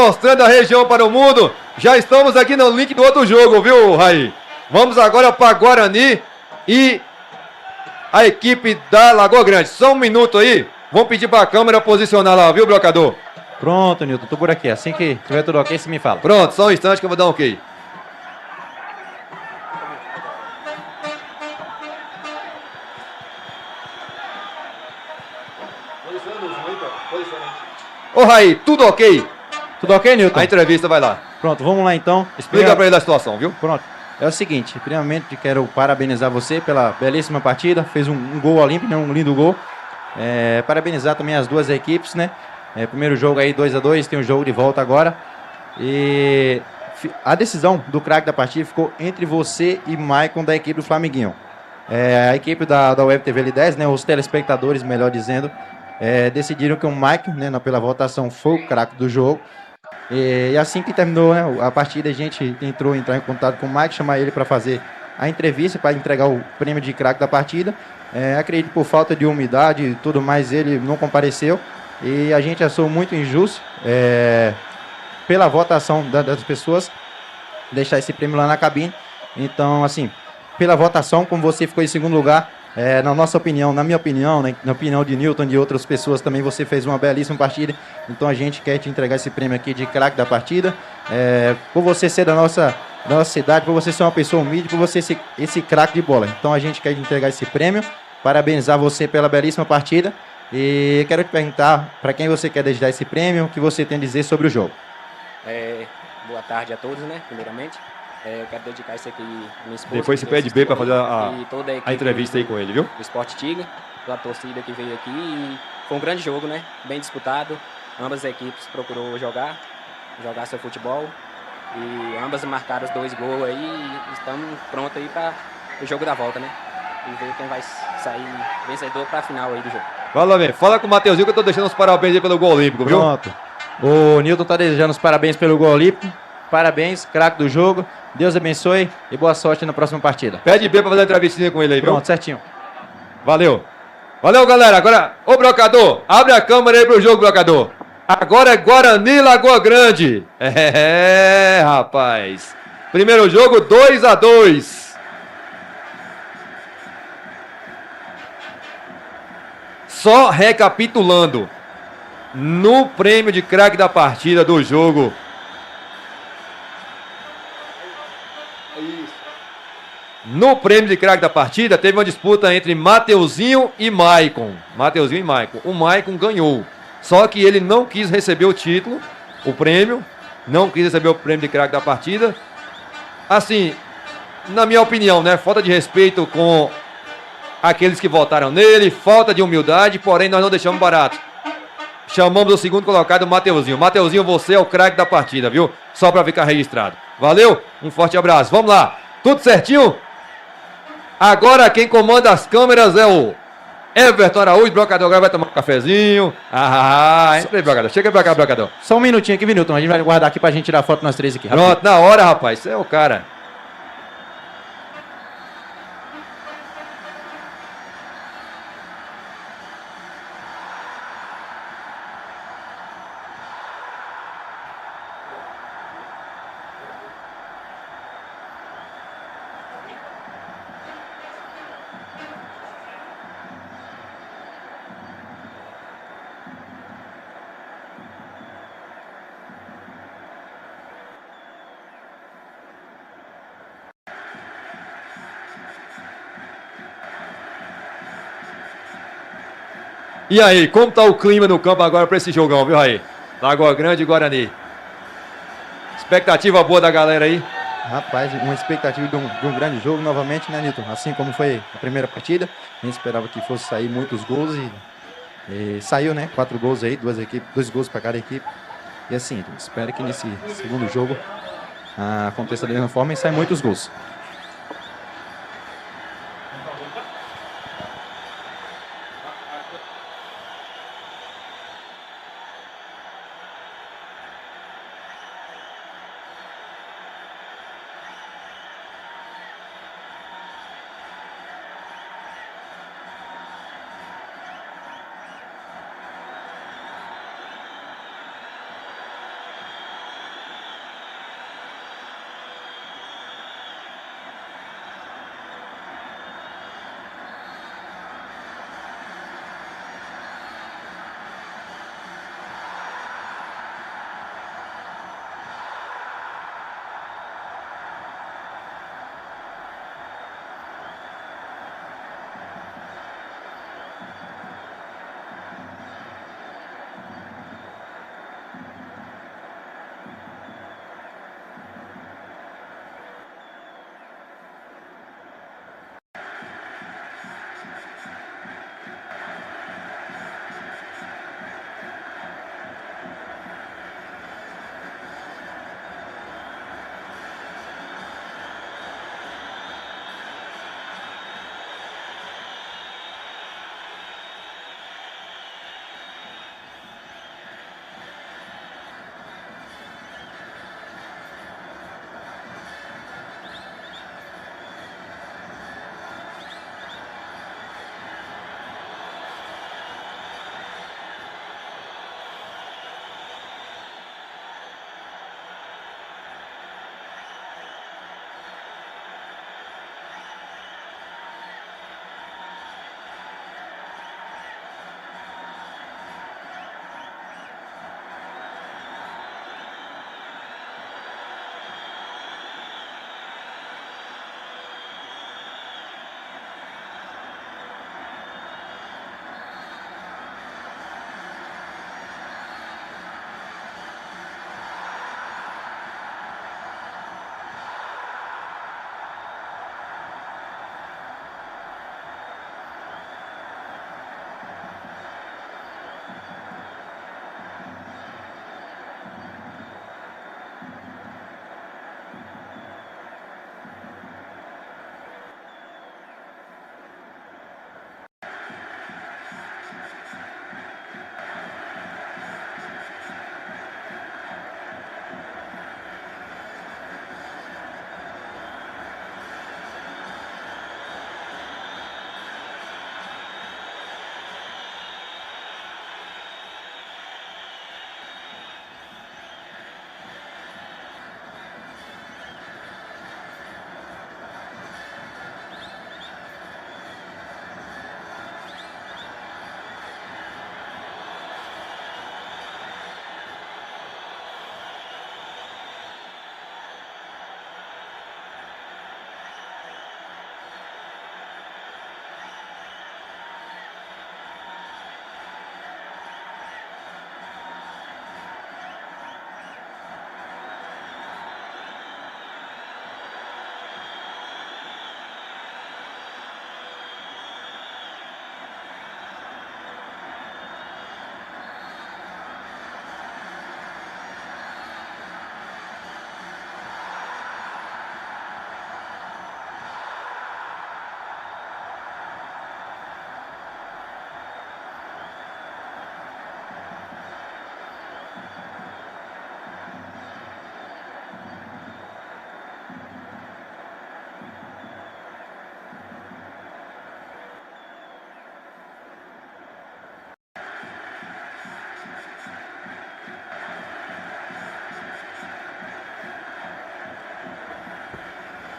mostrando a região para o mundo. Já estamos aqui no link do outro jogo, viu, Raí? Vamos agora para Guarani e a equipe da Lagoa Grande. Só um minuto aí. Vamos pedir para a câmera posicionar lá, viu, brocador? Pronto, Nilton, tô por aqui. Assim que tiver tudo ok, você me fala. Pronto, só um instante que eu vou dar um ok. Ô, Raí, tudo ok? Tudo ok, Nilton? A entrevista vai lá. Pronto, vamos lá então. Explica pra ele a situação, viu? Pronto. É o seguinte, primeiramente quero parabenizar você pela belíssima partida. Fez um gol olímpico, né? Um lindo gol. Parabenizar também as duas equipes, né? Primeiro jogo aí 2-2, tem um jogo de volta agora. E a decisão do craque da partida ficou entre você e Maicon da equipe do Flamenguinho. A equipe da Web TV L10, né? Os telespectadores, melhor dizendo, decidiram que o Maicon, né? Pela votação, foi o craque do jogo. E assim que terminou, né, a partida, a gente entrou em contato com o Mike, chamar ele para fazer a entrevista, para entregar o prêmio de craque da partida. Acredito que por falta de umidade e tudo mais, ele não compareceu. E a gente achou muito injusto, pela votação das pessoas, deixar esse prêmio lá na cabine. Então, assim, pela votação, como você ficou em segundo lugar, na nossa opinião, na minha opinião, né, na opinião de Nilton e de outras pessoas também, você fez uma belíssima partida. Então a gente quer te entregar esse prêmio aqui de craque da partida. Por você ser da nossa cidade, por você ser uma pessoa humilde, por você ser esse craque de bola. Então a gente quer te entregar esse prêmio, parabenizar você pela belíssima partida. E quero te perguntar para quem você quer dedicar esse prêmio, o que você tem a dizer sobre o jogo. Boa tarde a todos, né, primeiramente. Eu quero dedicar isso aqui à minha esposa. Depois você pede B para fazer a entrevista aí com ele, viu? Do Sport Tigre, da torcida que veio aqui. E foi um grande jogo, né? Bem disputado. Ambas as equipes procurou jogar seu futebol. E ambas marcaram os 2 gols aí. E estamos prontos aí para o jogo da volta, né? E ver quem vai sair vencedor para a final aí do jogo. Fala, bem. Fala com o Mateuzinho que eu tô deixando os parabéns aí pelo gol olímpico, viu? Pronto. O Nilton tá desejando os parabéns pelo gol olímpico. Parabéns, craque do jogo. Deus abençoe e boa sorte na próxima partida. Pede B pra fazer a entrevistinha com ele aí, viu? Pronto, certinho. Valeu. Valeu, galera. Agora, ô brocador, abre a câmera aí pro jogo, brocador. Agora é Guarani e Lagoa Grande. Rapaz. Primeiro jogo, 2-2. Só recapitulando. No prêmio de craque da partida do jogo, no prêmio de craque da partida, teve uma disputa entre Mateuzinho e Maicon. O Maicon ganhou. Só que ele não quis receber o título, o prêmio. Não quis receber o prêmio de craque da partida. Assim, na minha opinião, né? Falta de respeito com aqueles que votaram nele. Falta de humildade, porém nós não deixamos barato. Chamamos o segundo colocado, Mateuzinho. Mateuzinho, você é o craque da partida, viu? Só pra ficar registrado. Valeu? Um forte abraço. Vamos lá. Tudo certinho? Agora quem comanda as câmeras é o Everton Araújo. Brocador agora vai tomar um cafezinho. Entra aí, brocador. Chega pra cá, brocador. Só um minutinho aqui, Nilton. A gente vai guardar aqui pra gente tirar foto nós três aqui. Pronto, rapidinho. na hora, rapaz. Você é o cara. E aí, como tá o clima no campo agora pra esse jogão, viu, Raí? Lagoa Grande e Guarani. Expectativa boa da galera aí. Rapaz, uma expectativa de um grande jogo novamente, né, Nilton? Assim como foi a primeira partida, a gente esperava que fosse sair muitos gols e saiu, né? 4 gols aí, 2 gols para cada equipe. E assim, espero que nesse segundo jogo aconteça da mesma forma e saia muitos gols.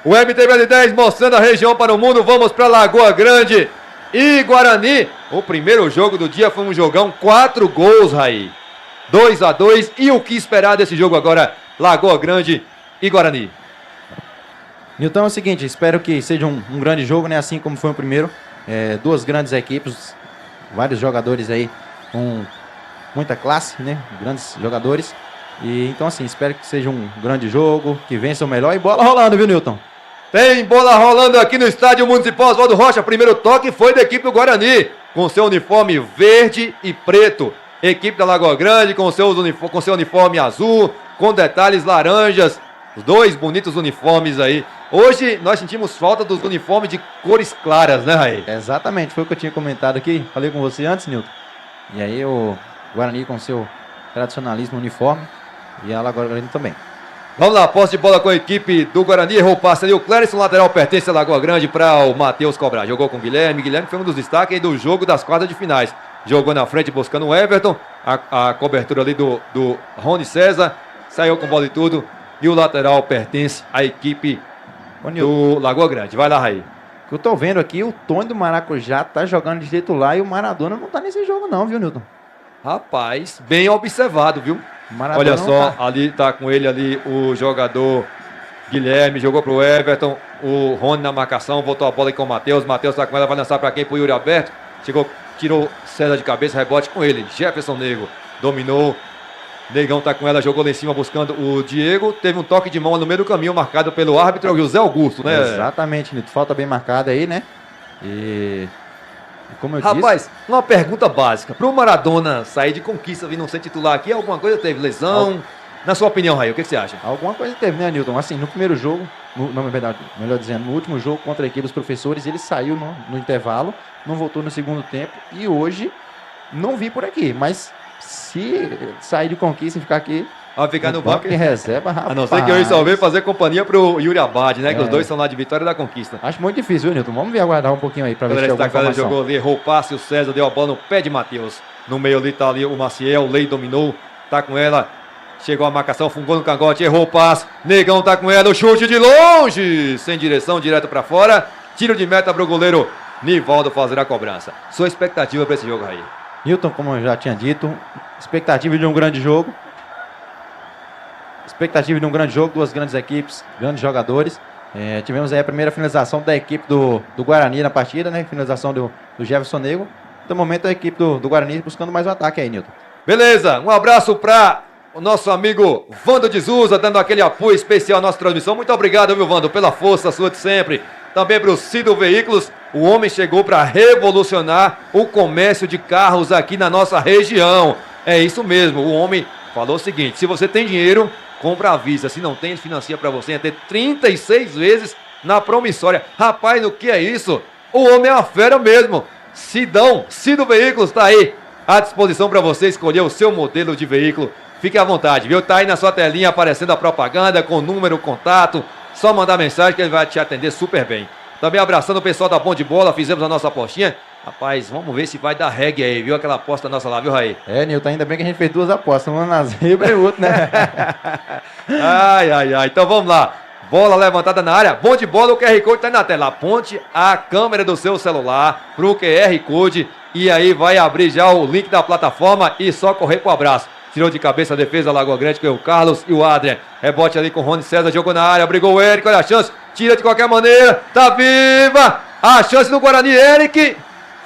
O MTBL10 mostrando a região para o mundo. Vamos para Lagoa Grande e Guarani. O primeiro jogo do dia foi um jogão, 4 gols, Raí. 2-2. E o que esperar desse jogo agora? Lagoa Grande e Guarani. Nilton, é o seguinte, espero que seja um grande jogo, né? Assim como foi o primeiro. Duas grandes equipes, vários jogadores aí com muita classe, né? Grandes jogadores. E então, assim, espero que seja um grande jogo, que vença o melhor. E bola rolando, viu, Nilton? Tem bola rolando aqui no Estádio Municipal Oswaldo Rocha. Primeiro toque foi da equipe do Guarani, com seu uniforme verde e preto. Equipe da Lagoa Grande com seu uniforme azul, com detalhes laranjas. Os dois bonitos uniformes aí. Hoje nós sentimos falta dos uniformes de cores claras, né, Raí? Exatamente, foi o que eu tinha comentado aqui. Falei com você antes, Nilton. E aí o Guarani com seu tradicionalismo uniforme e a Lagoa Grande também. Vamos lá, posse de bola com a equipe do Guarani. Errou o passe ali. O Clérison, lateral, pertence à Lagoa Grande para o Matheus cobrar. Jogou com o Guilherme. Guilherme foi um dos destaques aí do jogo das quartas de finais. Jogou na frente buscando o Everton. A cobertura ali do Rony César. Saiu com bola e tudo. E o lateral pertence à equipe do Lagoa Grande. Vai lá, Raí. Eu tô vendo aqui, o Tony do Maracujá tá jogando de titular e o Maradona não tá nesse jogo não, viu, Nilton? Rapaz, bem observado, viu? Maradona olha só, tá. Ali tá com ele ali o jogador Guilherme, jogou pro Everton, o Rony na marcação, botou a bola aí com o Matheus. Matheus tá com ela, vai lançar pra quem? Pro Yuri Alberto. Chegou, tirou César de cabeça, rebote com ele. Jefferson Nego dominou. Negão tá com ela, jogou lá em cima buscando o Diego. Teve um toque de mão no meio do caminho, marcado pelo árbitro José Augusto, né? Exatamente, Nilton. Falta bem marcada aí, né? E como eu Rapaz, disse... uma pergunta básica. Pro Maradona sair de Conquista vir não ser titular aqui, alguma coisa teve? Lesão? Na sua opinião, Raí, o que você acha? Alguma coisa teve, né, Nilton? Assim, no primeiro jogo, não é verdade, melhor dizendo, no último jogo contra a equipe dos professores, ele saiu no intervalo, não voltou no segundo tempo e hoje não vi por aqui, mas se sair de Conquista e ficar aqui... Vai ficar no banco de reserva, rapaz. A não ser que eu só veio fazer companhia pro Yuri Abad, né? Que os dois são lá de Vitória da Conquista. Acho muito difícil, viu, Nilton? Vamos ver, aguardar um pouquinho aí pra ver se tem alguma informação. Jogou ali, errou o passe, o César deu a bola no pé de Matheus. No meio ali tá ali o Maciel, o Lei dominou, tá com ela. Chegou a marcação, fungou no cangote, errou o passe. Negão tá com ela, o chute de longe, sem direção, direto pra fora. Tiro de meta pro goleiro Nivaldo fazer a cobrança. Sua expectativa pra esse jogo, Raí? Nilton, como eu já tinha dito, expectativa de um grande jogo. Expectativa de um grande jogo, duas grandes equipes, grandes jogadores. Tivemos aí a primeira finalização da equipe do Guarani na partida, né? Finalização do Jefferson Nego. No momento a equipe do Guarani buscando mais um ataque aí, Nilton. Beleza, um abraço para o nosso amigo Vando de Souza, dando aquele apoio especial à nossa transmissão. Muito obrigado, viu, Vando, pela força sua de sempre. Também para o Cido Veículos, o homem chegou para revolucionar o comércio de carros aqui na nossa região. É isso mesmo, o homem falou o seguinte: se você tem dinheiro, compra à vista. Se não tem, ele financia para você até 36 vezes na promissória. Rapaz, o que é isso? O homem é uma fera mesmo. Cido Veículos está aí à disposição para você escolher o seu modelo de veículo. Fique à vontade, viu? Tá aí na sua telinha aparecendo a propaganda com número, contato. Só mandar mensagem que ele vai te atender super bem. Também abraçando o pessoal da Bom de Bola, fizemos a nossa apostinha. Rapaz, vamos ver se vai dar reggae aí, viu? Aquela aposta nossa lá, viu, Raí? Nilton, ainda bem que a gente fez duas apostas, uma na zebra e outra, né? Ai. Então vamos lá. Bola levantada na área. Bom de Bola, o QR Code tá aí na tela. Aponte a câmera do seu celular pro QR Code e aí vai abrir já o link da plataforma e só correr pro abraço. Tirou de cabeça a defesa da Lagoa Grande com o Carlos e o Adrian. Rebote ali com o Rony César, jogou na área, brigou o Eric, olha a chance. Tira de qualquer maneira, tá viva a chance do Guarani, Eric.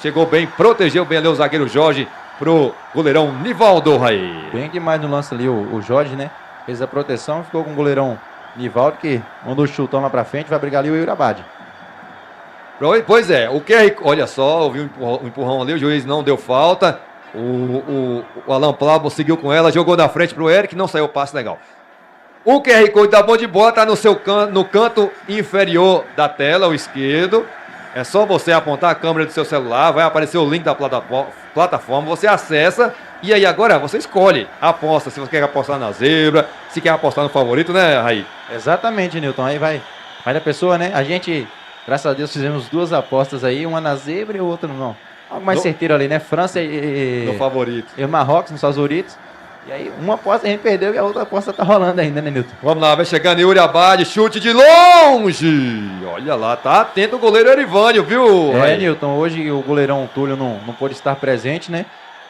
Chegou bem, protegeu bem ali o zagueiro Jorge pro goleirão Nivaldo, Raí. Bem demais no lance ali o Jorge, né? Fez a proteção, ficou com o goleirão Nivaldo, que mandou o chutão lá pra frente, vai brigar ali o Yuri Abad. Pois é, o QR, olha só, ouviu um empurrão ali, o juiz não deu falta. O Alan Plabo seguiu com ela, jogou na frente pro Eric, não saiu o passe legal. O QR Code da Bom de Bola tá no canto inferior da tela, o esquerdo. É só você apontar a câmera do seu celular, vai aparecer o link da plataforma, você acessa e aí agora você escolhe, aposta, se você quer apostar na zebra, se quer apostar no favorito, né, Raí? Exatamente, Nilton, aí vai da pessoa, né? A gente, graças a Deus, fizemos duas apostas aí, uma na zebra e outra não. Algo mais certeiro ali, né? França no favorito. E o Marrocos, nos favoritos. E aí, uma aposta a gente perdeu e a outra aposta tá rolando ainda, né, Nilton? Vamos lá, vai chegando Yuri Abad, chute de longe. Olha lá, tá atento o goleiro Erivânio, viu? Nilton, hoje o goleirão Túlio não pôde estar presente, né?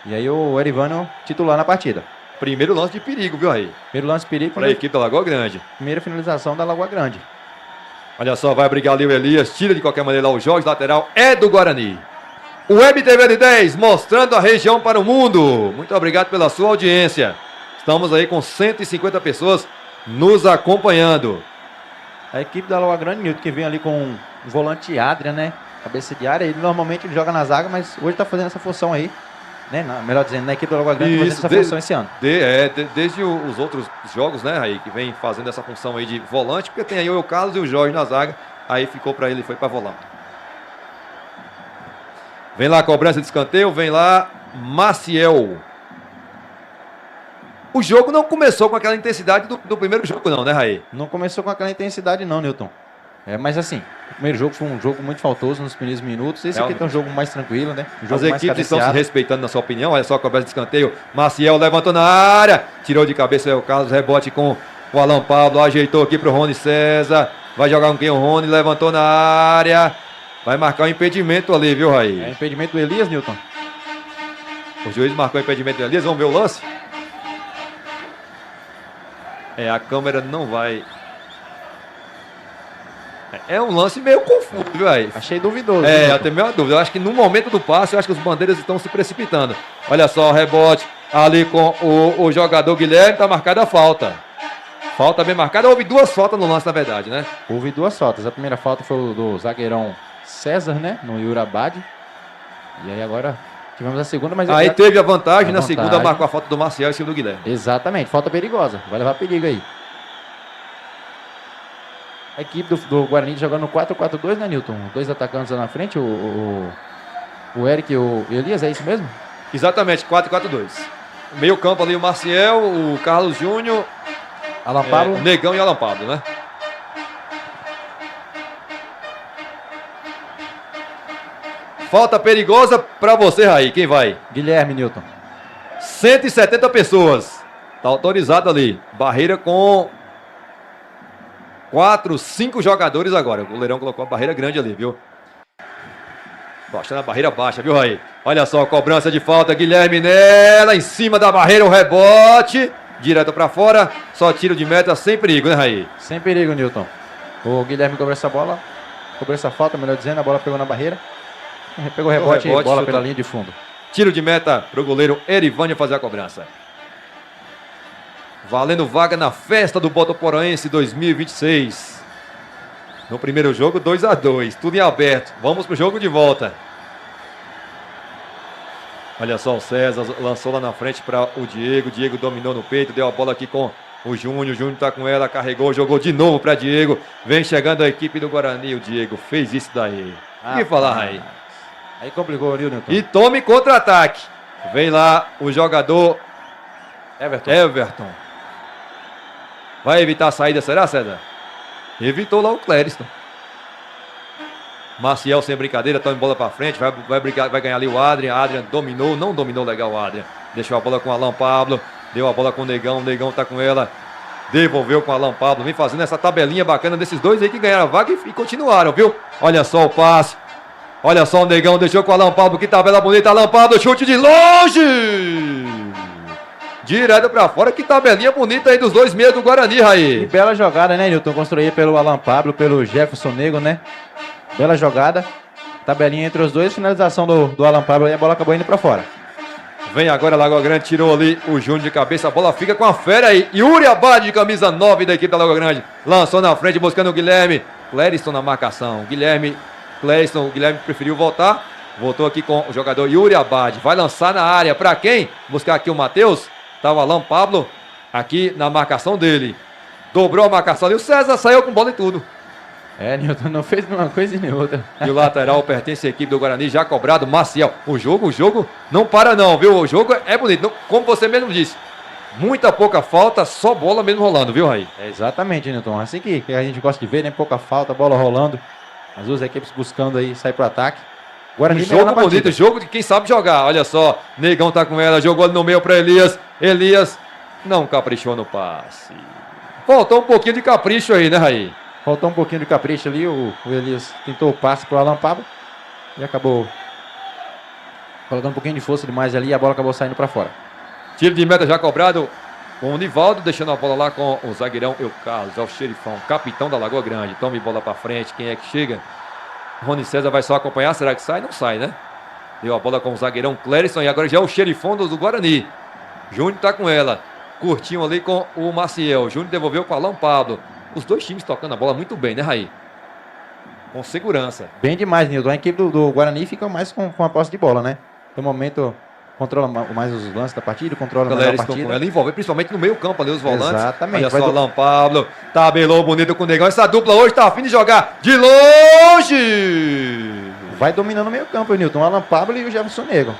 E aí o Erivânio titular na partida. Primeiro lance de perigo, viu aí? Primeiro lance de perigo. Para a equipe da Lagoa Grande. Primeira finalização da Lagoa Grande. Olha só, vai brigar ali o Elias, tira de qualquer maneira lá o Jorge, lateral é do Guarani. O Web TV de 10, mostrando a região para o mundo. Muito obrigado pela sua audiência. Estamos aí com 150 pessoas nos acompanhando. A equipe da Lagoa Grande, Nilton, que vem ali com um volante Adrian, né? Cabeça de área. Ele normalmente joga na zaga, mas hoje tá fazendo essa função aí. Né? Melhor dizendo, na equipe da Lagoa Grande tá fazendo essa função esse ano. Desde os outros jogos, né, aí, que vem fazendo essa função aí de volante, porque tem aí o Carlos e o Jorge na zaga. Aí ficou para ele e foi para volante. Vem lá a cobrança de escanteio, vem lá Maciel. O jogo não começou com aquela intensidade do primeiro jogo não, né, Raí? Não começou com aquela intensidade não, Nilton. Mas assim, o primeiro jogo foi um jogo muito faltoso nos primeiros minutos. Esse aqui é um jogo mais tranquilo, né? Um jogo As mais equipes estão se cadenciado. respeitando na sua opinião. Olha só a cobrança de escanteio. Maciel levantou na área. Tirou de cabeça o Carlos, rebote com o Alan Pablo. Ajeitou aqui pro Rony César. Vai jogar com quem? O Rony levantou na área. Vai marcar um impedimento ali, viu, Raí? É impedimento do Elias, Nilton. O juiz marcou o impedimento do Elias. Vamos ver o lance? A câmera não vai... É um lance meio confuso, viu aí? Achei duvidoso. Até meio dúvida. Eu acho que no momento do passe, eu acho que os bandeiras estão se precipitando. Olha só, o rebote ali com o jogador Guilherme, tá marcada a falta. Falta bem marcada. Houve duas faltas no lance, na verdade, né? Houve duas faltas. A primeira falta foi do zagueirão César, né? No Yuri Abad. E aí agora tivemos a segunda, mas... Aí teve a vantagem, na vantagem. segunda marcou a falta do Marcial em cima do Guilherme. Exatamente, falta perigosa. Vai levar perigo aí. A equipe do Guarani jogando no 4-4-2, né, Nilton? Dois atacantes lá na frente, o Eric e o Elias, é isso mesmo? Exatamente, 4-4-2. Meio campo ali o Marcial, o Carlos Júnior, Alan Pablo. o Negão e o Alan Pablo, né? Falta perigosa pra você, Raí. Quem vai? Guilherme, Nilton. 170 pessoas. Tá autorizado ali. Barreira com 4, 5 jogadores agora. O goleirão colocou a barreira grande ali, viu? Baixando a barreira baixa, viu, Raí? Olha só a cobrança de falta. Guilherme nela, em cima da barreira, o rebote. Direto pra fora. Só tiro de meta sem perigo, né, Raí? Sem perigo, Nilton. O Guilherme cobrou essa bola. Cobrou essa falta, melhor dizendo. A bola pegou na barreira. Pegou o rebote e bola chutou. pela linha de fundo. Tiro de meta pro goleiro Erivânio fazer a cobrança. Valendo vaga na festa do Botaforense 2026. No primeiro jogo, 2-2. Tudo em aberto. Vamos pro jogo de volta. Olha só, o César lançou lá na frente para o Diego. Diego dominou no peito, deu a bola aqui com o Júnior. O Júnior tá com ela, carregou, jogou de novo para Diego. Vem chegando a equipe do Guarani. O Diego fez isso daí. O que falar aí? Aí complicou o Nilton. E tome contra-ataque. Vem lá o jogador Everton. Vai evitar a saída, será, César? Evitou lá o Clériston. Maciel sem brincadeira, toma bola pra frente, vai ganhar ali o Adrian. Adrian dominou, não dominou legal o Adrian. Deixou a bola com o Alan Pablo, deu a bola com o Negão tá com ela. Devolveu com o Alan Pablo, vem fazendo essa tabelinha bacana desses dois aí que ganharam a vaga e continuaram, viu? Olha só o passe. Olha só o Negão, deixou com o Alan Pablo, que tabela bonita. Alan Pablo, chute de longe! Direto pra fora, que tabelinha bonita aí dos dois meios do Guarani, Raí. E bela jogada, né, Nilton? Construída pelo Alan Pablo, pelo Jefferson Nego, né? Bela jogada. Tabelinha entre os dois, finalização do Alan Pablo e a bola acabou indo pra fora. Vem agora Lagoa Grande, tirou ali o Júnior de cabeça, a bola fica com a fera aí. Yuri Abad, de camisa 9 da equipe da Lagoa Grande. Lançou na frente, buscando o Guilherme. Clériston na marcação. O Guilherme preferiu voltar. Voltou aqui com o jogador Yuri Abad. Vai lançar na área. Pra quem? Buscar aqui o Matheus. Tá o Alan Pablo aqui na marcação dele. Dobrou a marcação ali. O César saiu com bola e tudo. Nilton não fez uma coisa e nem outra. E o lateral pertence à equipe do Guarani, já cobrado, Maciel. O jogo não para não, viu? O jogo é bonito. Não, como você mesmo disse, muita pouca falta, só bola mesmo rolando, viu, Raí? Exatamente, Nilton. Assim que a gente gosta de ver, né? Pouca falta, bola rolando. As duas equipes buscando aí sair pro ataque. Guarani jogo bonito, jogo de quem sabe jogar. Olha só, Negão tá com ela, jogou ali no meio para Elias. Elias Não caprichou no passe. Faltou um pouquinho de capricho aí, né, Raí? Faltou um pouquinho de capricho ali, o Elias tentou o passe pro Alan Pablo e acabou colocando um pouquinho de força demais ali e a bola acabou saindo para fora. Tiro de meta já cobrado com o Nivaldo, deixando a bola lá com o zagueirão Eucarlos, é o xerifão, capitão da Lagoa Grande. Tome bola para frente, quem é que chega? Rony César vai só acompanhar, será que sai? Não sai, né? Deu a bola com o zagueirão Clérison e agora já é o xerifão do Guarani. Júnior tá com ela, curtinho ali com o Maciel. Júnior devolveu com o Alan Pablo. Os dois times tocando a bola muito bem, né, Raí? Com segurança. Bem demais, Nilton. A equipe do Guarani fica mais com a posse de bola, né? No momento, controla mais os lances da partida, controla mais a partida. Com ela, envolve principalmente no meio campo ali os volantes. Exatamente. Olha só, Alan Pablo, tabelou bonito com o Negão. Essa dupla hoje tá a fim de jogar de longe. Vai dominando o meio campo, Nilton. O Alan Pablo e o Jefferson Negro.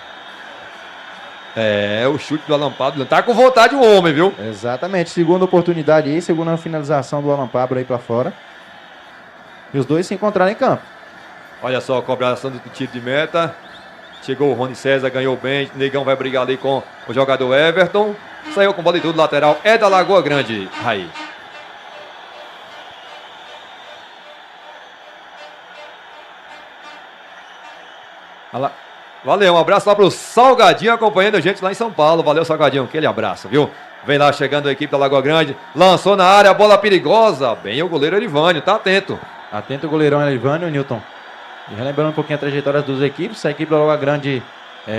É, o chute do Alan Pablo. Tá com vontade o homem, viu? Exatamente. Segunda oportunidade aí, segunda finalização do Alan Pablo aí pra fora. E os dois se encontraram em campo. Olha só a cobração do tiro de meta. Chegou o Rony César, ganhou bem. Negão vai brigar ali com o jogador Everton. Saiu com bola e tudo, lateral. É da Lagoa Grande, Raí. Valeu, um abraço lá pro Salgadinho acompanhando a gente lá em São Paulo. Valeu, Salgadinho, aquele abraço, viu? Vem lá chegando a equipe da Lagoa Grande. Lançou na área, bola perigosa. Bem o goleiro Erivânio, tá atento. Atento o goleirão Erivânio, Nilton. E relembrando um pouquinho a trajetória das duas equipes. A equipe da Lagoa Grande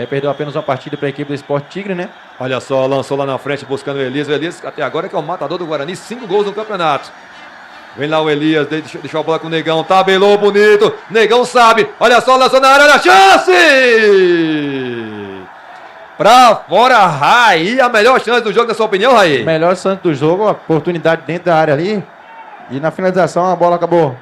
perdeu apenas uma partida para a equipe do Sport Tigre, né? Olha só, lançou lá na frente buscando o Elias. O Elias até agora que é o matador do Guarani. 5 gols no campeonato. Vem lá o Elias, deixou a bola com o Negão, tabelou bonito, Negão sabe, olha só, lançou na área, olha a chance! Pra fora, Raí, a melhor chance do jogo, na sua opinião, Raí? Melhor chance do jogo, a oportunidade dentro da área ali, e na finalização a bola acabou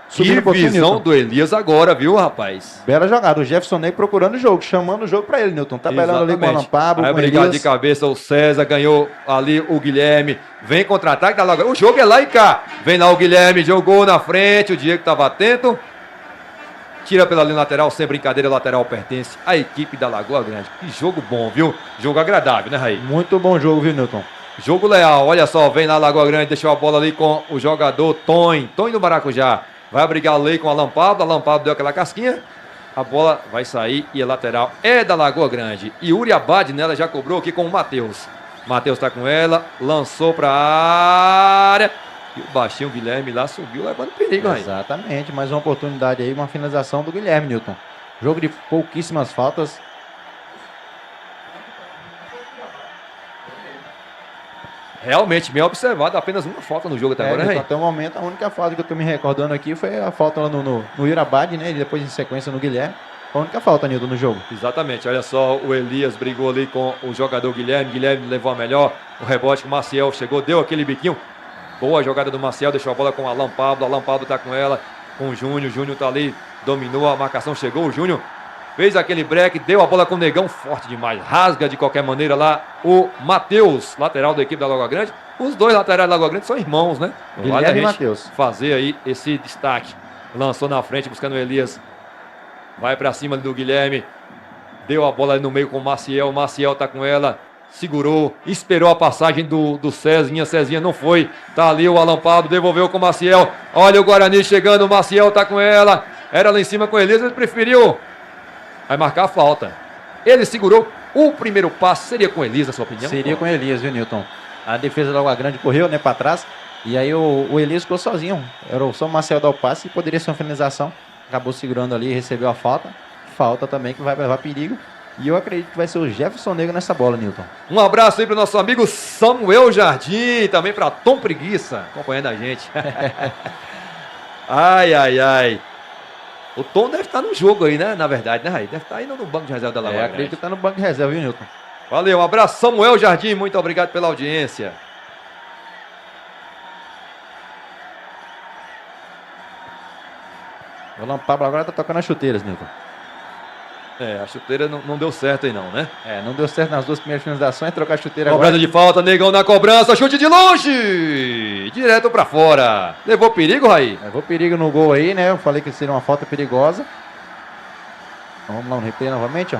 subindo. Que visão do Elias agora, viu, rapaz? Bela jogada, o Jefferson Negro procurando o jogo, chamando o jogo pra ele, Nilton, tabelando ali com o Alan Pablo, vai com o brigar Elias. de cabeça o César, ganhou ali o Guilherme, vem contra-ataque da Lagoa, o jogo é lá e cá, vem lá o Guilherme, jogou na frente, o Diego estava atento, tira pela linha lateral, sem brincadeira, lateral pertence à equipe da Lagoa Grande. Que jogo bom, viu? Jogo agradável, né, Raí? Muito bom jogo, viu, Nilton? Jogo leal, olha só, vem lá Lagoa Grande, deixou a bola ali com o jogador Tonho do Maracujá. Vai brigar ali com o Alan Pablo deu aquela casquinha, a bola vai sair e a lateral é da Lagoa Grande. E Uri Abad nela já cobrou aqui com o Matheus. Matheus tá com ela, lançou pra área. E o baixinho Guilherme lá subiu levando perigo aí. Exatamente, mais uma oportunidade aí, uma finalização do Guilherme, Nilton. Jogo de pouquíssimas faltas. Realmente, bem observado, apenas uma falta no jogo até agora, né? Até o momento, a única falta que eu tô me recordando aqui foi a falta lá no Irabad, né? E depois em sequência no Guilherme. Foi a única falta, Nilton, no jogo. Exatamente, olha só, o Elias brigou ali com o jogador Guilherme. Guilherme levou a melhor, o rebote com o Maciel chegou, deu aquele biquinho. Boa jogada do Maciel, deixou a bola com o Alan Pablo tá com ela, com o Júnior tá ali, dominou a marcação, chegou o Júnior. Fez aquele break, deu a bola com o Negão, forte demais, rasga de qualquer maneira lá o Matheus, lateral da equipe da Lagoa Grande. Os dois laterais da Lagoa Grande são irmãos, né? Guilherme e Matheus. Fazer aí esse destaque. Lançou na frente, buscando o Elias. Vai pra cima do Guilherme. Deu a bola ali no meio com o Maciel. O Maciel tá com ela. Segurou, esperou a passagem do Cezinha. Cezinha não foi. Tá ali o Alan Pablo, devolveu com o Maciel. Olha o Guarani chegando, o Maciel tá com ela. Era lá em cima com o Elias, ele preferiu. Vai marcar a falta. Ele segurou. O primeiro passo seria com o Elias, na sua opinião? Seria com o Elias, viu, Nilton? A defesa da Lagoa Grande correu, né, para trás. E aí o Elias ficou sozinho. Era só o Marcel dar o passe e poderia ser uma finalização. Acabou segurando ali, recebeu a falta. Falta também que vai levar perigo. E eu acredito que vai ser o Jefferson Negro nessa bola, Nilton. Um abraço aí pro nosso amigo Samuel Jardim. Também pra Tom Preguiça, acompanhando a gente. Ai, ai, ai. O Tom deve estar no jogo aí, né? Na verdade, né, Raí? Deve estar aí no banco de reserva da Lagoa Grande. Acredito que está no banco de reserva, viu, Nilton? Valeu, um abraço, Samuel Jardim. Muito obrigado pela audiência. O Alan Pablo agora tá tocando as chuteiras, Nilton. É, a chuteira não deu certo aí não, né? Não deu certo nas duas primeiras finalizações, trocar a chuteira Cobrança agora. de falta, Negão na cobrança, chute de longe! Direto pra fora. Levou perigo, Raí? Levou perigo no gol aí, né? Eu falei que seria uma falta perigosa. Então, vamos lá, um replay novamente, ó.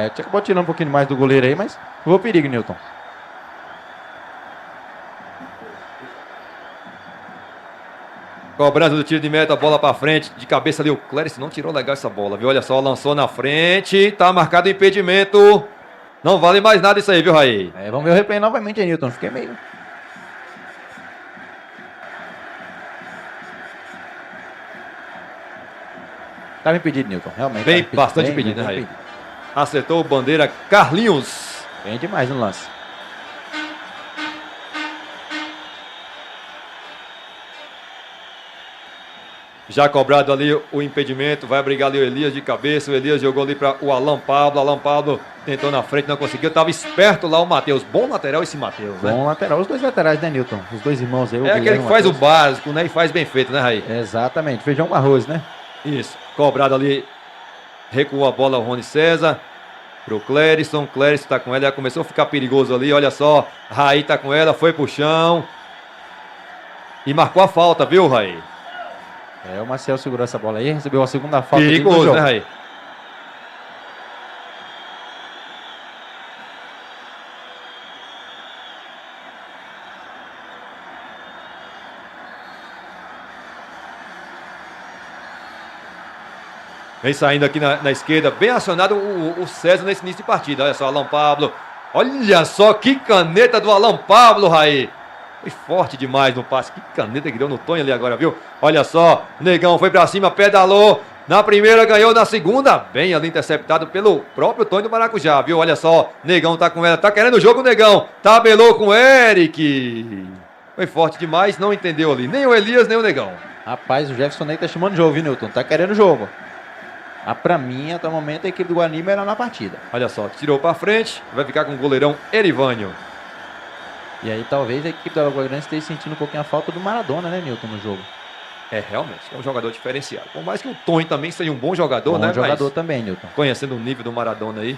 Acabou tirando um pouquinho mais do goleiro aí, mas levou perigo, Newton. Cobrança do tiro de meta, bola pra frente, de cabeça ali o Cléris não tirou legal essa bola, viu? Olha só, lançou na frente, tá marcado o impedimento. Não vale mais nada isso aí, viu, Raí? Vamos ver o replay novamente aí, Newton. Fiquei meio... Tava impedido, Newton, realmente. Bem, tava bastante impedido, né, Raí? Acertou o bandeira Carlinhos. Bem demais no lance. Já cobrado ali o impedimento, vai brigar ali o Elias de cabeça, o Elias jogou ali para o Alan Pablo tentou na frente, não conseguiu, tava esperto lá o Matheus, bom lateral esse Matheus, né? Bom lateral, os dois laterais, né, Newton? Os dois irmãos aí. É aquele que faz o básico, né, e faz bem feito, né, Raí? Exatamente, feijão com arroz, né? Isso, cobrado ali, recuou a bola o Rony César, pro Clériston tá com ela, já começou a ficar perigoso ali, olha só, Raí tá com ela, foi pro chão, e marcou a falta, viu, Raí? O Marcel segurou essa bola aí, recebeu a segunda falta. Perigoso, né, Raí? Vem saindo aqui na esquerda, bem acionado o César nesse início de partida. Olha só, Alan Pablo. Olha só que caneta do Alan Pablo, Raí. Foi forte demais no passe. Que caneta que deu no Tonho ali agora, viu? Olha só, Negão foi pra cima, pedalou. Na primeira ganhou, na segunda, bem ali interceptado pelo próprio Tonho do Maracujá, viu? Olha só, Negão tá com ela, tá querendo o jogo, Negão. Tabelou com o Eric. Foi forte demais, não entendeu ali. Nem o Elias, nem o Negão. Rapaz, o Jefferson Ney tá chamando de jogo, viu, Newton? Tá querendo o jogo. Pra mim, até o momento, a equipe do Guarani melhor na partida. Olha só, tirou pra frente, vai ficar com o goleirão Erivânio. E aí talvez a equipe do Alagoas Grande esteja sentindo um pouquinho a falta do Maradona, né, Newton, no jogo. Realmente, é um jogador diferenciado. Por mais que o Tonho também seja um bom jogador, né? Bom jogador mas, também, Newton. conhecendo o nível do Maradona aí.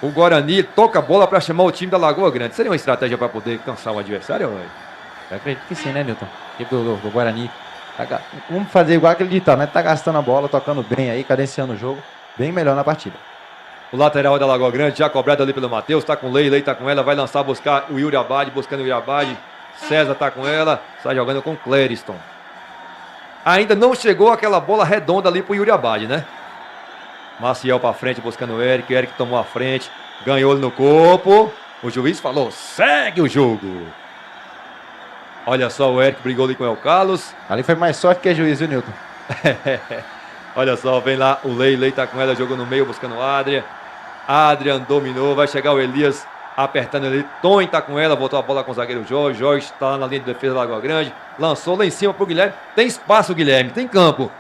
O Guarani toca a bola para chamar o time da Lagoa Grande. Seria uma estratégia para poder cansar o adversário, ou não? Eu acredito que sim, né, Newton? A equipe do Guarani. Vamos fazer igual aquele ditado, né? Tá gastando a bola, tocando bem aí, cadenciando o jogo. Bem melhor na partida. O lateral da Lagoa Grande, já cobrado ali pelo Matheus, tá com o Lei tá com ela, vai lançar, buscar o Yuri Abade, buscando o Yuri Abade. César tá com ela, sai jogando com o Clériston. Ainda não chegou aquela bola redonda ali pro Yuri Abade, né? Maciel pra frente, buscando o Eric tomou a frente, ganhou ele no corpo. O juiz falou, segue o jogo. Olha só, o Eric brigou ali com o El Carlos. Ali foi mais sorte que juiz, viu, Newton? Olha só, vem lá o Lei tá com ela, jogou no meio, buscando o Adrian. Adrian dominou, vai chegar o Elias apertando ali. Tonho tá com ela, botou a bola com o zagueiro Jorge. Jorge está na linha de defesa da Lagoa Grande. Lançou lá em cima pro Guilherme. Tem espaço, Guilherme, tem campo.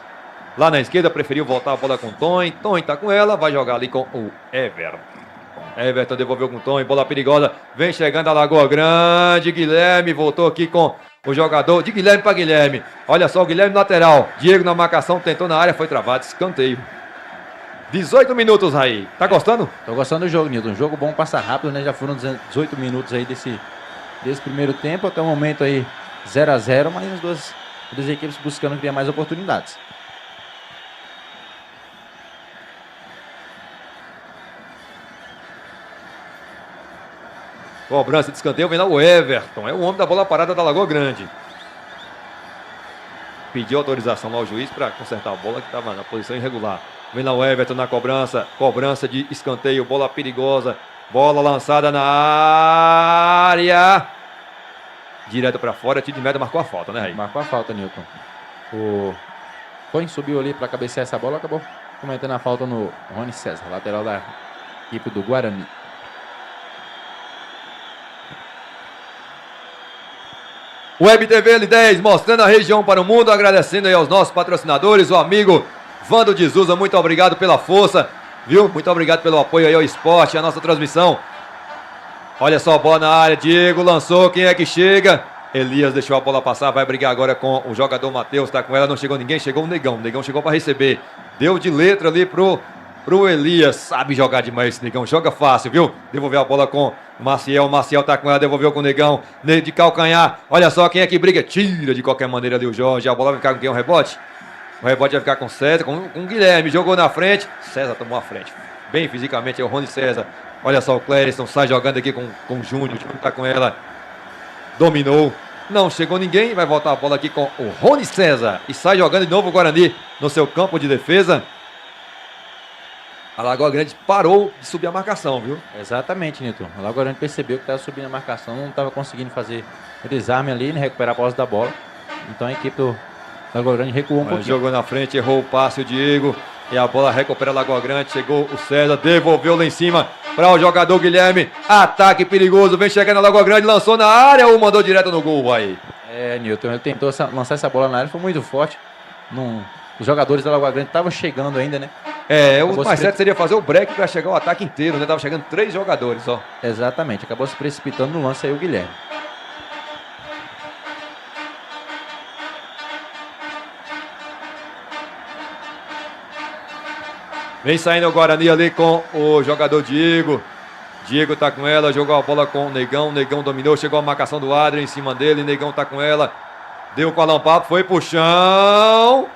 Lá na esquerda, preferiu voltar a bola com o Tonho. Tonho tá com ela, vai jogar ali com o Everton. Everton devolveu com o Tonho, bola perigosa. Vem chegando a Lagoa Grande. Guilherme voltou aqui com o jogador de Guilherme para Guilherme. Olha só, o Guilherme lateral. Diego na marcação, tentou na área, foi travado, escanteio. 18 minutos aí. Tá gostando? Tô gostando do jogo, Newton. Jogo bom, passa rápido, né? Já foram 18 minutos aí desse primeiro tempo. Até o momento aí 0-0, mas as duas equipes buscando criar mais oportunidades. Cobrança de escanteio, vem lá o Everton. É o homem da bola parada da Lagoa Grande. Pediu autorização lá ao juiz para consertar a bola que estava na posição irregular. Vem lá o Everton na cobrança. Cobrança de escanteio, bola perigosa. Bola lançada na área. Direto para fora, tiro de meta, marcou a falta, né, Raí? Marcou a falta, Newton. O Tonho subiu ali para cabecear essa bola, acabou cometendo a falta no Rony César, lateral da equipe do Guarani. Web TV L10, mostrando a região para o mundo, agradecendo aí aos nossos patrocinadores, o amigo Vando de Souza, muito obrigado pela força, viu? Muito obrigado pelo apoio aí ao esporte, a nossa transmissão. Olha só a bola na área, Diego lançou, quem é que chega? Elias deixou a bola passar, vai brigar agora com o jogador Matheus, tá com ela, não chegou ninguém, chegou o Negão. O Negão chegou para receber, deu de letra ali pro Elias, sabe jogar demais esse Negão, joga fácil, viu? Devolveu a bola com o Maciel tá com ela, devolveu com o Negão, de calcanhar, olha só quem é que briga, tira de qualquer maneira ali o Jorge, a bola vai ficar com quem? Um rebote? O rebote vai ficar com César, com o Guilherme. Jogou na frente. César tomou a frente. Bem fisicamente é o Rony César. Olha só o Clériston, sai jogando aqui com o Júnior. O Júnior tá com ela. Dominou. Não chegou ninguém. Vai voltar a bola aqui com o Rony César. E sai jogando de novo o Guarani no seu campo de defesa. A Lagoa Grande parou de subir a marcação, viu? Exatamente, Nilton. A Lagoa Grande percebeu que estava subindo a marcação, não estava conseguindo fazer o desarme ali, né, recuperar a posse da bola. Então a equipe do Lagoa Grande recuou um pouquinho. Jogou na frente, errou o passe o Diego. E a bola recupera a Lagoa Grande. Chegou o César, devolveu lá em cima para o jogador Guilherme. Ataque perigoso, vem chegando a Lagoa Grande, lançou na área ou mandou direto no gol aí. Nilton, ele tentou lançar essa bola na área, foi muito forte. Os jogadores da Lagoa Grande estavam chegando ainda, né? O mais certo seria fazer o break para chegar o ataque inteiro, né? Tava chegando 3 jogadores só. Exatamente, acabou se precipitando no lance aí o Guilherme. Vem saindo o Guarani ali com o jogador Diego. Diego tá com ela, jogou a bola com o Negão. O Negão dominou, chegou a marcação do Adrian em cima dele. Negão tá com ela. Deu com o Alan Papo, foi pro chão.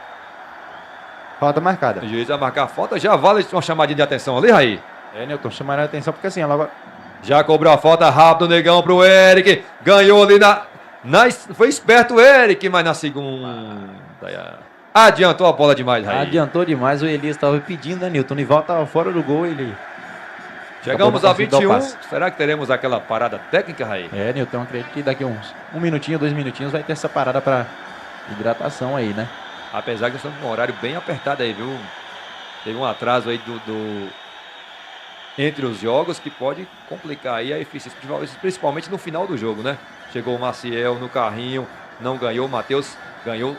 Falta marcada. O juiz vai marcar a falta, já vale uma chamadinha de atenção ali, Raí. Nilton, chamaram a atenção porque assim, a Lagoa... Já cobrou a falta rápido o Negão pro Eric. Ganhou ali foi esperto o Eric, mas na segunda... Adiantou a bola demais, Raí. Adiantou demais, o Elias estava pedindo, né, Nilton? O Nival estava fora do gol, ele... Chegamos a 21, será que teremos aquela parada técnica, Raí? Nilton, acredito que daqui uns 1 minutinho, 2 minutinhos vai ter essa parada para hidratação aí, né? Apesar que estamos com um horário bem apertado aí, viu? Teve um atraso aí entre os jogos que pode complicar aí a eficiência, principalmente no final do jogo, né? Chegou o Maciel no carrinho, não ganhou, o Matheus ganhou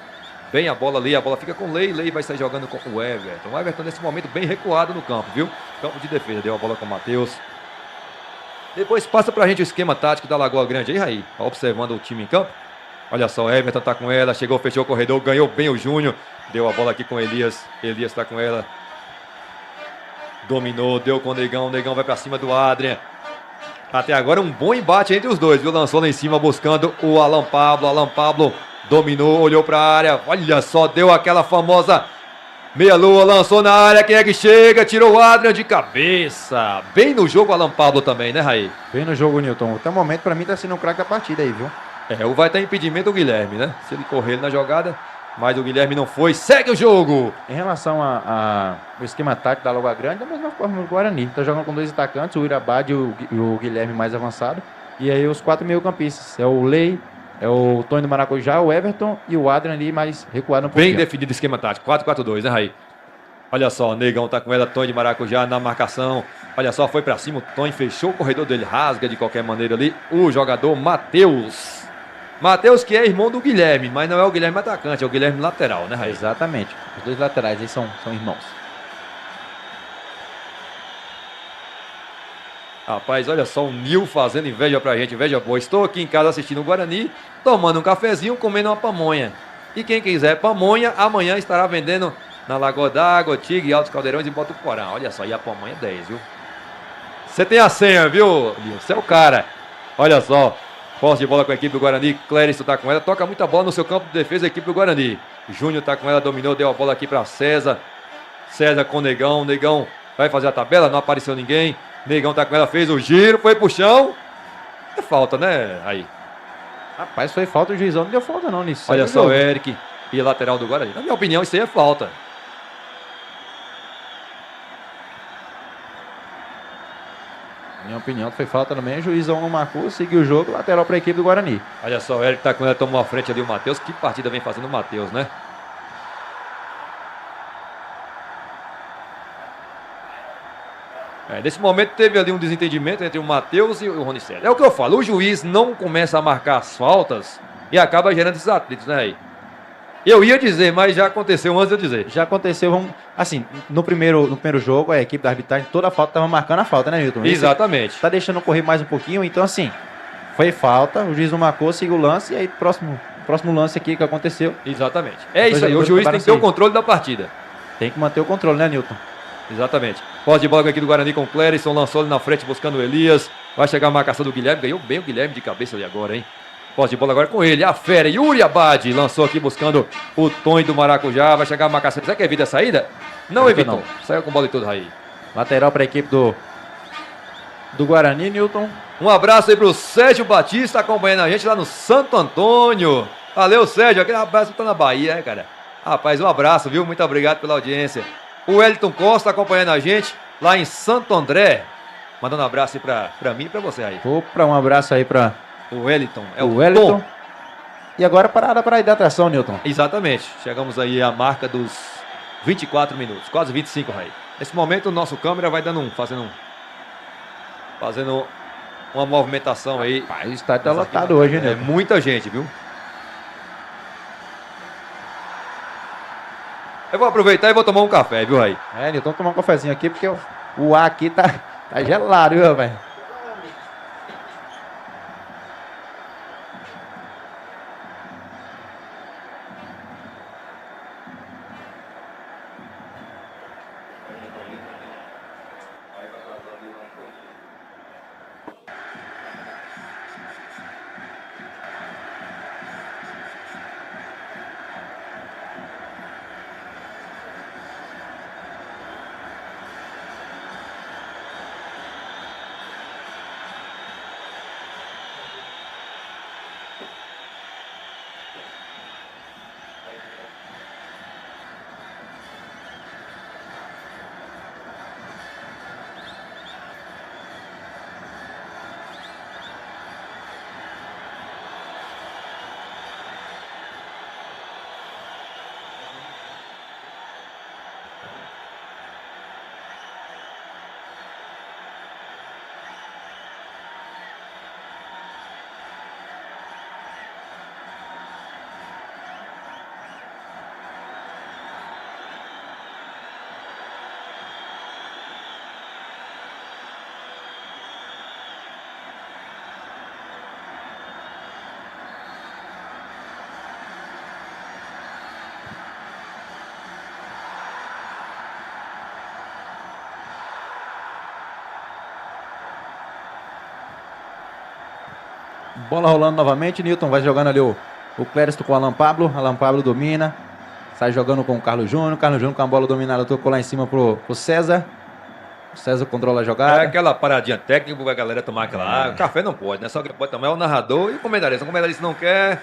bem a bola ali, a bola fica com o Lei vai sair jogando com o Everton. O Everton nesse momento bem recuado no campo, viu? Campo de defesa, deu a bola com o Matheus. Depois passa pra gente o esquema tático da Lagoa Grande aí, Raí, observando o time em campo. Olha só, o Everton tá com ela, chegou, fechou o corredor, ganhou bem o Júnior. Deu a bola aqui com o Elias, Elias tá com ela. Dominou, deu com o Negão vai pra cima do Adrian. Até agora um bom embate entre os dois, viu? Lançou lá em cima buscando o Alan Pablo dominou, olhou pra área, olha só, deu aquela famosa meia-lua, lançou na área, quem é que chega? Tirou o Adrian de cabeça. Bem no jogo o Alan Pablo também, né, Raí? Bem no jogo, Nilton. Até o momento, pra mim, tá sendo o craque da partida aí, viu? Vai ter impedimento do Guilherme, né? Se ele correr na jogada, mas o Guilherme não foi, segue o jogo! Em relação ao esquema tático da Lagoa Grande, da mesma forma do Guarani. Tá jogando com 2 atacantes, o Irabad e o Guilherme mais avançado. E aí os 4 meio-campistas. É o Lei, é o Tony do Maracujá, o Everton e o Adrian ali mais recuado um pouquinho. Bem definido o esquema tático, 4-4-2, né, Raí? Olha só, o Negão tá com ela, Tony de Maracujá na marcação. Olha só, foi pra cima, o Tony fechou o corredor dele, rasga de qualquer maneira ali o jogador Matheus. Matheus, que é irmão do Guilherme, mas não é o Guilherme atacante, é o Guilherme lateral, né, Raí? Exatamente. Os 2 laterais aí são irmãos. Rapaz, olha só o Nil fazendo inveja pra gente, inveja boa. Estou aqui em casa assistindo o Guarani, tomando um cafezinho, comendo uma pamonha. E quem quiser pamonha, amanhã estará vendendo na Lagoa d'Água, Tigre, Altos Caldeirões e Botuporã. Olha só, e a pamonha é 10, viu? Você tem a senha, viu, Nil? Você é o cara. Olha só. Posse de bola com a equipe do Guarani, Clériston tá com ela, toca muita bola no seu campo de defesa, a equipe do Guarani. Júnior tá com ela, dominou, deu a bola aqui para César. César com o Negão vai fazer a tabela, não apareceu ninguém. Negão tá com ela, fez o giro, foi pro chão. É falta, né, aí? Rapaz, foi falta, o juizão não deu falta não nisso. Olha só o Eric e lateral do Guarani. Na minha opinião, isso aí é falta. Minha opinião, foi falta também. O juizão não marcou, seguiu o jogo, lateral para a equipe do Guarani. Olha só, o Eric tá com ela, tomou a frente ali o Matheus. Que partida vem fazendo o Matheus, né? Nesse momento teve ali um desentendimento entre o Matheus e o Rony César. É o que eu falo, o juiz não começa a marcar as faltas e acaba gerando esses atritos, né, aí? Eu ia dizer, mas já aconteceu antes de eu dizer. Já aconteceu, assim, no primeiro jogo, a equipe da arbitragem, toda a falta estava marcando a falta, né, Nilton? Exatamente. Tá deixando correr mais um pouquinho, então assim, foi falta, o juiz não marcou, seguiu o lance, e aí próximo lance aqui que aconteceu. Exatamente. É isso aí, o juiz tem que ter o controle da partida. Tem que manter o controle, né, Nilton? Exatamente. Posse de bola aqui do Guarani com o Clériston, lançou ali na frente buscando o Elias. Vai chegar a marcação do Guilherme, ganhou bem o Guilherme de cabeça ali agora, hein? Posse de bola agora com ele, a fera, Yuri Abad, lançou aqui buscando o Tonho do Maracujá, vai chegar a marcação. Será que evita a saída? Não evitou. Saiu com bola e tudo, Raí. Lateral para a equipe do Guarani, Newton. Um abraço aí pro Sérgio Batista acompanhando a gente lá no Santo Antônio. Valeu, Sérgio. Aquele abraço tá na Bahia, cara. Rapaz, um abraço, viu? Muito obrigado pela audiência. O Wellington Costa acompanhando a gente lá em Santo André. Mandando um abraço aí pra mim e pra você aí. Opa, um abraço aí para O Wellington. É o Wellington. E agora parada para a hidratação, Newton. Exatamente. Chegamos aí à marca dos 24 minutos. Quase 25, Raí. Nesse momento o nosso câmera vai dando fazendo uma movimentação aí. Rapaz, o estádio tá lotado hoje, né? É muita gente, viu? Eu vou aproveitar e vou tomar um café, viu, Raí? Newton, vamos tomar um cafezinho aqui, porque o ar aqui tá gelado, viu, velho? Bola rolando novamente, Newton vai jogando ali o Clériston com o Alan Pablo domina, sai jogando com o Carlos Júnior com a bola dominada, tocou lá em cima pro César. O César controla a jogada. É aquela paradinha técnica pra galera tomar aquela água. Café não pode, né? Só que pode tomar é o narrador e o comentarista. O comentarista não quer,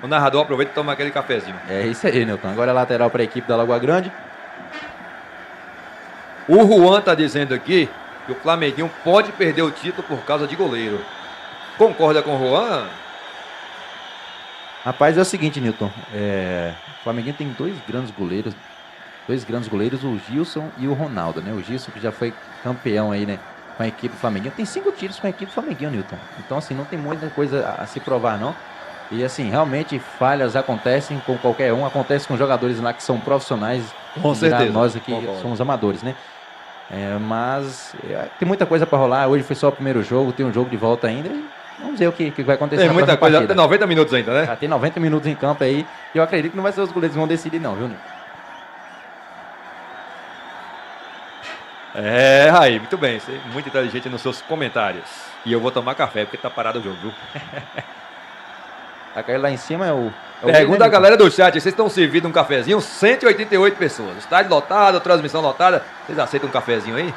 o narrador aproveita e toma aquele cafezinho. É isso aí, Newton. Agora é lateral para a equipe da Lagoa Grande. O Juan tá dizendo aqui que o Flamenguinho pode perder o título por causa de goleiro. Concorda com o Juan? Rapaz, é o seguinte, Newton. O Flamenguinho tem dois grandes goleiros, o Gilson e o Ronaldo, né? O Gilson que já foi campeão aí, né? Com a equipe do Flamenguinho. Tem 5 títulos com a equipe do Flamenguinho, Newton. Então, assim, não tem muita coisa a se provar, não. E, assim, realmente falhas acontecem com qualquer um. Acontece com jogadores lá que são profissionais. Com certeza. Nós aqui somos amadores, né? Mas tem muita coisa para rolar. Hoje foi só o primeiro jogo, tem um jogo de volta ainda. E vamos ver o que vai acontecer. Tem muita coisa, tem 90 minutos ainda, né? Já tem 90 minutos em campo aí. E eu acredito que não vai ser os goleiros que vão decidir, não, viu, Newton? Raí, muito bem. Você é muito inteligente nos seus comentários. E eu vou tomar café, porque tá parado o jogo, viu? Aquele lá em cima é o Pergunta a galera do chat, vocês estão servindo um cafezinho? 188 pessoas. Estádio lotado, transmissão lotada. Vocês aceitam um cafezinho aí?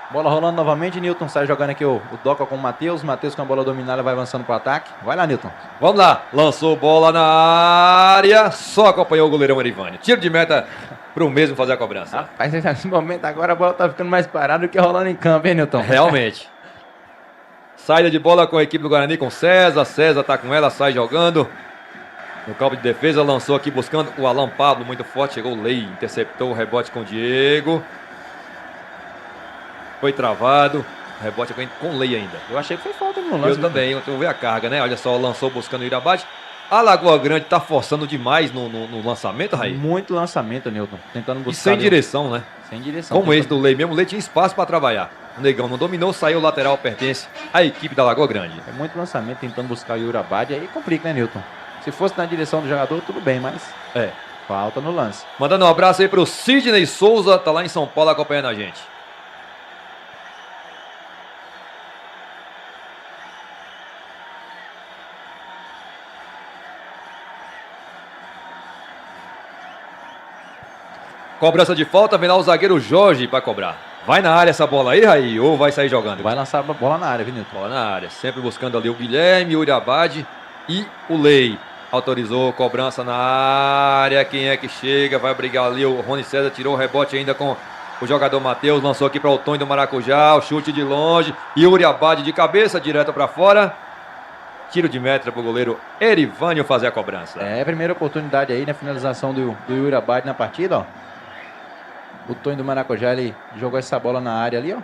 Bola rolando novamente, Newton sai jogando aqui o Doca com o Matheus. Matheus com a bola dominada vai avançando para o ataque. Vai lá, Newton. Vamos lá. Lançou bola na área. Só acompanhou o goleirão Arivânio. Tiro de meta pro mesmo fazer a cobrança. Rapaz, nesse momento agora a bola tá ficando mais parada do que rolando em campo, hein, Newton? Realmente. Saída de bola com a equipe do Guarani com César. César tá com ela, sai jogando. No campo de defesa, lançou aqui buscando o Alan Pablo, muito forte. Chegou o Lei, interceptou o rebote com o Diego. Foi travado. Rebote com o Lei ainda. Eu achei que foi falta no lance. Eu também, eu vou ver a carga, né? Olha só, lançou buscando o Irabate. A Lagoa Grande tá forçando demais no lançamento, Raí. Muito lançamento, Newton. Tentando buscar. E sem direção, né? Sem direção. Como esse do Lei mesmo, o Lei tinha espaço para trabalhar. O Negão não dominou, saiu, o lateral pertence à equipe da Lagoa Grande. É muito lançamento tentando buscar o Yurabad, aí complica, né, Newton? Se fosse na direção do jogador, tudo bem, mas falta no lance. Mandando um abraço aí pro Sidney Souza, tá lá em São Paulo acompanhando a gente. Cobrança de falta, vem lá o zagueiro Jorge para cobrar. Vai na área essa bola aí, Raí, ou vai sair jogando? Vai lançar a bola na área, viu, Nilton? Bola na área, sempre buscando ali o Guilherme, o Uriabade e o Lei. Autorizou, cobrança na área, quem é que chega? Vai brigar ali, o Rony César tirou o rebote ainda com o jogador Matheus, lançou aqui para o Tonho do Maracujá, o chute de longe, e o Uriabade de cabeça, direto para fora. Tiro de meta para o goleiro Erivânio fazer a cobrança. É a primeira oportunidade aí, né? Finalização do Uriabade na partida, ó. O Tonho do Maracujá, ele jogou essa bola na área ali, ó.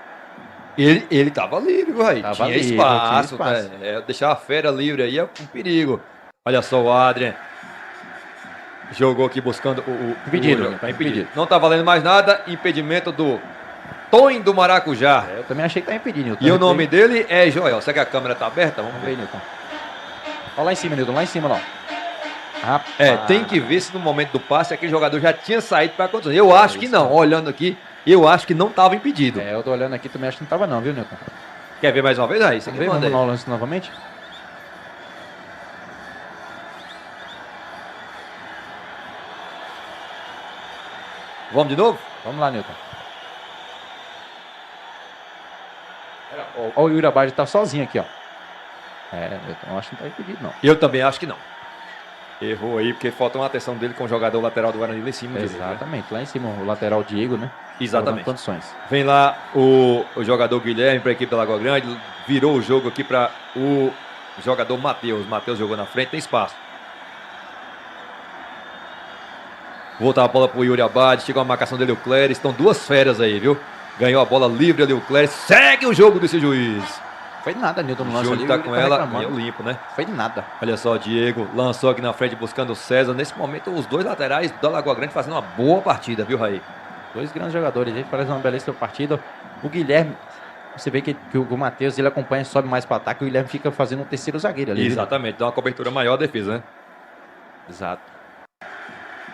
Ele tava livre, viu, Raí? Tava Tinha livre, espaço, tinha espaço. né? Deixar a fera livre aí é um perigo. Olha só o Adrian. Jogou aqui buscando o Impedido, tá impedido. Não tá valendo mais nada. Impedimento do Tonho do Maracujá. Eu também achei que tá impedido, Nilton. E o nome dele é Joel. Será que a câmera tá aberta? Vamos Vamos ver. ver, Nilton. Olha lá em cima, Nilton, lá em cima, ó. Rapaz. É, tem que ver se no momento do passe aquele jogador já tinha saído para acontecer. Eu acho que não. Olhando aqui, eu acho que não estava impedido. É, eu tô olhando aqui, também acho que não tava não, viu, Nilton? Quer ver mais uma vez, Raí? Você Vamos que ver, manda vamos aí. no lance novamente? Vamos de novo? Vamos lá, Nilton. Ó, o Uriabade tá sozinho aqui, ó. É, Nilton, eu acho que não tá impedido, não. Eu também acho que não. Errou aí, porque falta uma atenção dele com o jogador lateral do Guarani lá em cima. Dele, né? Exatamente, lá em cima, o lateral Diego, né? Exatamente. Dando condições. Vem lá o jogador Guilherme para a equipe da Lagoa Grande. Virou o jogo aqui para o jogador Matheus. Matheus jogou na frente, tem espaço. Voltar a bola para o Yuri Abad. Chegou a marcação dele, o Cléris. Estão duas feras aí, viu? Ganhou a bola livre ali, o Cléris. Segue o jogo desse juiz. Foi nada, Nilton, no O lance Júlio ali. tá ele com ela, reclamando. meio limpo, né? Foi nada. Olha só, o Diego lançou aqui na frente buscando o César. Nesse momento, os dois laterais da Lagoa Grande fazendo uma boa partida, viu, Raí? Dois grandes jogadores, ele faz uma belíssima partida. O Guilherme, você vê que o Matheus, ele acompanha, sobe mais para ataque. O Guilherme fica fazendo um terceiro zagueiro ali. Exatamente, dá uma cobertura maior à defesa, né? Exato.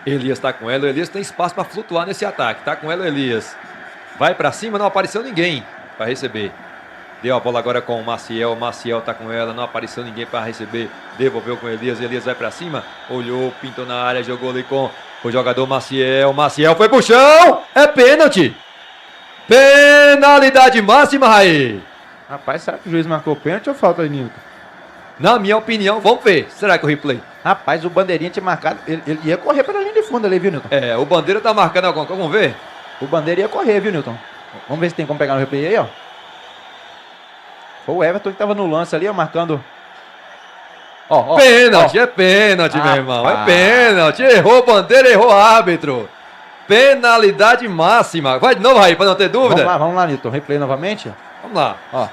Elias tá com ela, o Elias tem espaço para flutuar nesse ataque. Tá com ela o Elias. Vai para cima, não apareceu ninguém para receber. Deu a bola agora com o Maciel. Maciel tá com ela, não apareceu ninguém para receber. Devolveu com o Elias. Elias vai para cima. Olhou, pintou na área, jogou ali com o jogador Maciel. Maciel foi pro chão. É pênalti. Penalidade máxima, Raí. Rapaz, será que o juiz marcou pênalti ou falta aí, Nilton? Na minha opinião, vamos ver. Será que o replay? Rapaz, o bandeirinha tinha marcado. Ele ia correr pela linha de fundo ali, viu, Nilton? É, o Bandeira tá marcando alguma coisa. Vamos ver. O bandeira ia correr, viu, Nilton? Vamos ver se tem como pegar no replay aí, ó. Foi o Everton que tava no lance ali, ó, marcando. Ó, Pênalti, ó. é pênalti, meu irmão. É Rapaz. pênalti. Errou Bandeira, errou árbitro. Penalidade máxima. Vai de novo, Raí, para não ter dúvida. Vamos lá, Nilton. Replay novamente. Vamos lá. Ó.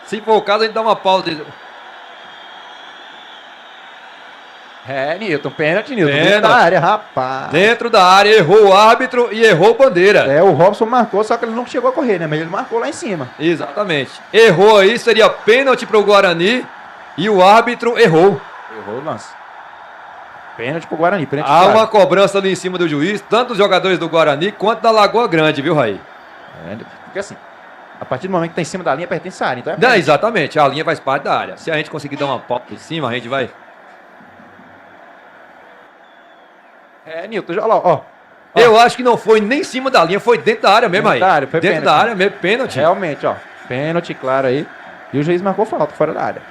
Se for o caso, a gente dá uma pausa. É, Nilton, pênalti, Nilton. Pênalti. Dentro da área, rapaz. Dentro da área, errou o árbitro e errou Bandeira. É, o Robson marcou, só que ele não chegou a correr, né? Mas ele marcou lá em cima. Exatamente. Errou aí, seria pênalti para o Guarani e o árbitro errou. Errou o lance. Pênalti pro Guarani, pênalti Há claro. uma cobrança ali em cima do juiz, tanto dos jogadores do Guarani quanto da Lagoa Grande, viu, Raí? É, porque assim, a partir do momento que tá em cima da linha, pertence à área. Então é Não, pênalti. exatamente, a linha faz parte da área. Se a gente conseguir dar uma pauta em cima, a gente vai. É, Nilton, olha lá, ó. Eu acho que não foi nem em cima da linha, foi dentro da área mesmo Dentro aí. da área, foi dentro pênalti. da área mesmo, pênalti. Realmente, ó. Pênalti, claro aí. E o juiz marcou falta fora da área.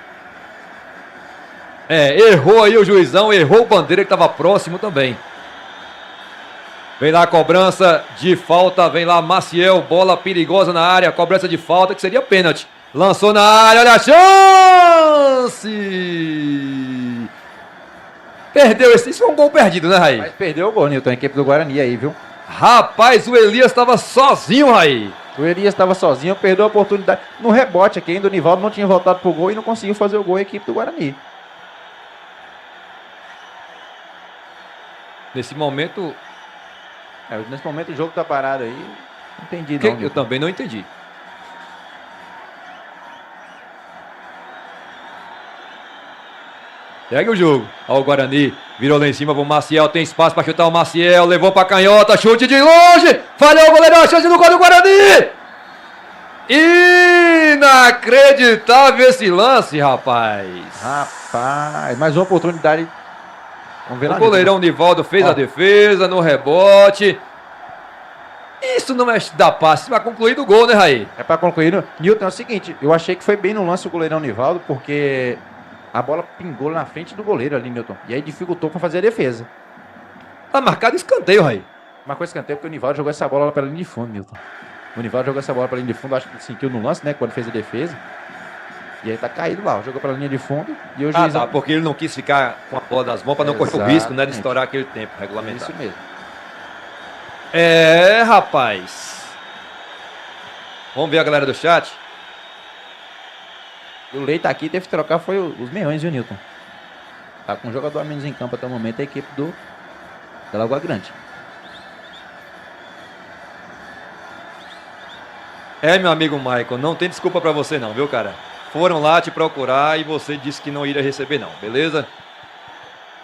É, errou aí o juizão, errou o Bandeira que estava próximo também. Vem lá a cobrança de falta, vem lá Maciel, bola perigosa na área, cobrança de falta que seria pênalti. Lançou na área, olha a chance! Perdeu esse, isso foi um gol perdido, né, Raí? Mas perdeu o gol, Nilton, a equipe do Guarani aí, viu? Rapaz, o Elias estava sozinho, Raí. O Elias estava sozinho, perdeu a oportunidade. No rebote aqui ainda, o Nivaldo não tinha voltado pro gol e não conseguiu fazer o gol a equipe do Guarani. Nesse momento, É, nesse momento o jogo tá parado aí. Não entendi, que não. eu Nilton. também não entendi. Segue o jogo. Olha o Guarani. Virou lá em cima pro Maciel. Tem espaço para chutar o Maciel. Levou pra canhota. Chute de longe. Falhou o goleiro. A chance do gol do Guarani. Inacreditável esse lance, rapaz. Rapaz, mais uma oportunidade. Vamos ver O lá. goleirão Nivaldo fez Ó. a defesa no rebote. Isso não é dar passe para concluir do gol, né, Raí? É pra concluir. Newton, é o seguinte, eu achei que foi bem no lance o goleirão Nivaldo, porque a bola pingou na frente do goleiro ali, Newton. E aí dificultou pra fazer a defesa. Tá marcado escanteio, Raí. Uma coisa que eu porque o Nivaldo jogou essa bola lá pela linha de fundo, Newton. O Nivaldo jogou essa bola pela linha de fundo, acho que ele sentiu no lance, né, quando fez a defesa. E aí tá caído lá, jogou pela linha de fundo e o juiz... Tá, porque ele não quis ficar com a bola das mãos para não correr o risco, né, de estourar aquele tempo regulamentar. Isso mesmo. É, rapaz. Vamos ver a galera do chat. O Lei tá aqui, teve que trocar, foi os meiões, viu, Newton? Tá com um jogador a menos em campo até o momento, a equipe da Lagoa Grande. É, meu amigo Michael, não tem desculpa pra você não, viu, cara? Foram lá te procurar e você disse que não iria receber não, beleza?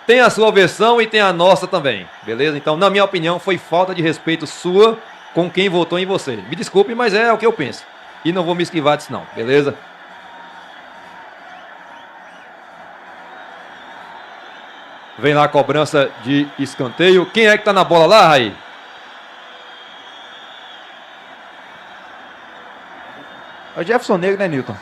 Tem a sua versão e tem a nossa também, beleza? Então, na minha opinião, foi falta de respeito sua com quem votou em você. Me desculpe, mas é o que eu penso. E não vou me esquivar disso não, beleza? Vem lá a cobrança de escanteio. Quem é que tá na bola lá, Raí? É o Jefferson Negro, né, Newton?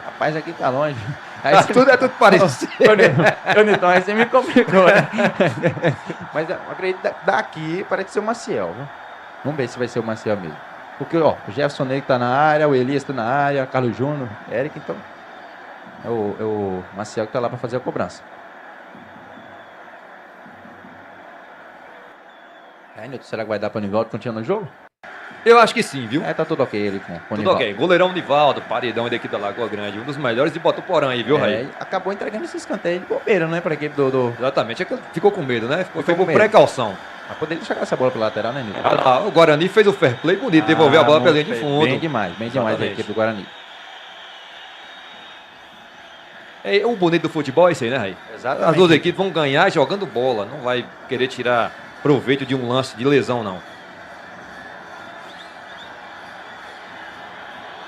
Rapaz, aqui tá longe. Aí você... tudo é tudo parecido. Ô, Newton, aí você me complicou, né? Mas eu acredito que daqui parece ser o Maciel, viu? Vamos ver se vai ser o Maciel mesmo. Porque, ó, o Jefferson Negro tá na área, o Elias tá na área, Carlos Júnior, Eric, então... É o Maciel que tá lá pra fazer a cobrança. Aí, Newton, será que vai dar pra Nivaldo continuar no jogo? Eu acho que sim, viu? É, tá tudo ok ele com o Tudo Nivaldo. ok. Goleirão Nivaldo, paredão da equipe da Lagoa Grande. Um dos melhores de Botuporã aí, viu, Raí? Acabou entregando esse escanteio de bobeira, né, pra equipe do... Exatamente. É que ficou com medo, né? Foi com por medo. precaução. Mas poderia chegar essa bola pro lateral, né, Nilton? Ah, lá, o Guarani fez o fair play bonito, devolveu a bola pela linha de fundo. Bem demais a Exatamente. equipe do Guarani. É, o bonito do futebol é isso aí, né, Raí? Exatamente. As duas equipes vão ganhar jogando bola. Não vai querer tirar proveito de um lance de lesão, não.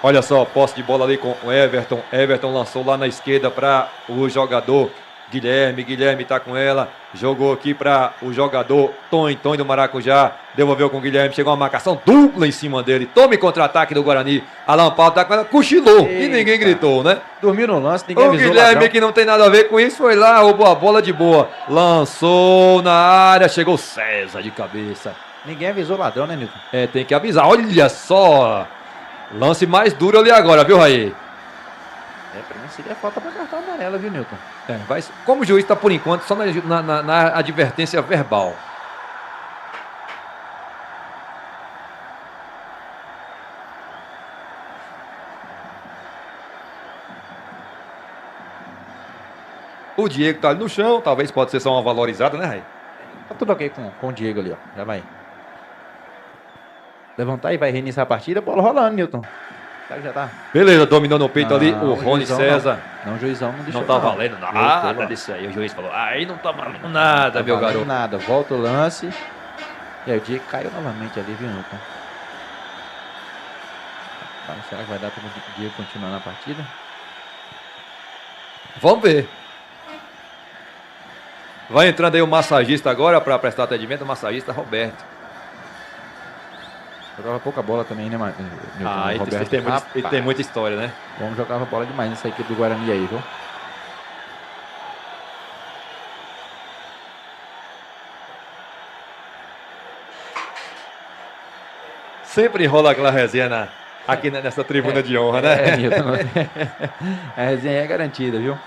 Olha só, posse de bola ali com o Everton. Everton lançou lá na esquerda para o jogador Guilherme. Guilherme tá com ela. Jogou aqui para o jogador Tonho do Maracujá. Devolveu com o Guilherme. Chegou uma marcação dupla em cima dele. Tome contra-ataque do Guarani. Alan Paulo tá com ela. Cochilou. E ninguém gritou, né? Dormiu no lance, ninguém O avisou Guilherme, ladrão. que não tem nada a ver com isso, foi lá, roubou a bola de boa. Lançou na área. Chegou César de cabeça. Ninguém avisou o ladrão, né, Nilton? É, tem que avisar. Olha só. Lance mais duro ali agora, viu, Raí? É, pra mim seria falta pra cartão amarelo, viu, Nilton? É, como o juiz está, por enquanto, só na advertência verbal. O Diego tá ali no chão, talvez pode ser só uma valorizada, né, Raí? Tá tudo ok com o Diego ali, ó. Já vai. Levantar e vai reiniciar a partida. Bola rolando, Nilton. Já tá. Beleza, dominou no peito ali Não, o Rony juizão César. Não, o juizão não deixou. Não tá valendo nada Voltou, disso aí. O juiz falou, aí não tá valendo nada, não meu valendo garoto. nada. Volta o lance. E aí o Diego caiu novamente ali, viu, Nilton? Será que vai dar para o Diego continuar na partida? Vamos ver. Vai entrando aí o massagista agora para prestar atendimento, o massagista Roberto. Jogava pouca bola também, né, Nilton? Ah, Roberto. ele tem muita história, né? Vamos jogava bola demais nessa equipe do Guarani aí, viu? Sempre rola aquela resenha aqui nessa tribuna de honra, né? Nilton. A resenha é garantida, viu?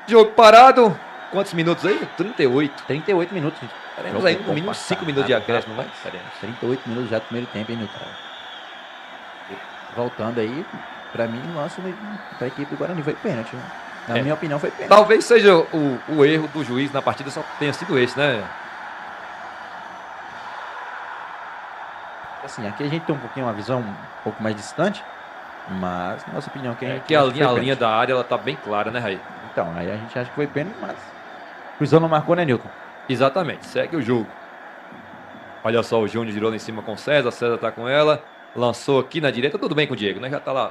Jogo parado. Quantos minutos aí? 38. 38 minutos. Teremos aí no mínimo 5 minutos de acréscimo, vai? 38 minutos já do primeiro tempo, hein, Nilton? Voltando aí, pra mim, o lance pra equipe do Guarani foi pênalti. Né? Na minha opinião, foi pênalti. Talvez seja o erro do juiz na partida só tenha sido esse, né? Assim, aqui a gente tem um pouquinho uma visão um pouco mais distante, mas, na nossa opinião, quem Que a linha da área ela tá bem clara, né, Raí? Então, aí a gente acha que foi pênalti, mas o juizão não marcou, né, Nilton? Exatamente, segue o jogo. Olha só, o Júnior girou lá em cima com o César tá com ela, lançou aqui na direita, tudo bem com o Diego, né? Já tá lá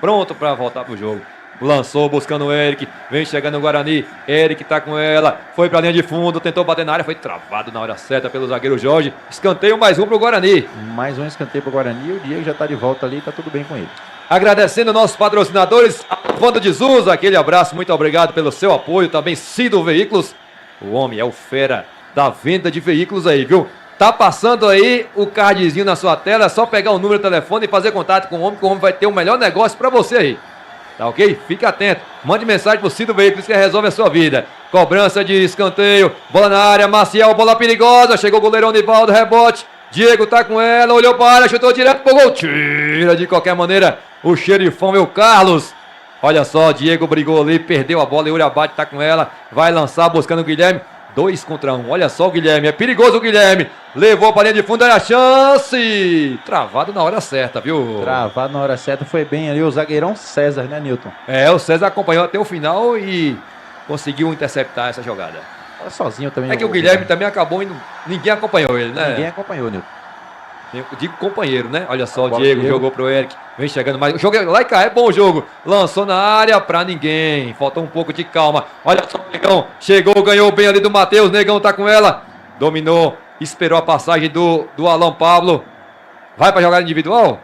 pronto para voltar pro jogo. Lançou buscando o Eric. Vem chegando o Guarani. Eric tá com ela. Foi pra linha de fundo. Tentou bater na área. Foi travado na hora certa pelo zagueiro Jorge. Escanteio mais um pro Guarani. Mais um escanteio pro Guarani. O Diego já tá de volta ali. Tá tudo bem com ele. Agradecendo nossos patrocinadores. Vando de Zuz. Aquele abraço. Muito obrigado pelo seu apoio. Também Cido Veículos. O homem é o fera da venda de veículos aí, viu? Tá passando aí o cardzinho na sua tela. É só pegar o número do telefone e fazer contato com o homem. Que o homem vai ter o melhor negócio pra você aí. Tá ok? Fique atento. Mande mensagem pro Cido Veículos que resolve a sua vida. Cobrança de escanteio. Bola na área. Maciel, bola perigosa. Chegou o goleirão Nivaldo, rebote. Diego tá com ela. Olhou para a área, chutou direto pro gol. Tira de qualquer maneira. O xerifão é o Carlos. Olha só, Diego brigou ali, perdeu a bola. E o Uriabate tá com ela. Vai lançar buscando o Guilherme. 2 contra 1. Olha só o Guilherme. É perigoso o Guilherme. Levou para a linha de fundo. Era a chance. Travado na hora certa, viu? Travado na hora certa. Foi bem ali o zagueirão César, né, Nilton? É, o César acompanhou até o final e conseguiu interceptar essa jogada. Tava sozinho também. É que o Guilherme também acabou indo. Ninguém acompanhou ele, né? Ninguém acompanhou, Nilton. Eu digo companheiro, né? Olha só, o Bola Diego Diego. jogou pro Eric. Vem chegando mais. O jogo é lá e cá, é bom o jogo. Lançou na área pra ninguém. Faltou um pouco de calma. Olha só o Negão. Chegou, ganhou bem ali do Matheus. Negão tá com ela. Dominou. Esperou a passagem do Alan Pablo. Vai pra jogada individual?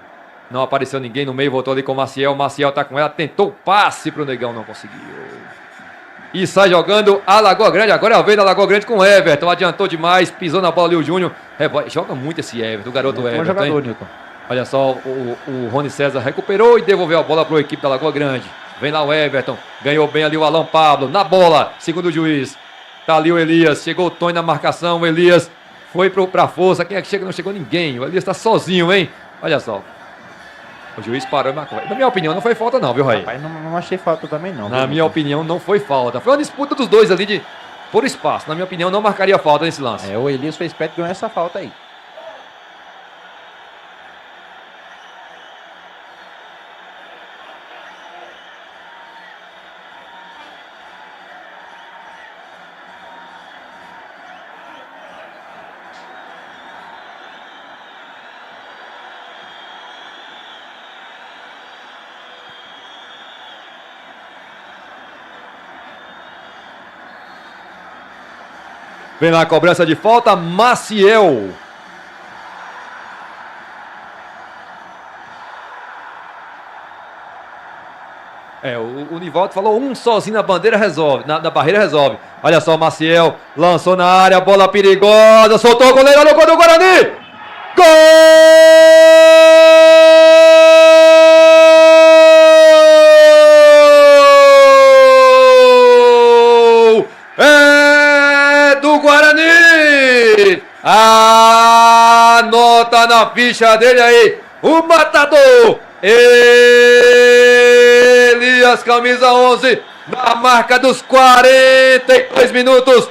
Não apareceu ninguém no meio. Voltou ali com o Maciel. Maciel tá com ela. Tentou o passe pro Negão. Não conseguiu. E sai jogando a Lagoa Grande. Agora é a vez da Lagoa Grande com o Everton. Adiantou demais. Pisou na bola ali o Júnior. Joga muito esse Everton. O garoto Bom Everton. jogador, Hein? Nilton. Olha só, o Rony César recuperou e devolveu a bola para a equipe da Lagoa Grande. Vem lá o Everton, ganhou bem ali o Alan Pablo, na bola, segundo o juiz. Tá ali o Elias, chegou o Tony na marcação, o Elias foi pra força. Quem é que chega? Não chegou ninguém, o Elias tá sozinho, hein? Olha só. O juiz parou e marcou. Na minha opinião, não foi falta não, viu, Raí? Rapaz, não achei falta também não. Na minha opinião, não foi falta. Foi uma disputa dos dois ali por espaço. Na minha opinião, não marcaria falta nesse lance. É, o Elias foi esperto e ganhou essa falta aí. Vem lá a cobrança de falta, Maciel. É, o Nivaldo falou um sozinho na bandeira resolve, na barreira resolve. Olha só o Maciel, lançou na área, bola perigosa, soltou o goleiro, olha o gol do Guarani. Gol! É do Guarani! Anota na ficha dele aí, o matador! Elias, camisa 11, na marca dos 42 minutos,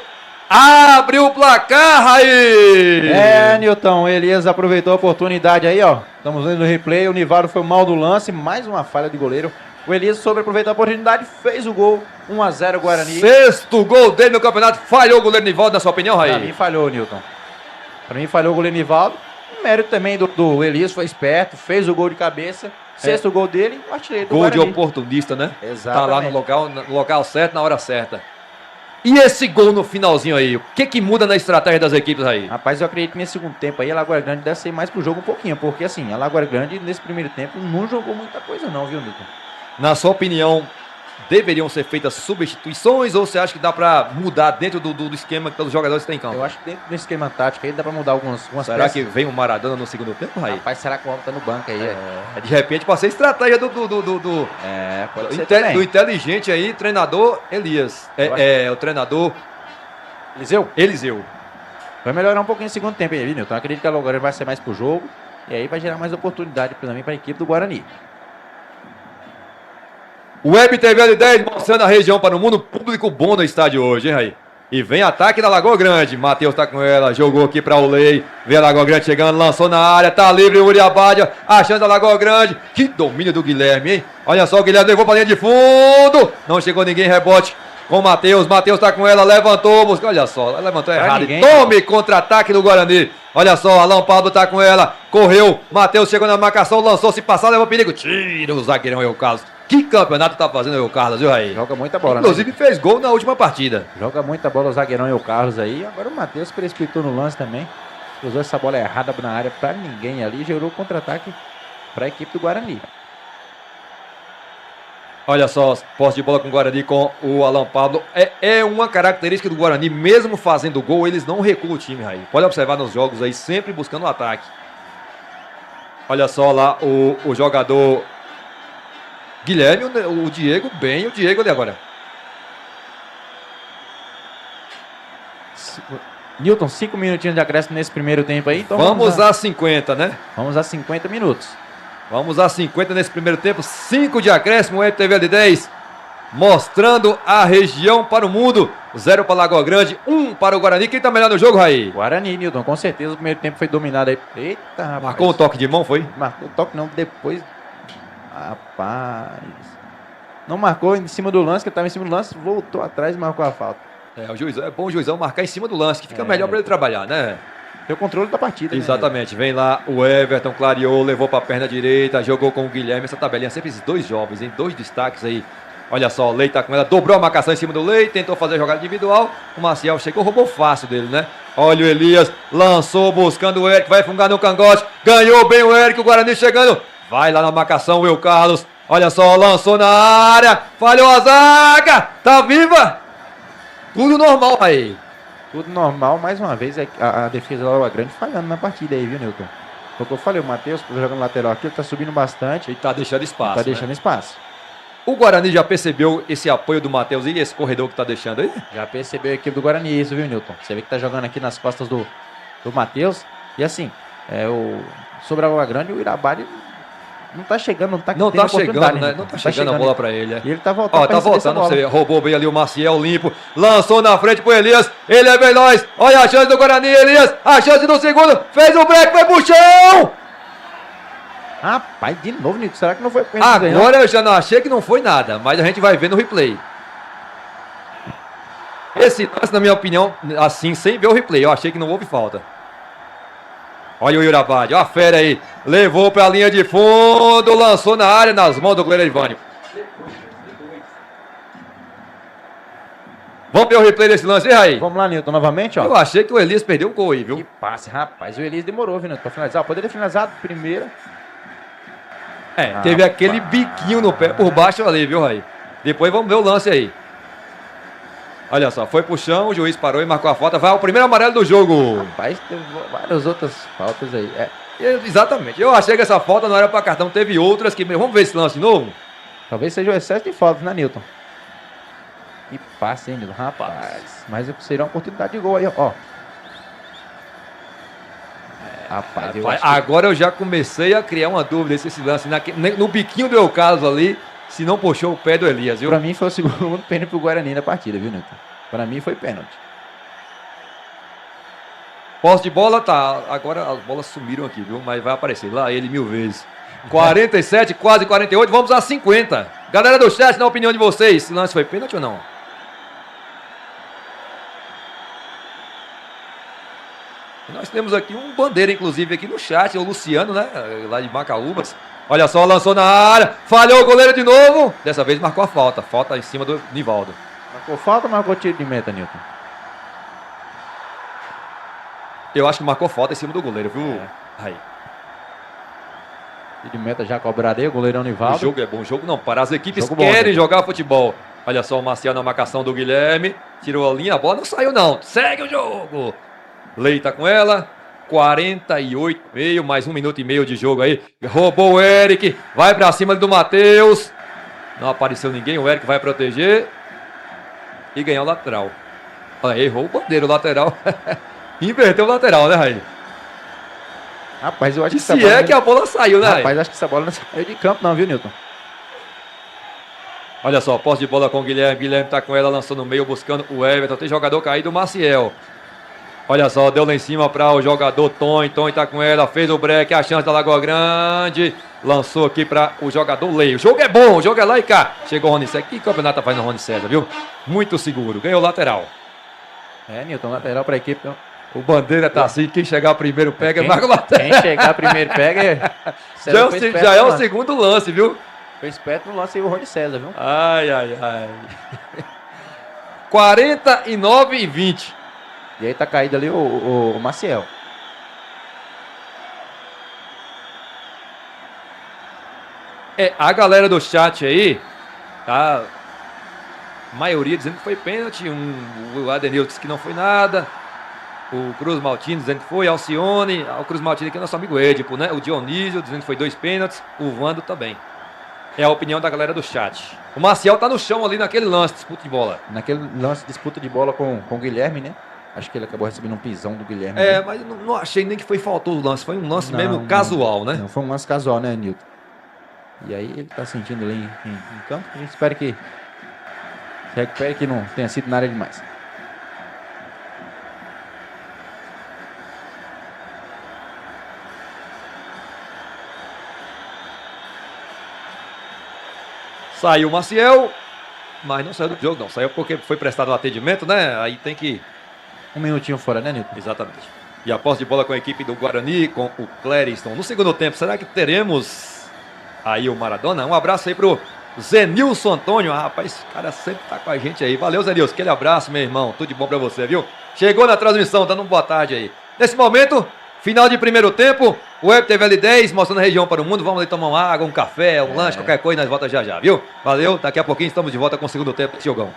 abre o placar aí! É, Nilton, Elias aproveitou a oportunidade aí, ó. Estamos vendo no replay, o Nivaldo foi mal do lance, mais uma falha de goleiro. O Elias soube aproveitar a oportunidade, fez o gol, 1-0 Guarani. 6º gol dele no campeonato, falhou o goleiro Nivaldo, na sua opinião, Raí? Pra mim falhou, Nilton. Pra mim falhou o goleiro Nivaldo. O mérito também do Elias, foi esperto, fez o gol de cabeça. 6º gol dele, o artilheiro do Gol de Guarani. oportunista, né? Exatamente. Tá lá no local certo, na hora certa. E esse gol no finalzinho aí, o que muda na estratégia das equipes aí? Rapaz, eu acredito que nesse segundo tempo aí a Lagoa Grande deve ser mais pro jogo um pouquinho, porque assim, a Lagoa Grande nesse primeiro tempo não jogou muita coisa não, viu, Nilton? Na sua opinião, deveriam ser feitas substituições ou você acha que dá pra mudar dentro do esquema que os jogadores têm em campo? Eu acho que dentro desse esquema tático aí dá pra mudar algumas Será peças. que vem o Maradona no segundo tempo, Raí? Rapaz, será que o homem tá no banco aí? De repente pode ser estratégia do Pode ser também. do inteligente aí, treinador Elias. O treinador Eliseu. Vai melhorar um pouquinho no segundo tempo aí, viu, Nilton? Eu acredito que a Lagoa Grande vai ser mais pro jogo e aí vai gerar mais oportunidade também pra equipe do Guarani. Web TV L10 mostrando a região para o mundo, público bom no estádio hoje, hein, Raí? E vem ataque da Lagoa Grande. Matheus tá com ela, jogou aqui para o Lei. Vem a Lagoa Grande chegando, lançou na área, tá livre o Uriabádia, achando a Lagoa Grande. Que domínio do Guilherme, hein? Olha só, o Guilherme levou para linha de fundo. Não chegou ninguém, rebote com o Matheus. Matheus tá com ela, levantou, buscou. Olha só, levantou errado. Ninguém, Tome contra-ataque do Guarani. Olha só, Alan Pablo tá com ela, correu. Matheus chegou na marcação, lançou, se passar, levou perigo. Tira o zagueirão aí, o Carlos. Que campeonato tá fazendo o Carlos, viu, Raí? Joga muita bola, Inclusive fez gol na última partida. Joga muita bola o zagueirão e o Carlos aí. Agora o Matheus precipitou no lance também. Usou essa bola errada na área pra ninguém ali. Gerou contra-ataque pra equipe do Guarani. Olha só, posse de bola com o Guarani com o Alan Pablo. É uma característica do Guarani, mesmo fazendo gol, eles não recuam o time, Raí. Pode observar nos jogos aí, sempre buscando o ataque. Olha só lá o jogador Guilherme, o Diego bem, o Diego ali agora. Newton, 5 minutinhos de acréscimo nesse primeiro tempo aí. Então Vamos a 50, né? Vamos a 50 minutos. Vamos a 50 nesse primeiro tempo. 5 de acréscimo, o MTV de 10. Mostrando a região para o mundo. 0 para Lagoa Grande, 1 para o Guarani. Quem tá melhor no jogo, Raí? Guarani, Newton, com certeza o primeiro tempo foi dominado aí. Eita, rapaz. Marcou um toque de mão, foi? Marcou o toque não, depois... Rapaz... Não marcou em cima do lance, que estava em cima do lance, voltou atrás e marcou a falta. O juizão, é bom o juizão marcar em cima do lance, que fica melhor para ele trabalhar, né? Tem o controle da partida. Exatamente, vem lá o Everton, clareou, levou para a perna direita, jogou com o Guilherme, essa tabelinha, sempre esses dois jovens, hein? 2 destaques aí. Olha só, o Lei tá com ela, dobrou a marcação em cima do Lei, tentou fazer a jogada individual, o Maciel chegou, roubou fácil dele, né? Olha o Elias, lançou buscando o Eric, vai fungar no cangote, ganhou bem o Eric, o Guarani chegando, vai lá na marcação, o Will Carlos, olha só, lançou na área, falhou a zaga, tá viva? Tudo normal aí. Tudo normal, mais uma vez a defesa da Lagoa Grande falhando na partida aí, viu, Newton? Foi o que eu falei, o Matheus jogando lateral aqui, ele tá subindo bastante. Ele tá deixando espaço. Tá deixando espaço. O Guarani já percebeu esse apoio do Matheus e esse corredor que tá deixando aí? Já percebeu a equipe do Guarani isso, viu, Newton? Você vê que tá jogando aqui nas costas do Matheus. E assim, sobre a Lagoa Grande, o Irabari não tá chegando, não tá chegando, né? Não tá chegando a bola pra ele. E ele tá voltando. Ó, tá voltando, você vê, roubou bem ali o Maciel, limpo, lançou na frente pro Elias, ele é veloz, olha a chance do Guarani, Elias, a chance do segundo, fez o break, foi pro chão! Rapaz, de novo, Nico, será que não foi pênalti? Agora eu já não achei que não foi nada, mas a gente vai ver no replay. Esse lance, na minha opinião, assim, sem ver o replay, eu achei que não houve falta. Olha o Irabade, olha a fera aí. Levou pra linha de fundo, lançou na área, nas mãos do goleiro Ivânio. Vamos ver o replay desse lance aí, Raí? Vamos lá, Nilton, novamente, ó. Eu achei que o Elias perdeu o gol aí, viu? Que passe, rapaz. O Elias demorou, viu, Nilton, pra finalizar. Poderia ter finalizado primeiro. Teve aquele biquinho no pé por baixo ali, viu, Raí? Depois vamos ver o lance aí. Olha só, foi pro chão, o juiz parou e marcou a falta. Vai o primeiro amarelo do jogo. Rapaz, teve várias outras faltas aí. Exatamente. Eu achei que essa falta não era para cartão. Teve outras que... Vamos ver esse lance de novo? Talvez seja o excesso de faltas, né, Nilton? Que passe, hein, Nilton? Rapaz. Mas seria uma oportunidade de gol aí, ó. Rapaz, agora eu já comecei a criar uma dúvida se esse lance no biquinho do Eucarlos ali, se não puxou o pé do Elias, viu? Pra mim foi o segundo pênalti pro Guarani na partida, viu, Nilton? Pra mim foi pênalti. Posse de bola, tá. Agora as bolas sumiram aqui, viu? Mas vai aparecer lá ele 1000 vezes. 47, quase 48, vamos a 50. Galera do chat, na opinião de vocês, esse lance foi pênalti ou não? Nós temos aqui um bandeira, inclusive, aqui no chat, o Luciano, né? Lá de Macaúbas. Olha só, lançou na área, falhou o goleiro de novo. Dessa vez marcou a falta. Falta em cima do Nivaldo. Marcou falta ou marcou tiro de meta, Nilton? Eu acho que marcou falta em cima do goleiro, viu? Aí. Tiro de meta já cobrado aí, o goleirão Nivaldo. O jogo é bom, o jogo não para. As equipes querem jogar futebol. Olha só o Marcial na marcação do Guilherme. Tirou a linha, a bola não saiu não. Segue o jogo. Lei tá com ela. 48,5, mais 1 minuto e meio de jogo aí. Roubou o Eric. Vai pra cima do Matheus. Não apareceu ninguém. O Eric vai proteger. E ganhar o lateral. Olha, errou o bandeiro, o lateral. Inverteu o lateral, né, Raí? Rapaz, eu acho que se é que a bola saiu, né, Raí? Rapaz, acho que essa bola não saiu de campo não, viu, Nilton? Olha só, posse de bola com o Guilherme. Guilherme tá com ela, lançou no meio, buscando o Everton. Tem jogador caído, o Maciel. Olha só, deu lá em cima para o jogador Tom. Tom tá com ela, fez o break, a chance da Lagoa Grande. Lançou aqui para o jogador Lei. O jogo é bom, o jogo é lá e cá. Chegou o Rony César. Que campeonato tá fazendo o Rony César, viu? Muito seguro. Ganhou o lateral. Nilton, lateral para a equipe. O bandeira tá assim, quem chegar primeiro pega, marca o lateral. Quem chegar primeiro pega. Já é o segundo lance, viu? Foi esperto no lance aí o Rony César, viu? Ai, ai, ai. 49-20. E aí tá caído ali o Maciel. A galera do chat aí, tá? A maioria dizendo que foi pênalti. O Adenil disse que não foi nada. O Cruz Maltini dizendo que foi. Alcione. O Cruz Maltini aqui é nosso amigo Edipo, né? O Dionísio dizendo que foi 2 pênaltis. O Vando também. É a opinião da galera do chat. O Maciel tá no chão ali naquele lance, disputa de bola. Naquele lance de disputa de bola com o Guilherme, né? Acho que ele acabou recebendo um pisão do Guilherme. Mas eu não achei nem que foi faltou o lance. Foi um lance Não, mesmo casual, né? Não, foi um lance casual, né, Nilton? E aí ele tá sentindo ali em campo. A gente espera que se recupere, que não tenha sido nada demais. Saiu o Maciel, mas não saiu do jogo, não. Saiu porque foi prestado o atendimento, né? Aí tem que... Um minutinho fora, né, Nilton? Exatamente. E a posse de bola com a equipe do Guarani, com o Clériston. No segundo tempo, será que teremos aí o Maradona? Um abraço aí pro Zenilson Antônio. Rapaz, esse cara sempre tá com a gente aí. Valeu, Zenilson. Aquele abraço, meu irmão. Tudo de bom pra você, viu? Chegou na transmissão, dando uma boa tarde aí. Nesse momento, final de primeiro tempo, o Web TV L10 mostrando a região para o mundo. Vamos ali tomar uma água, um café, um lanche, qualquer coisa, nós voltamos já já, viu? Valeu, daqui a pouquinho estamos de volta com o segundo tempo desse jogão.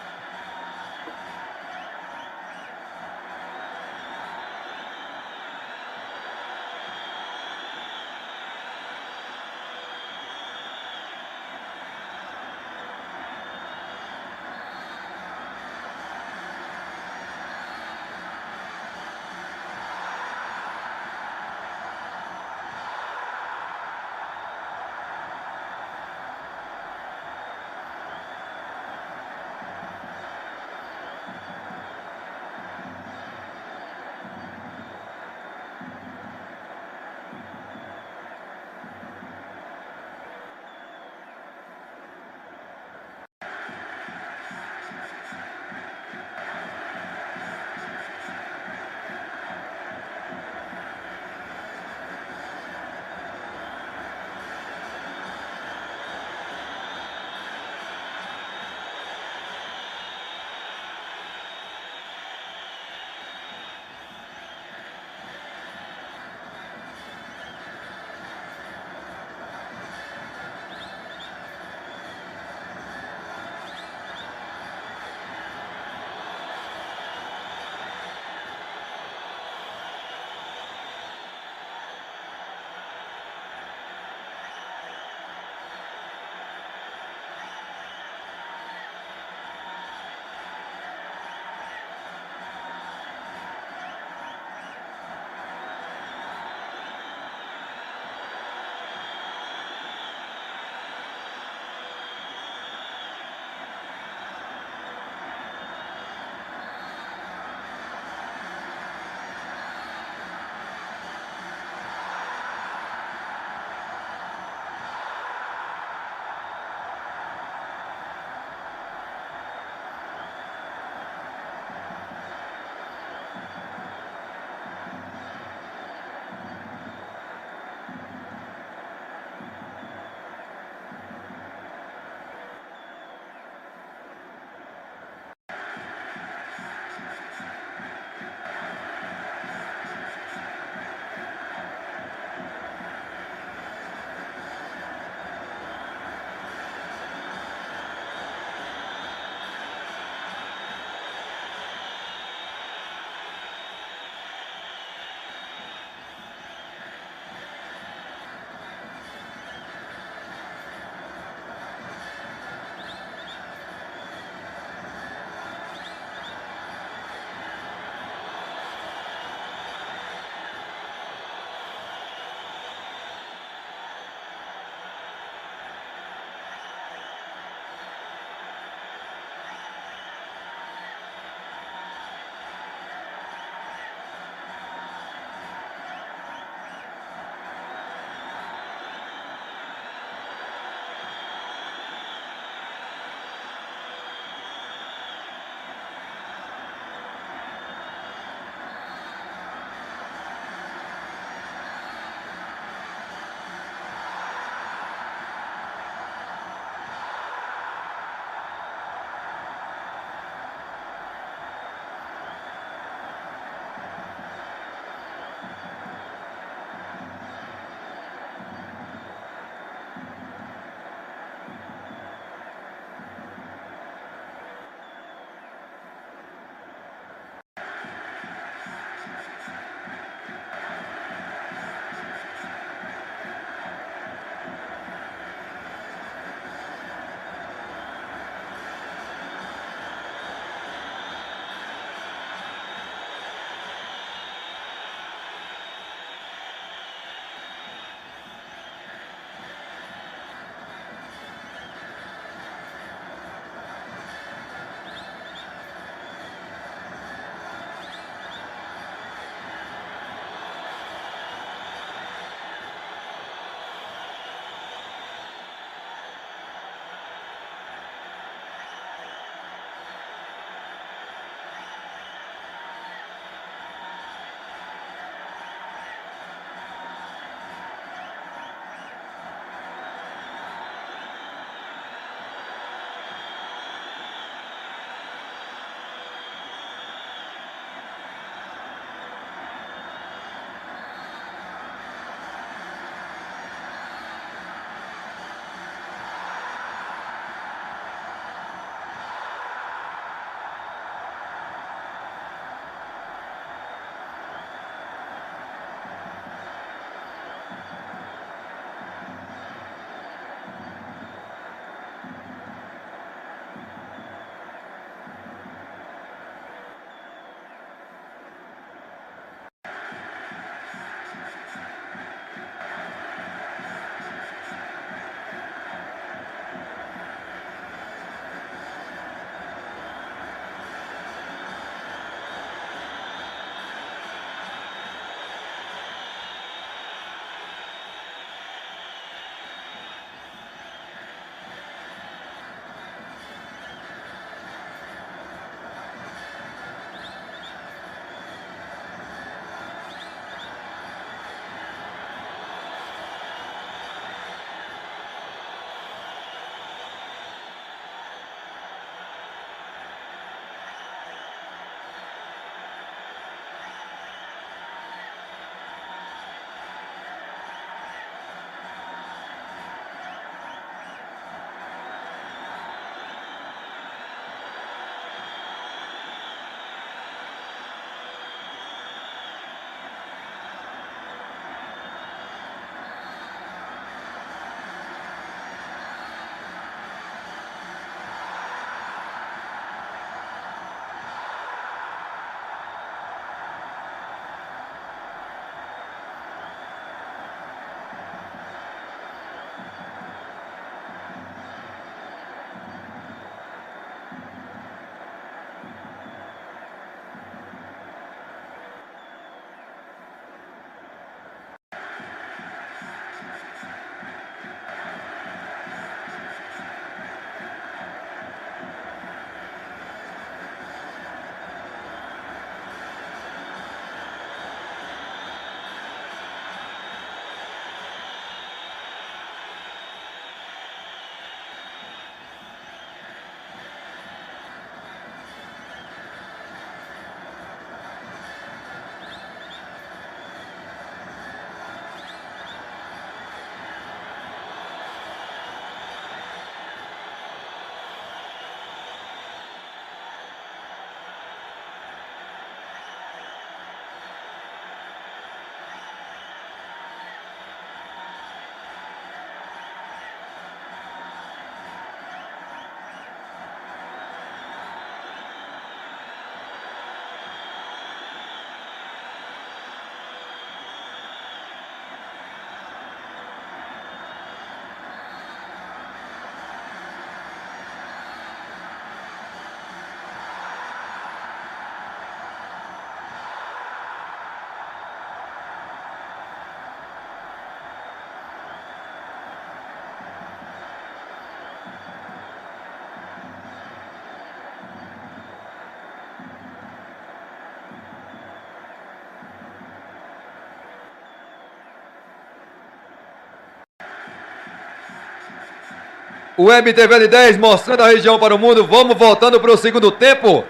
O MTVL10 mostrando a região para o mundo. Vamos voltando para o segundo tempo.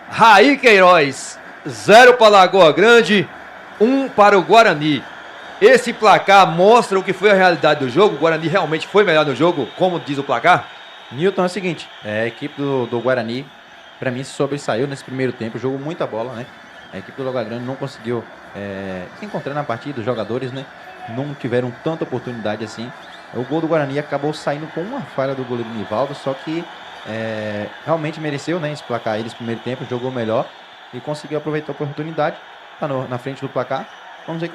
Raí Queiroz, 0 para Lagoa Grande, 1 para o Guarani. Esse placar mostra o que foi a realidade do jogo. O Guarani realmente foi melhor no jogo, como diz o placar? Newton, é o seguinte, a equipe do Guarani, para mim, sobressaiu nesse primeiro tempo, jogou muita bola, né? A equipe do Lagoa Grande não conseguiu se encontrar na partida, os jogadores, né? Não tiveram tanta oportunidade assim. O gol do Guarani acabou saindo com uma falha do goleiro Nivaldo, só que realmente mereceu, né, esse placar aí nesse primeiro tempo, jogou melhor e conseguiu aproveitar a oportunidade, tá na frente do placar. Vamos ver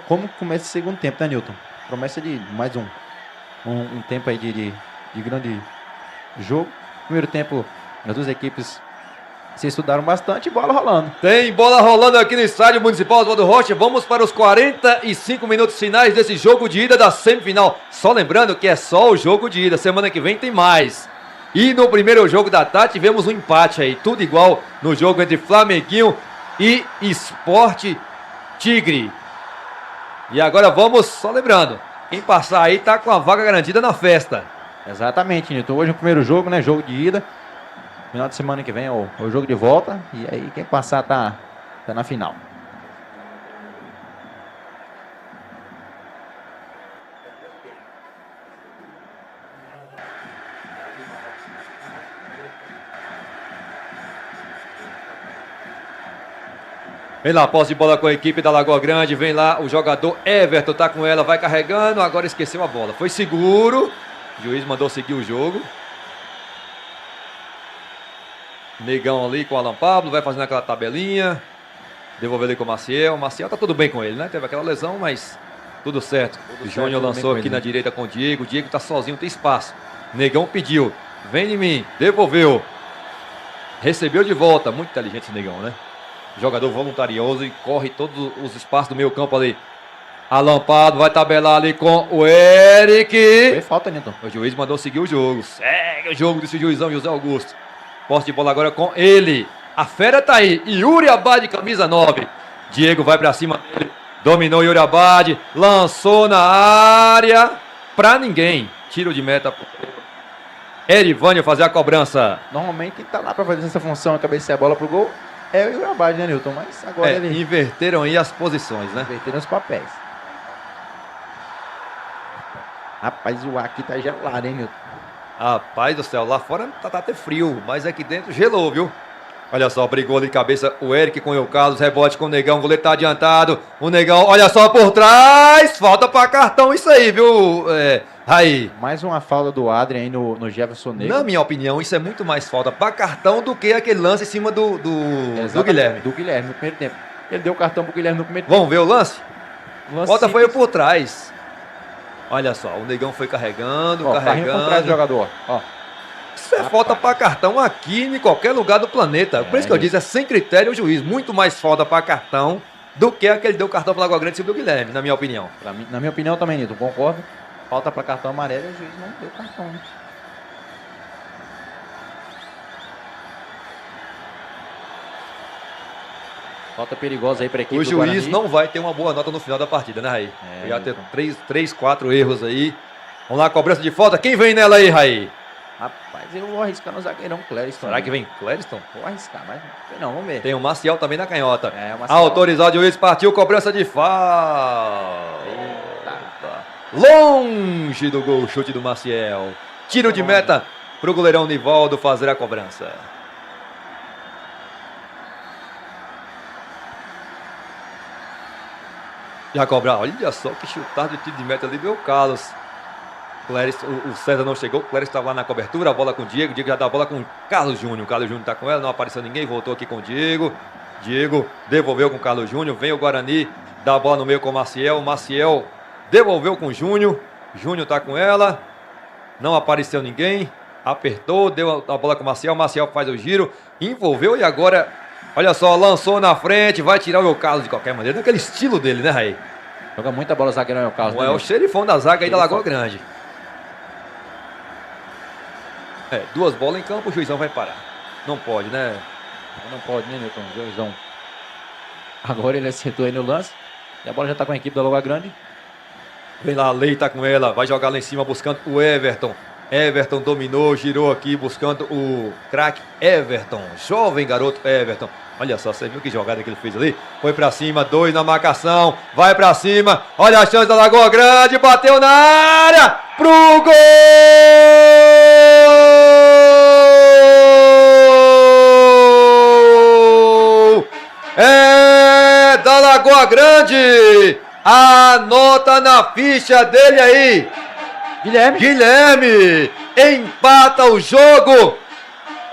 como começa o segundo tempo, né, Newton? Promessa de mais um tempo aí de grande jogo. Primeiro tempo, as duas equipes se estudaram bastante e bola rolando. Tem bola rolando aqui no estádio municipal Oswaldo Rocha. Vamos para os 45 minutos finais desse jogo de ida da semifinal. Só lembrando que é só o jogo de ida. Semana que vem tem mais. E no primeiro jogo da tarde tivemos um empate aí. Tudo igual no jogo entre Flamenguinho e Sport Tigre. E agora vamos, só lembrando, quem passar aí tá com a vaga garantida na festa. Exatamente, Nilton. Hoje é o primeiro jogo, né? Jogo de ida. Final de semana que vem é o jogo de volta. E aí quem passar tá na final. Vem lá, posse de bola com a equipe da Lagoa Grande. Vem lá, o jogador Everton tá com ela, vai carregando. Agora esqueceu a bola. Foi seguro. O juiz mandou seguir o jogo. Negão ali com o Alan Pablo, vai fazendo aquela tabelinha. Devolveu ali com o Maciel. O Maciel tá tudo bem com ele, né? Teve aquela lesão, mas tudo certo. O Júnior lançou aqui na direita com o Diego. O Diego tá sozinho, tem espaço. Negão pediu. Vem em mim. Devolveu. Recebeu de volta. Muito inteligente esse Negão, né? Jogador voluntarioso e corre todos os espaços do meio campo ali. Alan Pablo vai tabelar ali com o Eric. Foi falta, Nilton. O juiz mandou seguir o jogo. Segue o jogo desse juizão, José Augusto. Posse de bola agora com ele. A fera tá aí. Yuri Abad, camisa 9. Diego vai pra cima dele. Dominou Yuri Abad. Lançou na área. Pra ninguém. Tiro de meta. Erivânio fazer a cobrança. Normalmente quem tá lá pra fazer essa função, cabecear a bola pro gol, é o Yuri Abad, né, Nilton? Mas agora ele inverteram aí as posições, né? inverteram os papéis. Rapaz, o ar aqui tá gelado, hein, Nilton? Rapaz do céu, lá fora tá até frio, mas aqui dentro gelou, viu? Olha só, brigou ali de cabeça o Eric com o Carlos, rebote com o Negão, o goleiro tá adiantado. O Negão, olha só por trás, falta pra cartão isso aí, viu? Aí. Mais uma falta do Adrian aí no Jefferson Negro. Na minha opinião, isso é muito mais falta pra cartão do que aquele lance em cima do Guilherme. Do Guilherme no primeiro tempo. Ele deu o cartão pro Guilherme no primeiro tempo. Vamos ver o lance? Falta simples. foi por trás. Olha só, o Negão foi carregando. Carrinho por trás do jogador, ó. Isso é falta pra cartão aqui em qualquer lugar do planeta. Por isso que eu disse, é sem critério o juiz. Muito mais falta pra cartão do que aquele deu cartão pro Lagoa Grande e do Guilherme, na minha opinião. Na minha opinião também, Nilton, concordo. Falta pra cartão amarelo e o juiz não deu cartão, né? Falta perigosa aí pra equipe O do juiz Guarani. não vai ter uma boa nota no final da partida, né, Raí? Já ter 4 erros aí. Vamos lá, cobrança de falta. Quem vem nela aí, Raí? Rapaz, eu vou arriscar no zagueirão Clériston. Será que vem Clériston? Vou arriscar, mas não, vamos ver. Tem o Maciel também na canhota. O Maciel. Autorizado o juiz, partiu, cobrança de falta. Longe do gol, chute do Maciel. Tiro de meta pro goleirão Nivaldo fazer a cobrança. Já cobrar, olha só que chutado de tiro de meta ali, meu Carlos. O César não chegou, o Cléris estava lá na cobertura, a bola com o Diego já dá a bola com o Carlos Júnior. O Carlos Júnior está com ela, não apareceu ninguém, voltou aqui com o Diego. Diego devolveu com o Carlos Júnior, vem o Guarani, dá a bola no meio com o Maciel devolveu com o Júnior. Júnior está com ela, não apareceu ninguém, apertou, deu a bola com o Maciel faz o giro, envolveu e agora, olha só, lançou na frente, vai tirar o Carlos de qualquer maneira, daquele estilo dele, né, Raí? Joga muita bola zagueirão é o Carlos. É o xerifão da zaga aí da Lagoa Grande. 2 bolas em campo, o juizão vai parar. Não pode, né? Não pode, né, Nilton? O juizão. Agora ele acertou aí no lance. E a bola já tá com a equipe da Lagoa Grande. Vem lá, a Lei tá com ela. Vai jogar lá em cima buscando o Everton. Everton dominou, girou aqui buscando o craque Everton. Jovem garoto Everton. Olha só, você viu que jogada que ele fez ali? Foi pra cima, 2 na marcação. Vai pra cima. Olha a chance da Lagoa Grande. Bateu na área. Pro gol! É da Lagoa Grande. Anota na ficha dele aí. Guilherme empata o jogo.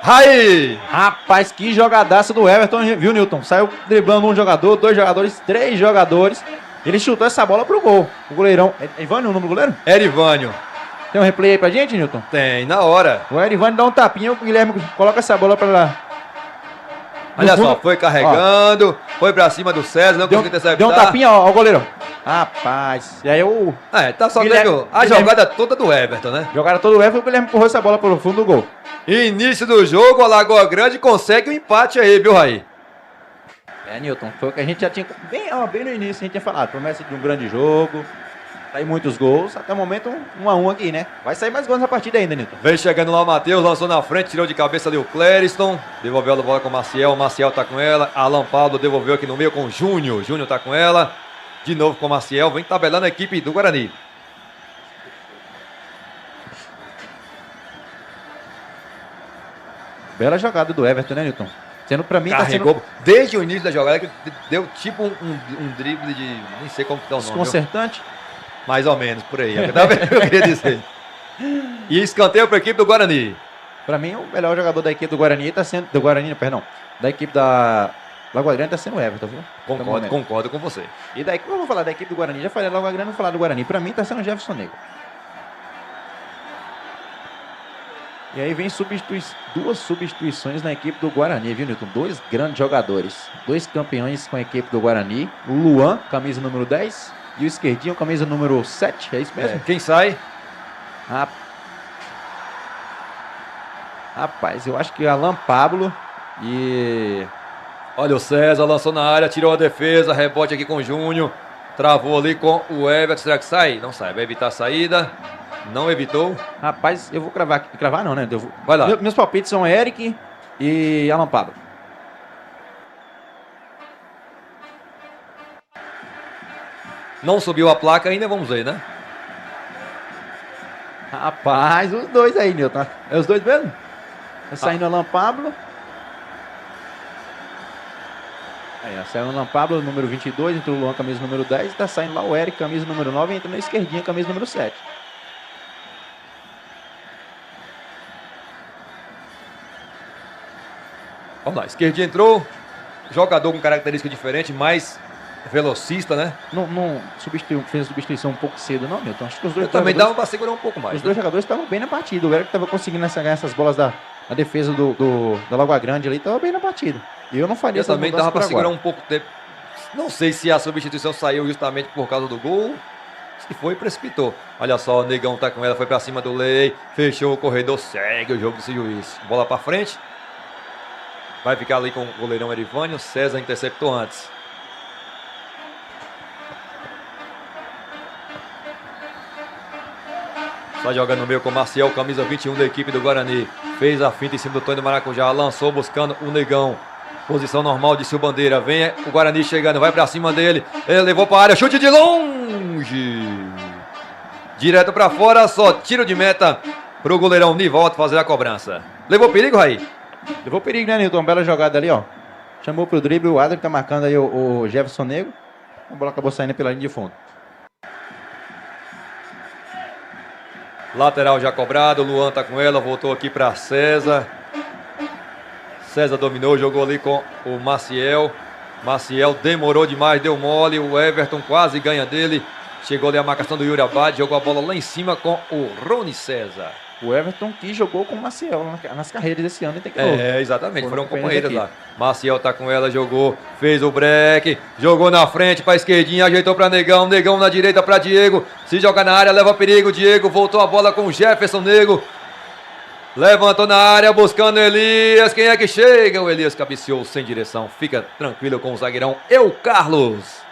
Aí. Rapaz, que jogadaça do Everton, viu, Newton? Saiu driblando um jogador, 2 jogadores, 3 jogadores. Ele chutou essa bola pro gol. O goleirão. É Ivânio o nome do goleiro? Erivânio. Tem um replay aí pra gente, Newton? Tem, na hora. O Erivânio dá um tapinha, o Guilherme coloca essa bola pra lá. Olha só, foi carregando, foi pra cima do César, não conseguiu interceptar. Deu um tapinha, ó, o goleirão. Rapaz, e aí o... Tá só Guilherme, vendo a jogada toda do Everton, né? Jogaram todo o Everton, o Guilherme empurrou essa bola pelo fundo do gol. Início do jogo, a Lagoa Grande consegue um empate aí, viu, Raí? Newton, foi o que a gente já tinha... Bem no início a gente tinha falado, promessa de um grande jogo, sair muitos gols, até o momento 1-1 aqui, né? Vai sair mais gols nessa partida ainda, Newton. Vem chegando lá o Matheus, lançou na frente, tirou de cabeça ali o Clériston, devolveu a bola com o Maciel tá com ela, Alan Pablo devolveu aqui no meio com o Júnior tá com ela, de novo com o Maciel, vem tabelando a equipe do Guarani. Bela jogada do Everton, né, Newton? Sendo pra mim, carregou, desde o início da jogada, que deu tipo um drible de, nem sei como que dá o nome. Desconcertante. Viu? Mais ou menos, por aí. Tá vendo o que eu queria dizer? E escanteio para a equipe do Guarani. Para mim, o melhor jogador da equipe do Guarani está sendo... Da equipe da Lagoa Grande está sendo o Everton, viu? Concordo com você. E da equipe, eu vou falar da equipe do Guarani. Já falei da Lagoa Grande, vou falar do Guarani. Para mim, está sendo o Jefferson Negro. E aí vem duas substituições na equipe do Guarani, viu, Newton? 2 grandes jogadores. 2 campeões com a equipe do Guarani. O Luan, camisa número 10... E o esquerdinho, camisa número 7, é isso mesmo? Quem sai? Rapaz, eu acho que Alan Pablo e... Olha o César, lançou na área, tirou a defesa, rebote aqui com o Júnior. Travou ali com o Everton, será que sai? Não sai, vai evitar a saída. Não evitou. Rapaz, eu vou cravar aqui. Cravar não, né? Vai lá. Meus palpites são Eric e Alan Pablo. Não subiu a placa ainda, vamos ver, né? Rapaz, os dois aí, Newton. É os dois mesmo? Tá saindo Alan Pablo. Aí, ó, saiu o Alan Pablo, número 22, entrou o Luan, camisa número 10. Tá saindo lá o Eric, camisa número 9, e entra na esquerdinha, camisa número 7. Vamos lá, esquerdinha entrou. Jogador com característica diferente, mais velocista, né? Não fez a substituição um pouco cedo, não, Milton? Acho que os dois também dava para segurar um pouco mais. Os dois jogadores estavam bem na partida. O Eric estava conseguindo ganhar essas bolas da defesa da Lagoa Grande ali, estava bem na partida. E eu não faria essa também dava para segurar um pouco tempo. Não sei se a substituição saiu justamente por causa do gol. Se foi, precipitou. Olha só, o Negão tá com ela, foi para cima do Lei, fechou o corredor, segue o jogo desse juiz. Bola para frente. Vai ficar ali com o goleirão Erivânio. César interceptou antes. Só jogando no meio com o Maciel, camisa 21 da equipe do Guarani. Fez a finta em cima do Tonho do Maracujá. Lançou buscando o Negão. Posição normal de Sil Bandeira. Vem o Guarani chegando. Vai pra cima dele. Ele levou pra área. Chute de longe. Direto pra fora. Só tiro de meta pro goleirão Nivaldo fazer a cobrança. Levou perigo, Raí? Levou perigo, né, Nilton? Bela jogada ali, ó. Chamou pro drible. O Adler tá marcando aí o Jefferson Negro. A bola acabou saindo pela linha de fundo. Lateral já cobrado, Luan tá com ela, voltou aqui para César. César dominou, jogou ali com o Maciel. Maciel demorou demais, deu mole, o Everton quase ganha dele. Chegou ali a marcação do Yuri Abad, jogou a bola lá em cima com o Rony César. O Everton que jogou com o Maciel nas carreiras desse ano. Exatamente, foram companheiros lá. Maciel tá com ela, jogou, fez o break, jogou na frente pra esquerdinha, ajeitou pra Negão, Negão na direita pra Diego, se joga na área, leva perigo, Diego voltou a bola com o Jefferson Negro, levantou na área, buscando Elias, quem é que chega? O Elias cabeceou sem direção, fica tranquilo com o zagueirão, Carlos.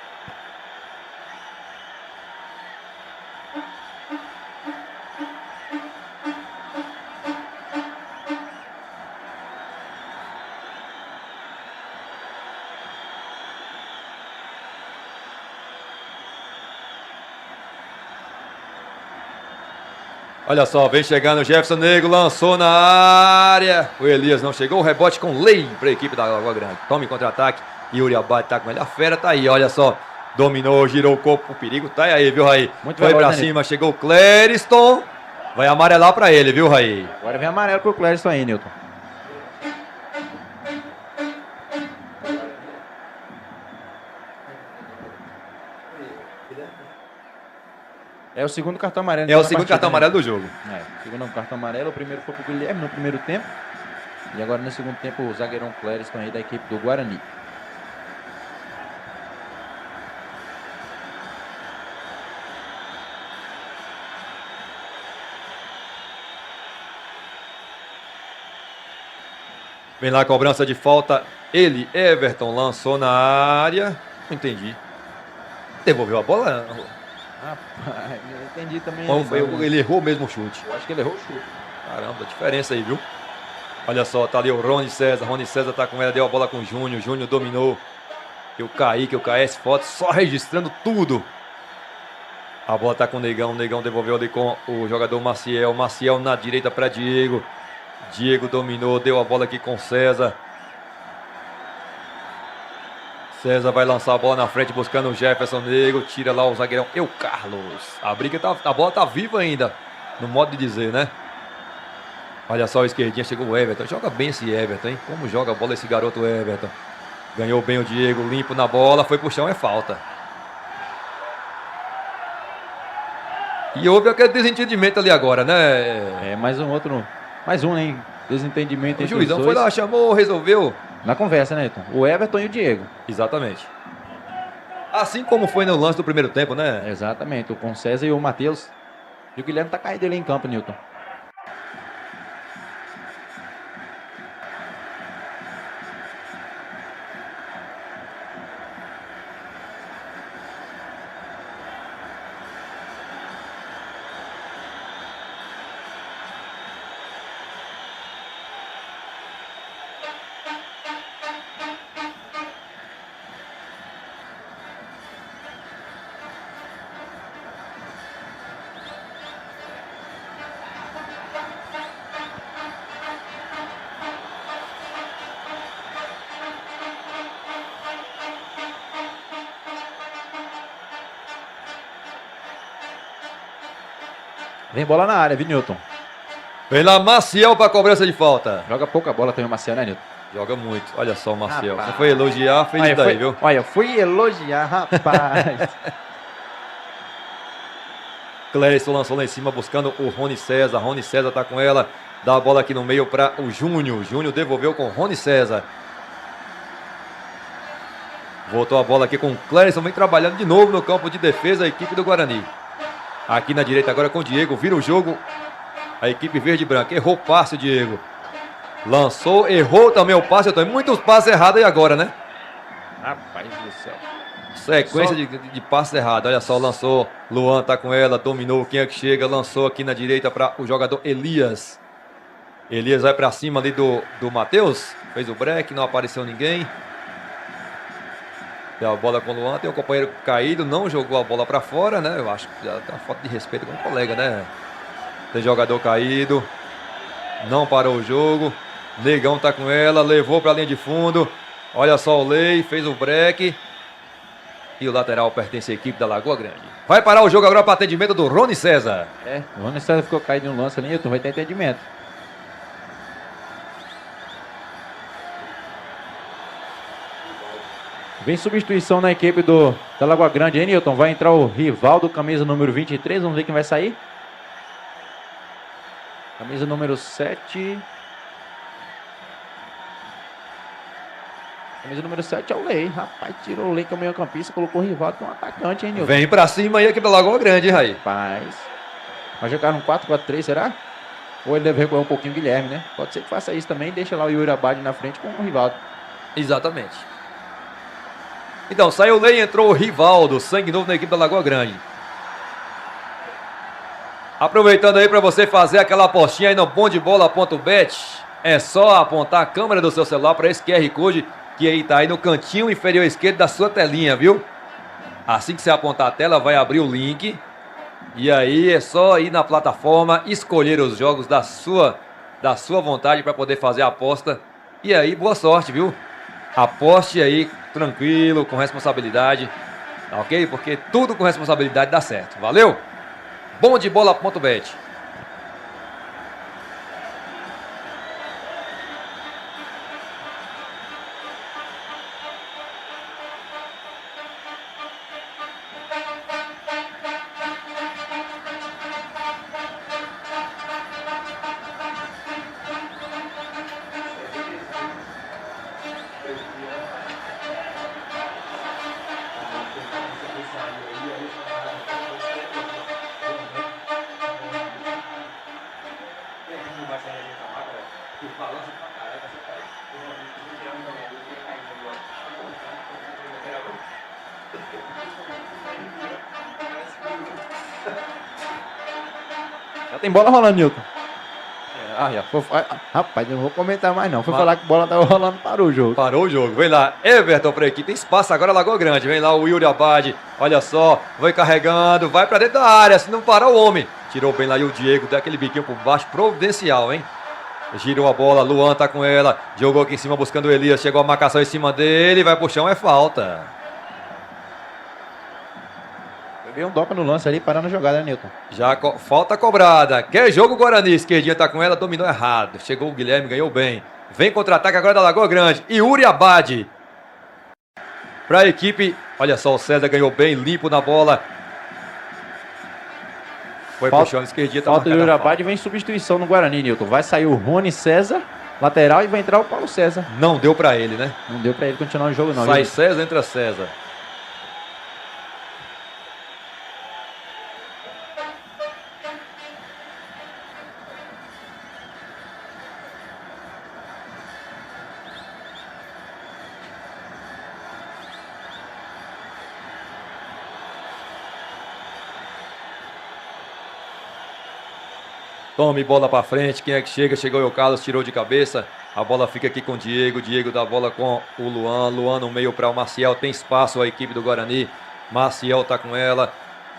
Olha só, vem chegando o Jefferson Negro, lançou na área. O Elias não chegou, o rebote com lei para a equipe da Lagoa Grande. Tome contra-ataque. Yuri Abad tá com ele. A fera tá aí, olha só. Dominou, girou o corpo, o perigo tá aí, viu, Raí? Muito Foi veloz, pra né, cima, chegou o Clériston. Vai amarelar pra ele, viu, Raí? Agora vem amarelo pro Clériston aí, Newton. É o segundo cartão amarelo. É o na segundo partida, cartão né? amarelo do jogo. Segundo cartão amarelo, o primeiro foi pro Guilherme no primeiro tempo. E agora no segundo tempo o zagueirão Clériston aí da equipe do Guarani. Vem lá a cobrança de falta. Ele, Everton, lançou na área. Não entendi. Devolveu a bola? Rapaz, eu entendi também. Ou ele errou mesmo o chute? Eu acho que ele errou o chute. Caramba, diferença aí, viu? Olha só, tá ali o Rony César. Rony César tá com ela, deu a bola com o Júnior. Júnior dominou. E o Kaique, o KS Fotos, só registrando tudo. A bola tá com o Negão. O Negão devolveu ali com o jogador Maciel. Maciel na direita para Diego. Diego dominou, deu a bola aqui com César. César vai lançar a bola na frente, buscando o Jefferson Negro. Tira lá o zagueirão. Carlos. A briga tá, a bola tá viva ainda. No modo de dizer, né? Olha só, a esquerdinha, chegou o Everton. Joga bem esse Everton, hein? Como joga a bola esse garoto Everton. Ganhou bem o Diego, limpo na bola. Foi pro chão, é falta. E houve aquele desentendimento ali agora, né? É, mais um, hein? Desentendimento O entre juizão os foi dois. lá, chamou, resolveu. Na conversa, né, Newton? O Everton e o Diego. Exatamente. Assim como foi no lance do primeiro tempo, né? Exatamente, o com César e o Matheus. E o Guilherme tá caído ali em campo, Newton. Vem bola na área, viu, Newton? Vem lá Maciel para cobrança de falta. Joga pouca bola também o Maciel, né, Newton? Joga muito. Olha só o Maciel. Rapaz. Você foi elogiar, fez isso daí, viu? Olha, fui elogiar, rapaz. Clériston lançou lá em cima buscando o Rony César. Rony César tá com ela. Dá a bola aqui no meio para o Júnior. Júnior devolveu com o Rony César. Voltou a bola aqui com o Clériston. Vem trabalhando de novo no campo de defesa a equipe do Guarani. Aqui na direita agora com o Diego. Vira o jogo. A equipe verde e branca. Errou o passe, o Diego. Lançou, errou também o passe. Eu tô muitos passes errados aí agora, né? Rapaz do céu. Sequência de passes errados. Olha só, lançou. Luan tá com ela. Dominou. Quem é que chega? Lançou aqui na direita para o jogador Elias. Elias vai para cima ali do Matheus. Fez o break. Não apareceu ninguém. Deu a bola com o Luan. Tem um companheiro caído. Não jogou a bola para fora, né? Eu acho que já tem uma falta de respeito com o colega, né? Tem jogador caído. Não parou o jogo. Negão tá com ela. Levou para a linha de fundo. Olha só o Lei. Fez o break. E o lateral pertence à equipe da Lagoa Grande. Vai parar o jogo agora para atendimento do Rony César. É, o Rony César ficou caído no lance ali, Newton. Vai ter entendimento. Vem substituição na equipe da Lagoa Grande, hein, Newton? Vai entrar o Rivaldo, camisa número 23. Vamos ver quem vai sair. Camisa número 7. Camisa número 7 é o Lei. Rapaz, tirou o Lei que é o meio campista, colocou o Rivaldo que é um atacante, hein, Newton? Vem pra cima aí aqui da Lagoa Grande, hein, Raí? Rapaz. Vai jogar no 4-4-3, será? Ou ele deve recuar um pouquinho o Guilherme, né? Pode ser que faça isso também. Deixa lá o Yuri Abad na frente com o Rivaldo. Exatamente. Então, saiu o Lei, entrou o Rivaldo. Sangue novo na equipe da Lagoa Grande. Aproveitando aí para você fazer aquela apostinha aí no bomdebola.bet. É só apontar a câmera do seu celular para esse QR Code que aí tá aí no cantinho inferior esquerdo da sua telinha, viu? Assim que você apontar a tela, vai abrir o link. E aí é só ir na plataforma, escolher os jogos da sua vontade para poder fazer a aposta. E aí, boa sorte, viu? Aposte aí tranquilo, com responsabilidade, tá ok? Porque tudo com responsabilidade dá certo. Valeu? Bomdebola.bet. Já tem bola rolando, Nilton. Rapaz, eu não vou comentar mais não. Foi falar que a bola tava rolando, parou o jogo. Parou o jogo. Vem lá, Everton pra equipe. Tem espaço agora, Lagoa Grande. Vem lá o Yuri Abad. Olha só, vai carregando, vai pra dentro da área. Se não parar o homem. Tirou bem lá e o Diego dá aquele biquinho por baixo. Providencial, hein? Girou a bola, Luan tá com ela. Jogou aqui em cima buscando o Elias. Chegou a marcação em cima dele. Vai pro chão, é falta. Veio um dopa no lance ali, parando a jogada, né, Nilton? Já falta cobrada. Quer jogo Guarani. Esquerdinha tá com ela, dominou errado. Chegou o Guilherme, ganhou bem. Vem contra-ataque agora da Lagoa Grande. Yuri Abad. Pra equipe. Olha só, o César ganhou bem, limpo na bola. Foi pro chão, esquerdinha tá falta do marcada Yuri a falta. Abad, vem substituição no Guarani, Nilton. Vai sair o Rony César, lateral, e vai entrar o Paulo César. Não deu pra ele, né? Não deu pra ele continuar o jogo, não. Sai Viu? César, entra César. Tome bola pra frente. Quem é que chega? Chegou o Carlos, tirou de cabeça. A bola fica aqui com o Diego. Diego dá a bola com o Luan. Luan no meio para o Maciel. Tem espaço a equipe do Guarani. Maciel tá com ela.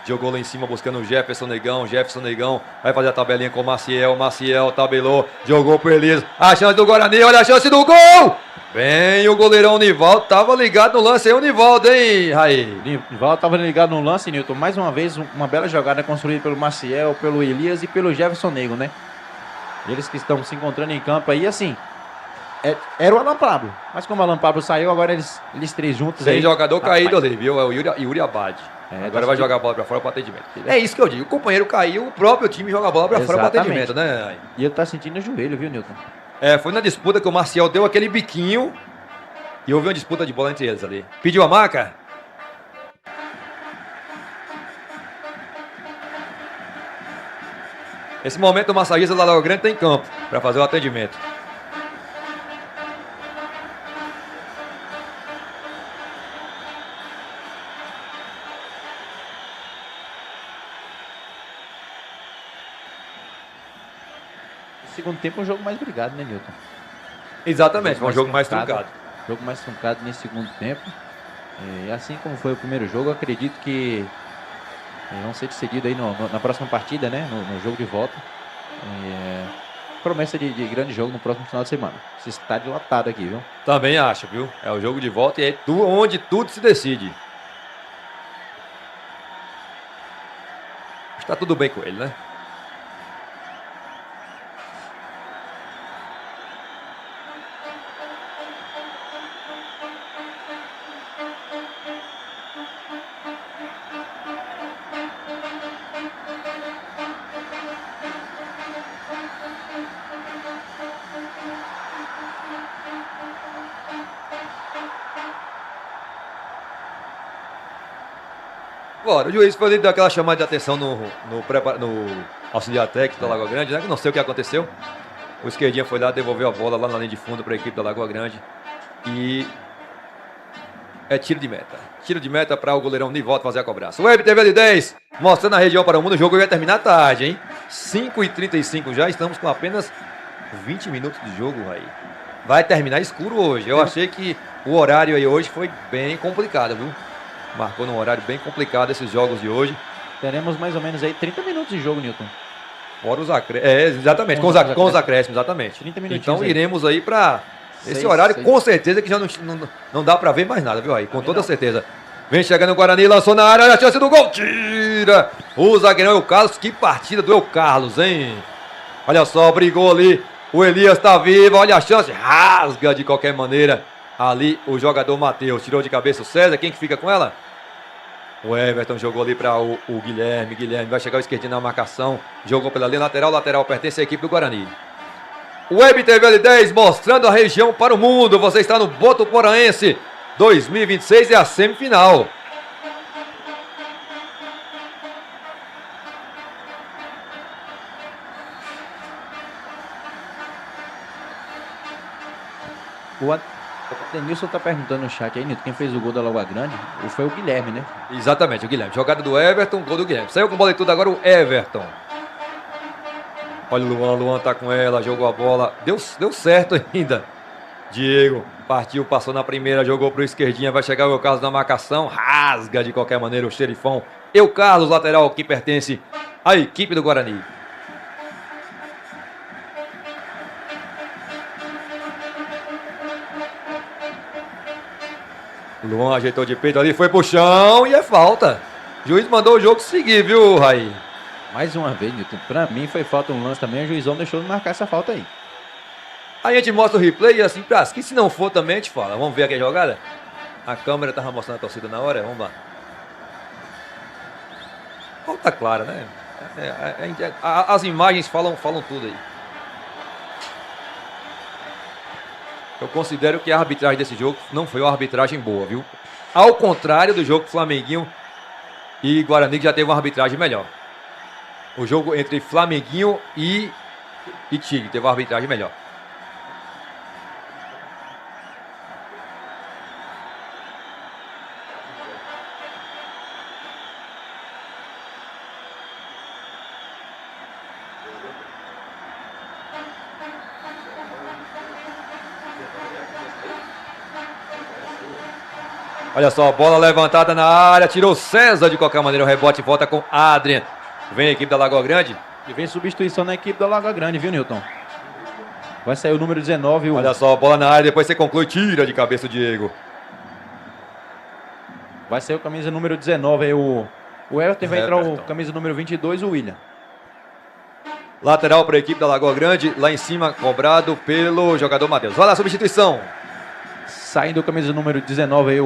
Jogou lá em cima buscando o Jefferson Negão. Jefferson Negão vai fazer a tabelinha com o Maciel. Maciel tabelou. Jogou pro Elias. A chance do Guarani. Olha a chance do gol! Vem o goleirão Nivaldo. Tava ligado no lance aí o Nivaldo, hein, Raí? Nivaldo estava ligado no lance, Nilton. Mais uma vez, uma bela jogada construída pelo Maciel, pelo Elias e pelo Jefferson Nego, né? Eles que estão se encontrando em campo aí, assim. Era o Alan Pablo. Mas como o Alan Pablo saiu, agora eles três juntos Tem aí. jogador caído ali, viu? É o Yuri Abad. Agora tá vai jogar a bola pra fora pro atendimento. É isso que eu digo. O companheiro caiu, o próprio time joga a bola pra fora pro Exatamente. atendimento, né? E ele tá sentindo o joelho, viu, Nilton? Foi na disputa que o Maciel deu aquele biquinho e houve uma disputa de bola entre eles ali. Pediu a marca? Nesse momento o massagista da Lagoa Grande tá em campo para fazer o atendimento. Segundo tempo, um jogo mais brigado, né, Nilton? Exatamente, foi um jogo mais truncado. Jogo mais truncado nesse segundo tempo. E assim como foi o primeiro jogo, eu acredito que vão ser decididos aí na próxima partida, né? No jogo de volta. Promessa de grande jogo no próximo final de semana. Esse estádio lotado aqui, viu? Também acho, viu? É o jogo de volta e é onde tudo se decide. Está tudo bem com ele, né? Agora, o juiz foi ali dar aquela chamada de atenção no auxiliar técnico da Lagoa Grande, né? Que não sei o que aconteceu. O esquerdinha foi lá, devolveu a bola lá na linha de fundo para a equipe da Lagoa Grande. E é tiro de meta. Tiro de meta para o goleirão Nivaldo fazer a cobrança. Web TV de 10, mostrando a região para o mundo. O jogo ia terminar tarde, hein? 5h35 já, estamos com apenas 20 minutos de jogo aí. Vai terminar escuro hoje. Eu achei que o horário aí hoje foi bem complicado, viu? Marcou num horário bem complicado esses jogos de hoje. Teremos mais ou menos aí 30 minutos de jogo, Newton. Fora os acréscimos. Exatamente, com os acréscimos, exatamente. 30 minutinhos Então aí. iremos aí para esse 6, horário, 6. com certeza que já não dá para ver mais nada, viu aí? Com toda certeza. Vem chegando o Guarani, lançou na área, olha a chance do gol, tira! O zagueirão, o Carlos, que partida do El Carlos, hein? Olha só, brigou ali, o Elias tá vivo, olha a chance, rasga de qualquer maneira. Ali o jogador Matheus, tirou de cabeça o César, quem que fica com ela? O Everton jogou ali para o Guilherme, vai chegar o esquerdinho na marcação, jogou pela linha lateral pertence à equipe do Guarani. Web TV L10 mostrando a região para o mundo, você está no Botuporaense 2026 é a semifinal. O Denilson tá perguntando no chat aí, Nilton, quem fez o gol da Lagoa Grande? Foi o Guilherme, né? Exatamente, o Guilherme. Jogada do Everton, gol do Guilherme. Saiu com bola e tudo agora o Everton. Olha o Luan tá com ela, jogou a bola. Deu certo ainda. Diego partiu, passou na primeira, jogou pro esquerdinha, vai chegar o El Carlos na marcação, rasga de qualquer maneira o xerifão. El Carlos, lateral que pertence à equipe do Guarani. Luan ajeitou de peito ali, foi pro chão e é falta. O juiz mandou o jogo seguir, viu, Raí? Mais uma vez, Nilton, pra mim foi falta um lance também, o juizão deixou de marcar essa falta aí. Aí a gente mostra o replay e assim, que se não for também a gente fala. Vamos ver aqui a jogada? A câmera tava mostrando a torcida na hora, vamos lá. Falta clara, né? As imagens falam tudo aí. Eu considero que a arbitragem desse jogo não foi uma arbitragem boa, viu? Ao contrário do jogo Flamenguinho e Guarani, que já teve uma arbitragem melhor. O jogo entre Flamenguinho e Tigre teve uma arbitragem melhor. Olha só, bola levantada na área, tirou César de qualquer maneira, o rebote volta com Adrian. Vem a equipe da Lagoa Grande. E vem substituição na equipe da Lagoa Grande, viu, Nilton? Vai sair o número 19. Olha só, bola na área, depois você conclui, tira de cabeça o Diego. Vai sair o camisa número 19 aí, o Everton, vai entrar o camisa número 22, o William. Lateral para a equipe da Lagoa Grande, lá em cima, cobrado pelo jogador Matheus. Olha a substituição. Saindo o camisa número 19 aí,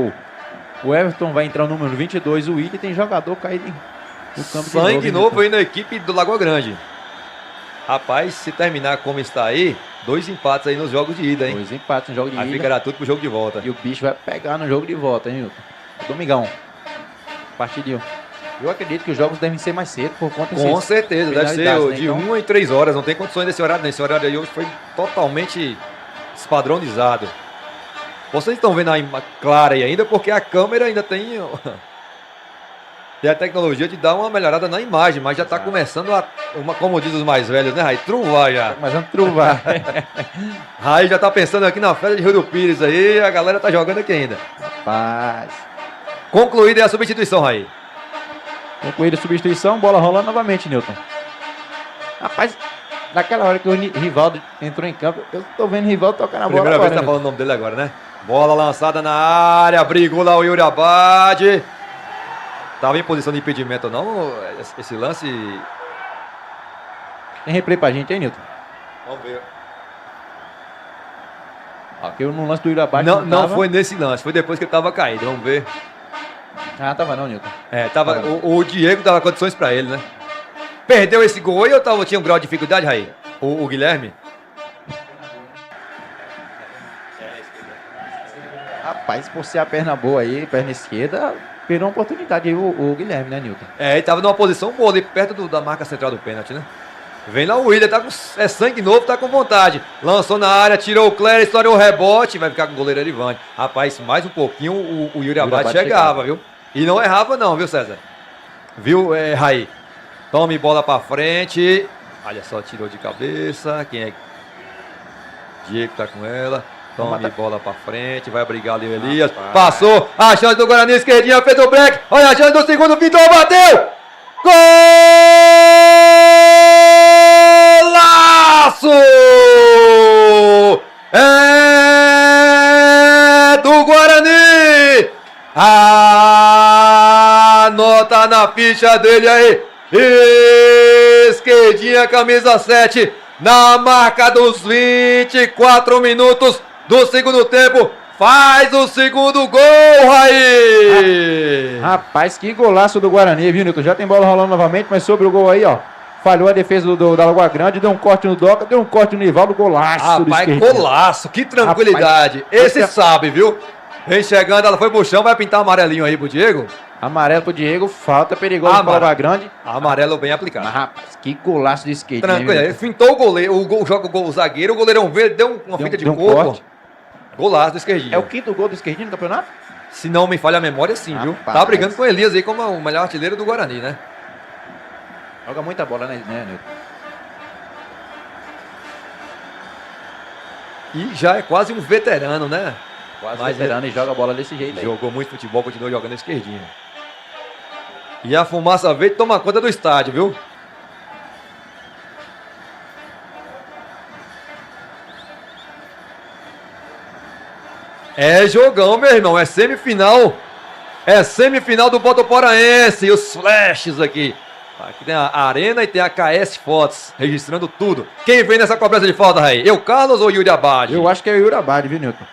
o Everton, vai entrar o número 22, o William, tem jogador caído no campo. Sangue novo aí na equipe do Lagoa Grande. Rapaz, se terminar como está aí, 2 empates aí nos jogos de ida, hein? 2 empates no jogo de ida. Aí ficará tudo pro jogo de volta. E o bicho vai pegar no jogo de volta, hein, Nilton? Domingão. Partidinho. Eu acredito que os jogos devem ser mais cedo por conta Com certeza, deve ser né? de 1 em 3 horas. Não tem condições desse horário, né? Esse horário aí hoje foi totalmente despadronizado. Vocês estão vendo aí clara aí ainda, porque a câmera ainda tem a tecnologia de dar uma melhorada na imagem, mas já está começando como diz os mais velhos, né, Raí? Truvar já. Mas vamos truvar. Raí já está pensando aqui na festa de Rio do Pires aí, a galera tá jogando aqui ainda. Rapaz. Concluída a substituição, Raí. Concluída a substituição, bola rolando novamente, Nilton. Rapaz, naquela hora que o Rivaldo entrou em campo, eu tô vendo o Rivaldo tocar na bola. Primeira vez que tá falando o nome dele agora, né? Bola lançada na área, brigou lá o Yuri Abad. Tava em posição de impedimento ou não? Esse lance. Tem replay pra gente, hein, Nilton? Vamos ver. Aqui no lance do Yuri Abad. Não foi nesse lance, foi depois que ele tava caído. Vamos ver. Ah, tava não, Nilton. Tava. O Diego dava condições pra ele, né? Perdeu esse gol aí ou tinha um grau de dificuldade, Raí? O Guilherme? Rapaz, por ser a perna boa aí, perna esquerda, perdeu uma oportunidade aí o Guilherme, né, Nilton? Ele tava numa posição boa ali, perto da marca central do pênalti, né? Vem lá o William, tá com sangue novo, tá com vontade. Lançou na área, tirou o Cléber, estourou o rebote, vai ficar com o goleiro Erivante. Rapaz, mais um pouquinho o Yuri Abad chegava, viu? E não errava não, viu, César? Viu, Raí? Tome bola pra frente. Olha só, tirou de cabeça. Quem é? Diego tá com ela. Tome bola pra frente. Vai brigar ali o Elias. Passou. A chance do Guarani, esquerdinha, fez o break. Olha a chance do segundo, pintou, bateu. Golaço! É do Guarani! Anota na ficha dele aí. Esquerdinha, camisa 7, na marca dos 24 minutos do segundo tempo. Faz o segundo gol, Raí! Rapaz, que golaço do Guarani, viu, Nilton? Já tem bola rolando novamente, mas sobre o gol aí, ó. Falhou a defesa da Lagoa Grande, deu um corte no Doca, deu um corte no Nivaldo, golaço do Rapaz, esquerdinho. golaço, que tranquilidade. Rapaz, esse sabe, viu? Vem chegando, ela foi pro chão, vai pintar amarelinho aí pro Diego. Amarelo pro Diego, falta perigosa pra Lagoa Grande. Amarelo bem aplicado. Mas, rapaz, que golaço de skate. Tranquilo, né, ele fintou o goleiro, o zagueiro, o goleirão verde, deu uma fita de deu um corpo. corte. Golaço do esquerdinho. É o quinto gol do esquerdinho no campeonato? Se não me falha a memória, sim, viu? Rapaz. Tá brigando com o Elias aí como o melhor artilheiro do Guarani, né? Joga muita bola, né, Nilton? E já é quase um veterano, né? Quase Mas veterano e joga a bola desse jeito aí. Jogou muito futebol, continuou jogando a esquerdinha. E a fumaça veio e toma conta do estádio, viu? É jogão, meu irmão. É semifinal. É semifinal do Botaforense. E os flashes aqui. Aqui tem a Arena e tem a KS Fotos, registrando tudo. Quem vem nessa cobrança de falta, Raí? Eu, Carlos ou Yuri Abad? Eu acho que é o Yuri Abad, viu, Nilton?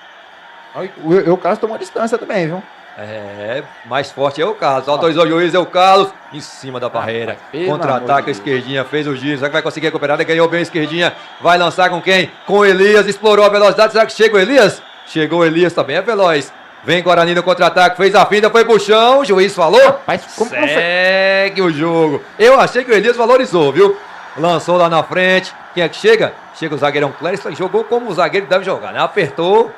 O Carlos tomou distância também, viu? É, mais forte é o Carlos. Autorizou o juiz, é o Carlos. Em cima da barreira. Pelo amor Contra-ataque, de a esquerdinha, fez o giro. Será que vai conseguir recuperar? Ele ganhou bem a esquerdinha. Vai lançar com quem? Com o Elias. Explorou a velocidade. Será que chega o Elias? Chegou o Elias, também é veloz. Vem Guarani no contra-ataque, fez a finta, foi pro chão. O juiz falou. Rapaz, como que não foi? Segue o jogo. Eu achei que o Elias valorizou, viu? Lançou lá na frente. Quem é que chega? Chega o zagueirão Clériston. Jogou como o zagueiro deve jogar, né? Apertou.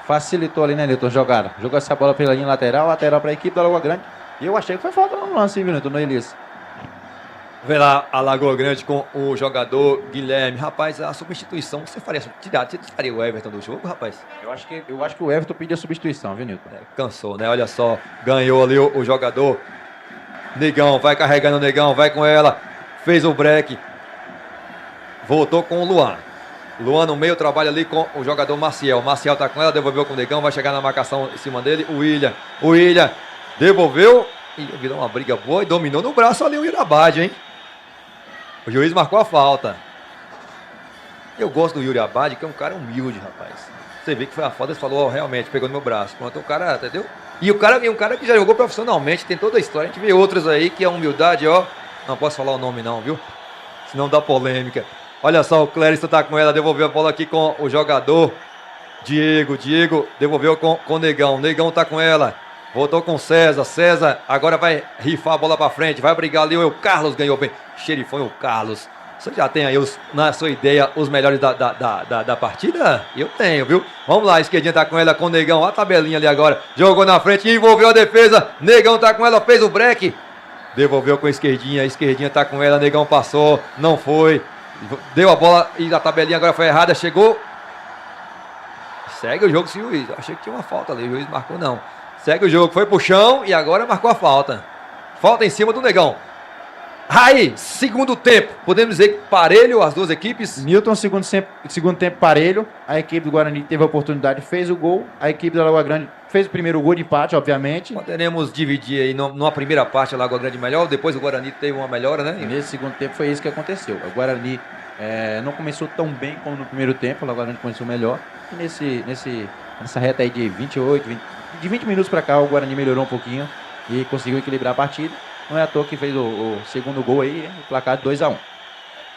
Facilitou ali, né, Nilton, jogada. Jogou essa bola pela linha lateral pra equipe da Lagoa Grande. E eu achei que foi falta no lance, viu, Nilton, no Elias. Vê lá a Lagoa Grande com o jogador Guilherme. Rapaz, a substituição, você faria o Everton do jogo, rapaz? Eu acho que o Everton pediu a substituição, viu, Nilton? Cansou, né? Olha só, ganhou ali o jogador. Negão, vai carregando o Negão, vai com ela. Fez o break. Voltou com o Luan. Luan no meio, trabalha ali com o jogador Maciel. Maciel tá com ela, devolveu com o Negão, vai chegar na marcação em cima dele. O William devolveu e virou uma briga boa e dominou no braço ali o Irabade, hein? O juiz marcou a falta. Eu gosto do Yuri Abad, que é um cara humilde, rapaz. Você vê que foi a falta, ele falou, realmente, pegou no meu braço. Pronto, o cara, entendeu? E o cara é um cara que já jogou profissionalmente, tem toda a história. A gente vê outros aí que a humildade, ó. Não posso falar o nome não, viu? Senão dá polêmica. Olha só, o Clériston tá com ela, devolveu a bola aqui com o jogador Diego. Diego devolveu com o Negão. Negão tá com ela. Voltou com o César agora vai rifar a bola pra frente, vai brigar ali, o Carlos ganhou bem, xerifão o Carlos. Você já tem aí, na sua ideia, os melhores da partida? Eu tenho, viu? Vamos lá, a esquerdinha tá com ela, com o Negão, a tabelinha ali agora, jogou na frente, envolveu a defesa, Negão tá com ela, fez o break, devolveu com a esquerdinha tá com ela, Negão passou, não foi, deu a bola e a tabelinha agora foi errada, chegou, segue o jogo, se o juiz, achei que tinha uma falta ali, o juiz marcou não. Segue o jogo, foi pro chão e agora marcou a falta. Falta em cima do Negão. Aí, segundo tempo, podemos dizer que parelho as duas equipes? Nilton, segundo tempo parelho. A equipe do Guarani teve a oportunidade, fez o gol. A equipe da Lagoa Grande fez o primeiro gol de empate, obviamente. Poderemos dividir aí numa primeira parte a Lagoa Grande melhor, depois o Guarani teve uma melhora, né? E nesse segundo tempo foi isso que aconteceu. O Guarani não começou tão bem como no primeiro tempo, a Lagoa Grande começou melhor. E nessa reta aí de 20 minutos para cá, o Guarani melhorou um pouquinho e conseguiu equilibrar a partida. Não é à toa que fez o segundo gol aí, o placar de 2-1.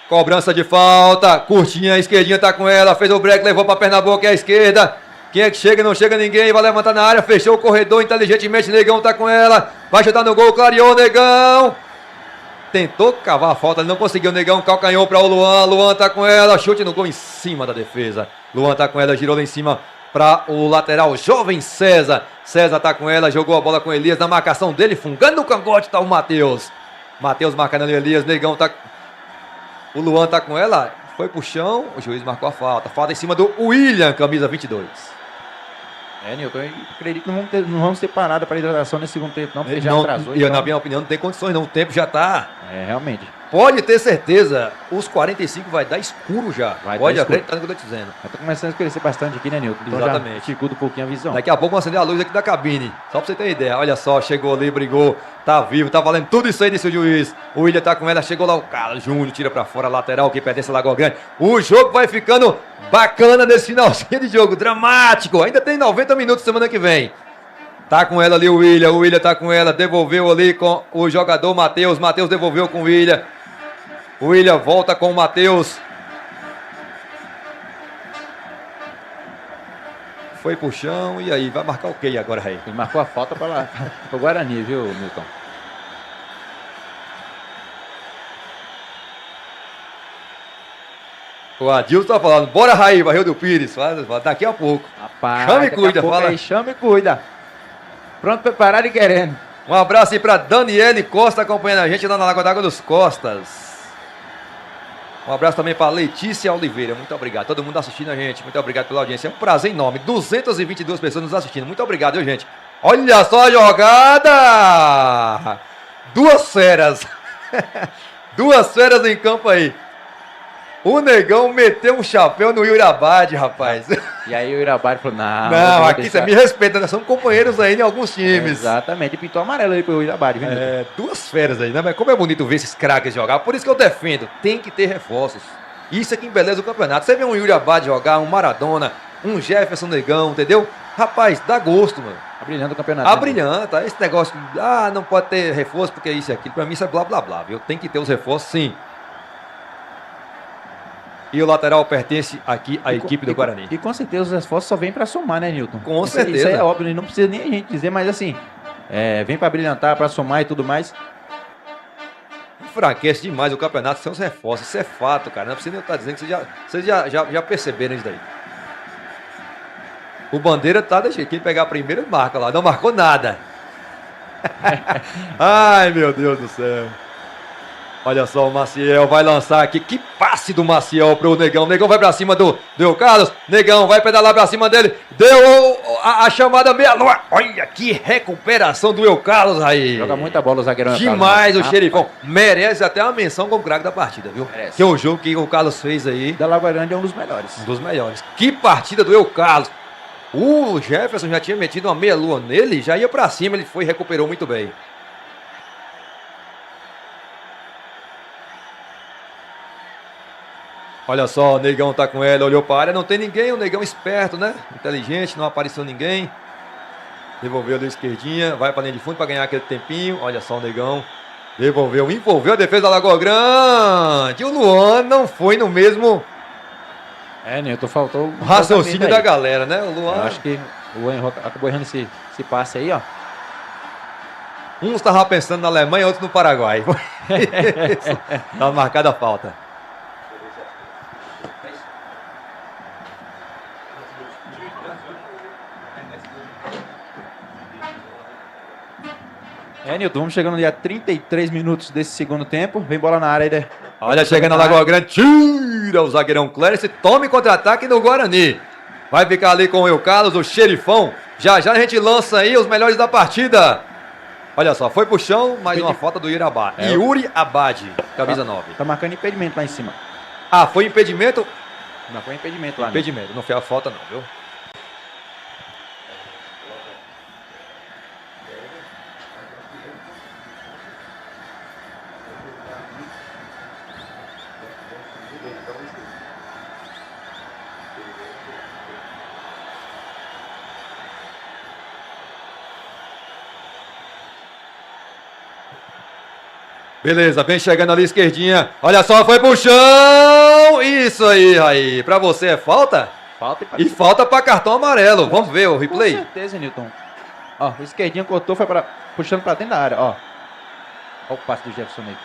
Cobrança de falta, curtinha, a esquerdinha tá com ela, fez o break, levou pra Pernambuco, é a esquerda. Quem é que chega? Não chega ninguém, vai levantar na área, fechou o corredor inteligentemente, Negão tá com ela, vai chutar no gol, clareou, Negão. Tentou cavar a falta, ele não conseguiu, Negão calcanhou para o Luan tá com ela, chute no gol em cima da defesa. Luan tá com ela, girou lá em cima para o lateral, jovem César. César tá com ela, jogou a bola com Elias, na marcação dele, fungando no cangote, tá o Matheus. Matheus marcando ali Elias, Negão tá... O Luan tá com ela, foi pro chão, o juiz marcou a falta. Falta em cima do William, camisa 22. Nilton, eu acredito que não vamos ter parada para hidratação nesse segundo tempo, não, porque já Não, atrasou. e então, na minha opinião, não tem condições, não. O tempo já tá. realmente. Pode ter certeza, os 45 vai dar escuro já. Vai Pode dar escuro. acreditar no que eu tô dizendo. Já tá começando a escurecer bastante aqui, né, Nilton? Então Exatamente. já dificulta um pouquinho a visão. Daqui a pouco vamos acender a luz aqui da cabine. Só pra você ter ideia. Olha só, chegou ali, brigou, tá vivo, tá valendo tudo isso aí, disse o juiz. O William tá com ela, chegou lá o Carlos Júnior, tira pra fora, lateral, que pertence a Lagoa Grande. O jogo vai ficando bacana nesse finalzinho de jogo, dramático. Ainda tem 90 minutos semana que vem. Tá com ela ali o William tá com ela, devolveu ali com o jogador Matheus. Matheus devolveu com o William. O William volta com o Matheus. Foi pro chão, e aí? Vai marcar o quê agora, Rei? Ele marcou a falta para o Guarani, viu, Nilton? O Adilson tá falando, bora, Raí, Barril do Pires. Daqui a pouco. Rapaz, Chama e daqui a cuida, pouco fala. aí, chama e cuida. Pronto, preparado e querendo. Um abraço aí pra Daniele Costa acompanhando a gente lá na Lagoa d'Água dos Costas. Um abraço também pra Letícia Oliveira. Muito obrigado. Todo mundo assistindo a gente. Muito obrigado pela audiência. É um prazer enorme. 222 pessoas nos assistindo. Muito obrigado, viu, gente? Olha só a jogada! Duas feras. Duas feras em campo aí. O Negão meteu um chapéu no Yurabad, rapaz. E aí o Irabari falou, não. Não, aqui você me respeita, nós somos companheiros aí em alguns times. Exatamente, pintou amarelo aí pro Irabari, viu? É, duas feras aí, né? Mas como é bonito ver esses craques jogar. Por isso que eu defendo, tem que ter reforços. Isso é que embeleza o campeonato. Você vê um Yuri Abad jogar, um Maradona, um Jefferson Negão, entendeu? Rapaz, dá gosto, mano. Abrilhando o campeonato. Abrilhanta. Esse negócio, não pode ter reforço porque isso e aquilo. Pra mim isso é blá blá blá, viu? Tem que ter os reforços, sim. E o lateral pertence aqui à equipe do Guarani. E com certeza os esforços só vêm para somar, né, Nilton? Com Isso certeza. é óbvio, não precisa nem a gente dizer, mas assim, vem para brilhantar, para somar e tudo mais. Enfraquece demais o campeonato sem os reforços. Isso é fato, cara. Não precisa nem eu estar dizendo que vocês já perceberam isso daí. O Bandeira tá deixando. Quem pegar primeiro marca lá. Não marcou nada. Ai, meu Deus do céu. Olha só, o Maciel vai lançar aqui. Que passe do Maciel pro Negão. O Negão vai pra cima do Carlos. Negão vai pedalar pra cima dele. Deu a chamada meia-lua. Olha que recuperação do Eu Carlos aí. Joga muita bola o zagueirão. Demais Carlos, o Xerifão. Merece até uma menção como craque da partida, viu? Merece. Que o jogo que o Carlos fez aí. Da Lagoa Grande é um dos melhores. Um dos melhores. Que partida do Eu Carlos. O Jefferson já tinha metido uma meia-lua nele. Já ia pra cima. Ele foi e recuperou muito bem. Olha só, o Negão tá com ela, olhou para a área, não tem ninguém, o Negão esperto, né? Inteligente, não apareceu ninguém. Devolveu da esquerdinha, vai para linha de fundo para ganhar aquele tempinho. Olha só o Negão. Devolveu, envolveu a defesa da Lagoa Grande. O Luan não foi no mesmo Nilton, faltou um raciocínio da aí. galera, né? O Luan. Eu acho que o Luan acabou errando esse passe aí, ó. Uns estavam pensando na Alemanha, outros no Paraguai. Tava marcada a falta. Nilton, vamos chegando ali a 33 minutos desse segundo tempo. Vem bola na área aí, né? Olha, chegando na Lagoa Grande, tira o zagueirão Clérice, tome contra-ataque do Guarani. Vai ficar ali com o Eu Carlos, o Xerifão. Já já a gente lança aí os melhores da partida. Olha só, foi pro chão, mais uma falta do Yuri Abad. Yuri Abad, camisa 9. Tá marcando impedimento lá em cima. Ah, foi impedimento? Marcou impedimento lá. Impedimento, não foi a falta não, viu? Beleza, vem chegando ali esquerdinha. Olha só, foi pro chão. Isso aí. Pra você é falta? Falta E falta pra cartão amarelo. Vamos ver o replay? Com certeza, Nilton. Ó, o esquerdinho cortou, foi puxando pra dentro da área, ó. Ó o passe do Jefferson aí.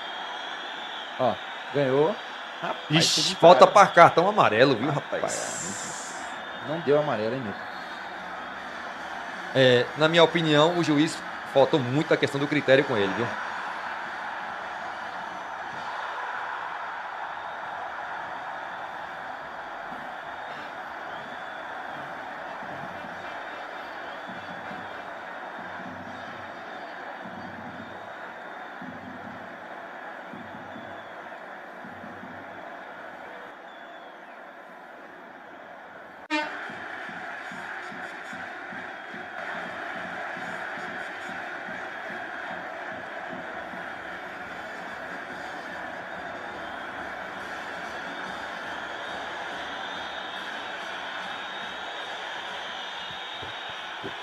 Ó, ganhou. Rapaz, Ixi, falta pra cartão amarelo, viu, rapaz? Não deu amarelo, hein, Nilton? Na minha opinião, o juiz faltou muito a questão do critério com ele, viu?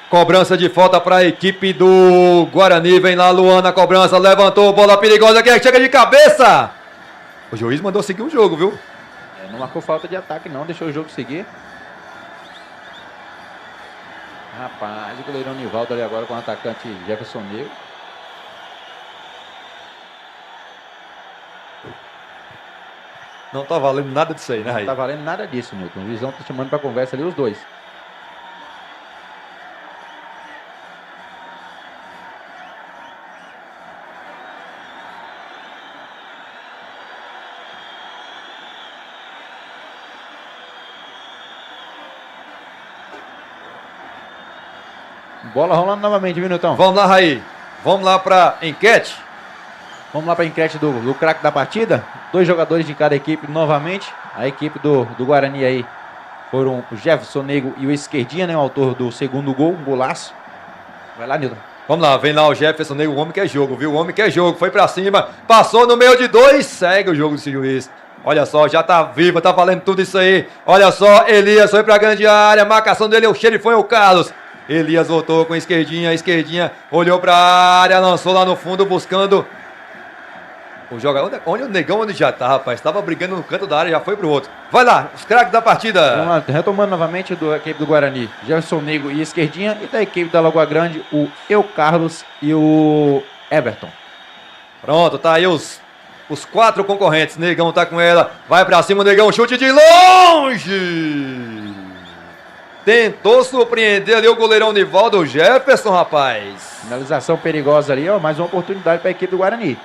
Cobrança de falta para a equipe do Guarani. Vem lá, Luan na cobrança. Levantou, bola perigosa. Quem é que chega de cabeça? O juiz mandou seguir o jogo, viu? Não marcou falta de ataque, não. Deixou o jogo seguir. Rapaz, o goleirão Nivaldo ali agora com o atacante Jefferson Negro. Não tá valendo nada disso aí, né, Raí? Não tá valendo nada disso, Newton. O Luizão tá chamando pra conversa ali os dois. Bola rolando novamente, viu, Newton? Vamos lá, Raí. Vamos lá pra enquete. Vamos lá para a enquete do craque da partida. 2 jogadores de cada equipe novamente. A equipe do Guarani aí foram o Jefferson Negro e o Esquerdinha, né? O autor do segundo gol, um golaço. Vai lá, Nilton. Vamos lá, vem lá o Jefferson Negro, o homem quer jogo, viu? O homem quer jogo, foi pra cima, passou no meio de 2, segue o jogo desse juiz. Olha só, já tá vivo, tá valendo tudo isso aí. Olha só, Elias foi pra grande área, marcação dele, o xerife foi o Carlos. Elias voltou com a esquerdinha, olhou pra área, lançou lá no fundo, buscando o jogador. Onde o Negão onde já tá, rapaz? Tava brigando no canto da área, já foi pro outro. Vai lá, os craques da partida. Vamos lá, retomando novamente da equipe do Guarani. Jefferson Negro e Esquerdinha. E da equipe da Lagoa Grande, o Eu Carlos e o Everton. Pronto, tá aí os 4 concorrentes. Negão tá com ela, vai pra cima, Negão, chute de longe. Tentou surpreender ali o goleirão Nivaldo Jefferson, rapaz. Finalização perigosa ali, ó. Mais uma oportunidade para a equipe do Guarani.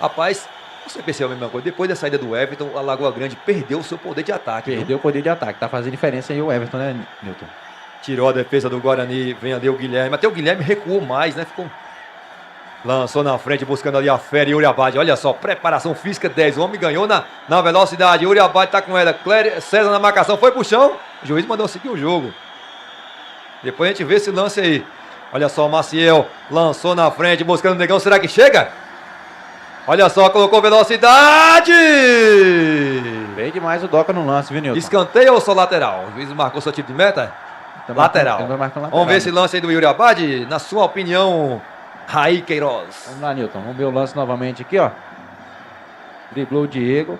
Rapaz, você percebeu a mesma coisa? Depois da saída do Everton, a Lagoa Grande perdeu o seu poder de ataque. Perdeu o poder de ataque. Tá fazendo diferença aí o Everton, né, Nilton? Tirou a defesa do Guarani, vem ali o Guilherme. Até o Guilherme recuou mais, né? Ficou... Lançou na frente, buscando ali a fera e Yuri Abade. Olha só, preparação física 10. O homem ganhou na velocidade. Yuri Abade tá com ela. Clério César na marcação, foi pro chão. O juiz mandou seguir o jogo. Depois a gente vê esse lance aí. Olha só, o Maciel lançou na frente, buscando o Negão. Será que chega? Olha só, colocou velocidade! Bem demais o Doca no lance, viu, Nilton? Escanteio ou só lateral? O juiz marcou seu tipo de meta? Lateral. Vamos ver esse lance aí do Yuri Abade. Na sua opinião, Raí Queiroz. Vamos lá, Nilton. Vamos ver o lance novamente aqui, ó. Driblou o Diego.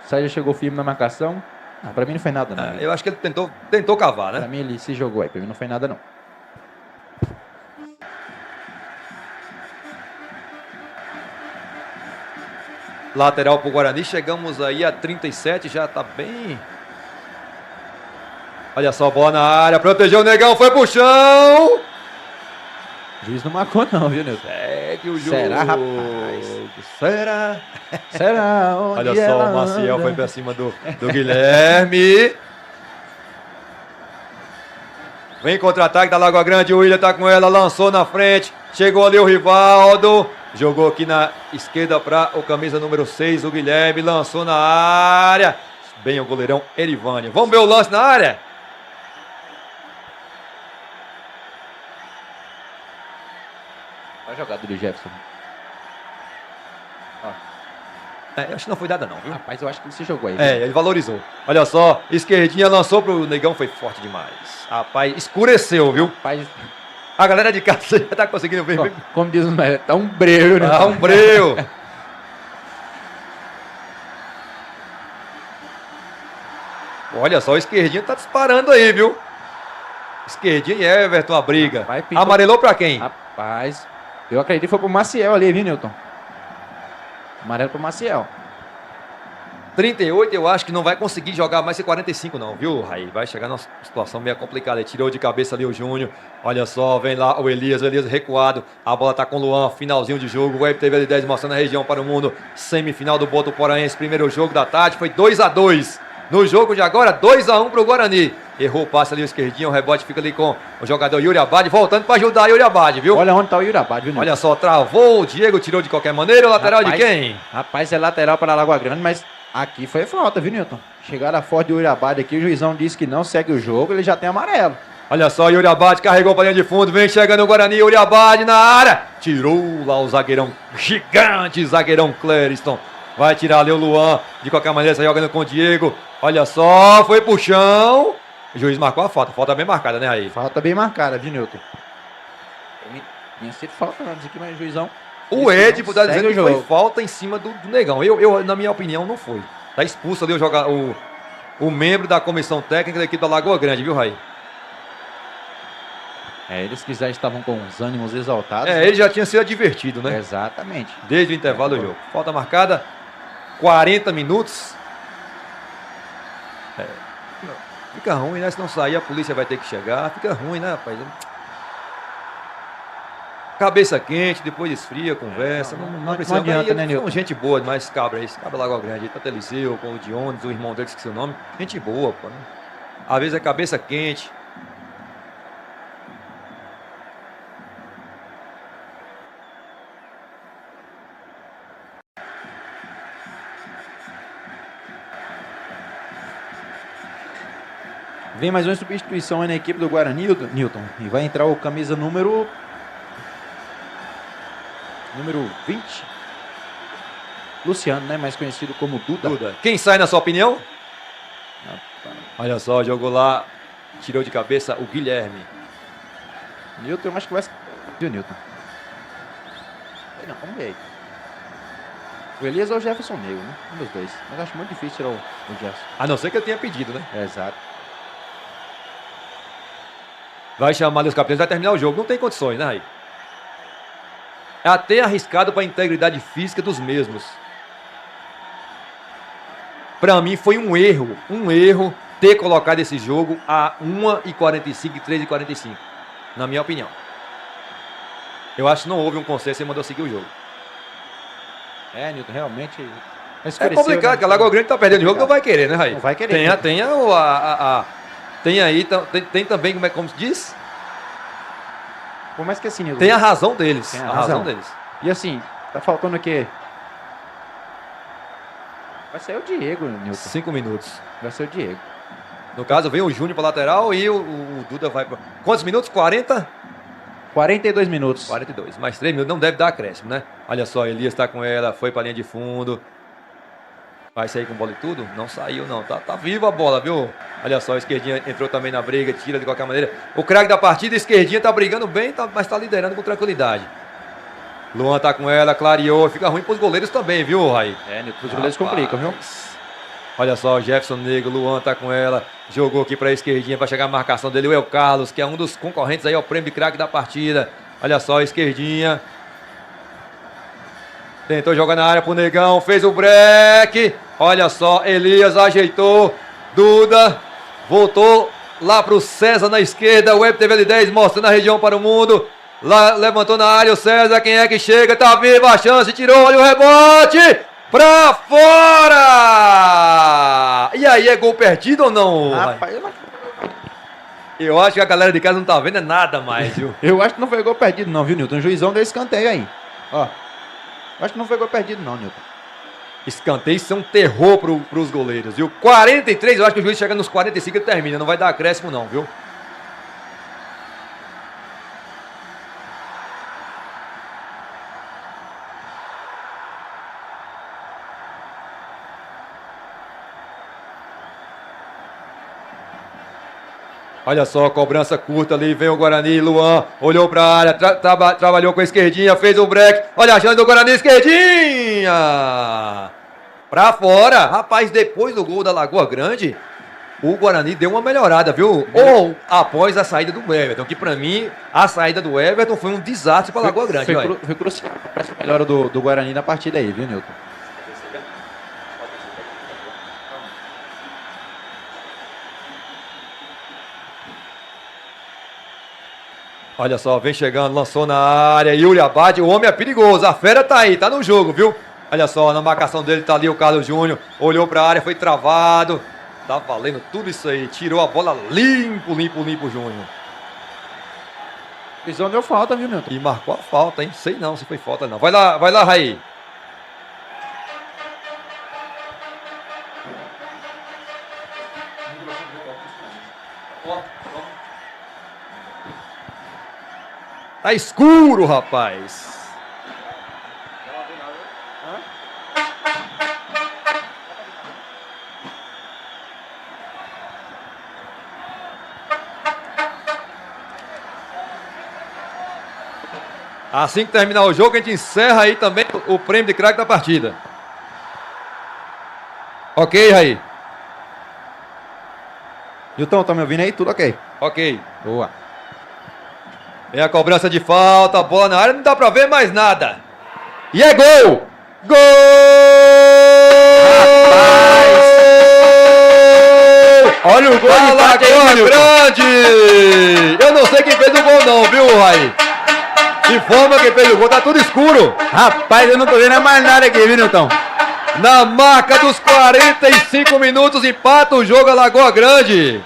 Sérgio chegou firme na marcação. Pra mim não foi nada, não. Eu acho que ele tentou cavar, né? Pra mim ele se jogou aí. Pra mim não foi nada, não. Lateral pro Guarani, chegamos aí a 37, já tá bem... Olha só, bola na área, protegeu o Negão, foi pro chão! O juiz não marcou não, viu, Nilton? Segue o jogo. Será, rapaz? Será? Será? Onde Olha só, o Maciel foi pra cima do Guilherme. Vem contra-ataque da Lagoa Grande, o William tá com ela, lançou na frente, chegou ali o Rivaldo. Jogou aqui na esquerda para o camisa número 6, o Guilherme, lançou na área. Bem o goleirão Erivânio. Vamos ver o lance na área? Olha a jogada do Jefferson. Acho que não foi dada não, viu? Rapaz, eu acho que ele se jogou aí. Ele valorizou. Olha só, esquerdinha lançou pro Negão, foi forte demais. Rapaz, escureceu, viu? Rapaz... A galera de casa já tá conseguindo ver. Como diz o Maia, tá um breu, né? Tá um breu. Olha só, o esquerdinho tá disparando aí, viu? Esquerdinho e Everton, a briga. Rapaz, pintou... Amarelou pra quem? Rapaz, eu acredito que foi pro Maciel ali, viu, Nilton? Amarelo pro Maciel. 38, eu acho que não vai conseguir jogar mais que 45 não, viu, Raí? Vai chegar numa situação meio complicada. Ele tirou de cabeça ali o Júnior. Olha só, vem lá o Elias recuado. A bola tá com o Luan, finalzinho de jogo. O Web TV 10 mostrando a região para o mundo. Semifinal do Boto Poraense, primeiro jogo da tarde. Foi 2-2. No jogo de agora, 2-1 pro Guarani. Errou o passe ali o esquerdinho, o rebote fica ali com o jogador Yuri Abade, voltando para ajudar o Yuri Abade, viu? Olha onde tá o Yuri Abade, viu, Nilton? Olha só, travou, o Diego tirou de qualquer maneira. O lateral de quem? Rapaz, é lateral para a Lagoa Grande, mas... Aqui foi falta, viu, Nilton? Chegada forte do Yuri Abade aqui, o juizão disse que não segue o jogo, ele já tem amarelo. Olha só, Yuri Abade carregou para linha de fundo, vem chegando o Guarani, Yuri Abade na área. Tirou lá o zagueirão gigante, zagueirão Clériston. Vai tirar ali o Luan, de qualquer maneira, sai jogando com o Diego. Olha só, foi pro chão. O juiz marcou a falta. Falta bem marcada, né, aí? Falta bem marcada, viu, Newton? Tinha sido falta antes aqui, mas o juizão... O Ed, tá segue dizendo o que foi jogo. falta em cima do Negão. Eu, na minha opinião, não foi. Tá expulso ali o membro da comissão técnica da equipe da Lagoa Grande, viu, Raí? Eles que já estavam com os ânimos exaltados. Ele já tinha sido advertido, né? Exatamente. Desde o intervalo do jogo. Falta marcada, 40 minutos. Fica ruim, né? Se não sair, a polícia vai ter que chegar. Fica ruim, né, rapaz? Cabeça quente, depois esfria, conversa. Não precisa. não adianta, né, Nilton? São gente boa demais, esse cabra aí. Esse cabra Lagoa Grande. Tanto Eliseu, com o Dionis, o irmão dele, que esqueci o nome. Gente boa, pô. Né? Às vezes é cabeça quente. Vem mais uma substituição aí na equipe do Guarani, Newton. E vai entrar o camisa número 20. Luciano, né? Mais conhecido como Duda. Quem sai, na sua opinião? Olha só, jogou lá, tirou de cabeça o Guilherme. Newton, eu acho que vai... Viu, Newton? Não, vamos ver aí. O Elias ou o Jefferson Negro, né? Um dos dois. Mas eu acho muito difícil tirar o Jefferson. A não ser que ele tenha pedido, né? Exato. Vai chamar ali os capitães, vai terminar o jogo. Não tem condições, né, Raí? É até arriscado para a integridade física dos mesmos. Para mim foi um erro ter colocado esse jogo a 1h45 e 3h45, na minha opinião. Eu acho que não houve um consenso e mandou seguir o jogo. Newton, realmente... É complicado, que a Lagoa Grande tá perdendo o jogo, não vai querer, né, Raí? Não vai querer. Tem aí, tem também, como se diz? Por mais que assim, Newton... Tem a razão deles. Tem a razão deles. E assim, tá faltando o quê? Vai sair o Diego, Newton. 5 minutos. Vai ser o Diego. No caso, vem o Júnior para lateral e o Duda vai para... Quantos minutos? 40? 42 minutos. 42. Mais 3 minutos, não deve dar acréscimo, né? Olha só, Elias tá com ela, foi para linha de fundo. Vai sair com bola e tudo? Não saiu, não. Tá viva a bola, viu? Olha só, a esquerdinha entrou também na briga, tira de qualquer maneira. O craque da partida, a esquerdinha, tá brigando bem, mas tá liderando com tranquilidade. Luan tá com ela, clareou. Fica ruim pros goleiros também, viu, Raí? Os goleiros complicam, viu? Olha só, o Jefferson Negro, Luan tá com ela. Jogou aqui pra esquerdinha pra chegar a marcação dele. O El Carlos, que é um dos concorrentes aí ao prêmio de craque da partida. Olha só, a esquerdinha. Tentou jogar na área pro Negão, fez o break. Olha só, Elias ajeitou. Duda voltou lá pro César na esquerda. Web TV 10 mostrando a região para o mundo. Lá, levantou na área o César. Quem é que chega? Tá viva a chance. Tirou, olha o rebote. Pra fora! E aí, é gol perdido ou não? Rapaz, eu acho que a galera de casa não tá vendo nada mais, viu? eu acho que não foi gol perdido não, viu, Newton? O juizão deu escanteio aí. Ó. Acho que não foi gol perdido não, Newton. Escanteios são terror pros goleiros, viu? 43, eu acho que o juiz chega nos 45 e termina. Não vai dar acréscimo não, viu? Olha só, cobrança curta ali, vem o Guarani, Luan, olhou pra área, trabalhou com a esquerdinha, fez o break, olha a chance do Guarani, esquerdinha! Pra fora, rapaz, depois do gol da Lagoa Grande, o Guarani deu uma melhorada, viu? Ou após a saída do Everton, que pra mim, a saída do Everton foi um desastre pra Lagoa Grande. Foi crucial pra essa melhora do Guarani na partida aí, viu, Newton? Olha só, vem chegando, lançou na área, Yuri Abade, o homem é perigoso, a fera tá aí, tá no jogo, viu? Olha só, na marcação dele tá ali o Carlos Júnior, olhou pra área, foi travado, tá valendo tudo isso aí, tirou a bola limpo, Júnior. Visão deu falta, viu, Newton? E marcou a falta, hein? Sei não se foi falta não. Vai lá, Raí. Tá escuro, rapaz. Assim que terminar o jogo, a gente encerra aí também o prêmio de craque da partida. Ok, Raí? Nilton, tá me ouvindo aí? Tudo ok. Ok. Boa. Vem a cobrança de falta, bola na área, não dá pra ver mais nada. E é gol! Gol! Olha o gol de da empate aí, Lagoa Nilton. Grande! Eu não sei quem fez o gol não, viu, Raí? Informa quem fez o gol, tá tudo escuro. Rapaz, eu não tô vendo mais nada aqui, viu, Nilton? Na marca dos 45 minutos, empata o jogo a Lagoa Grande.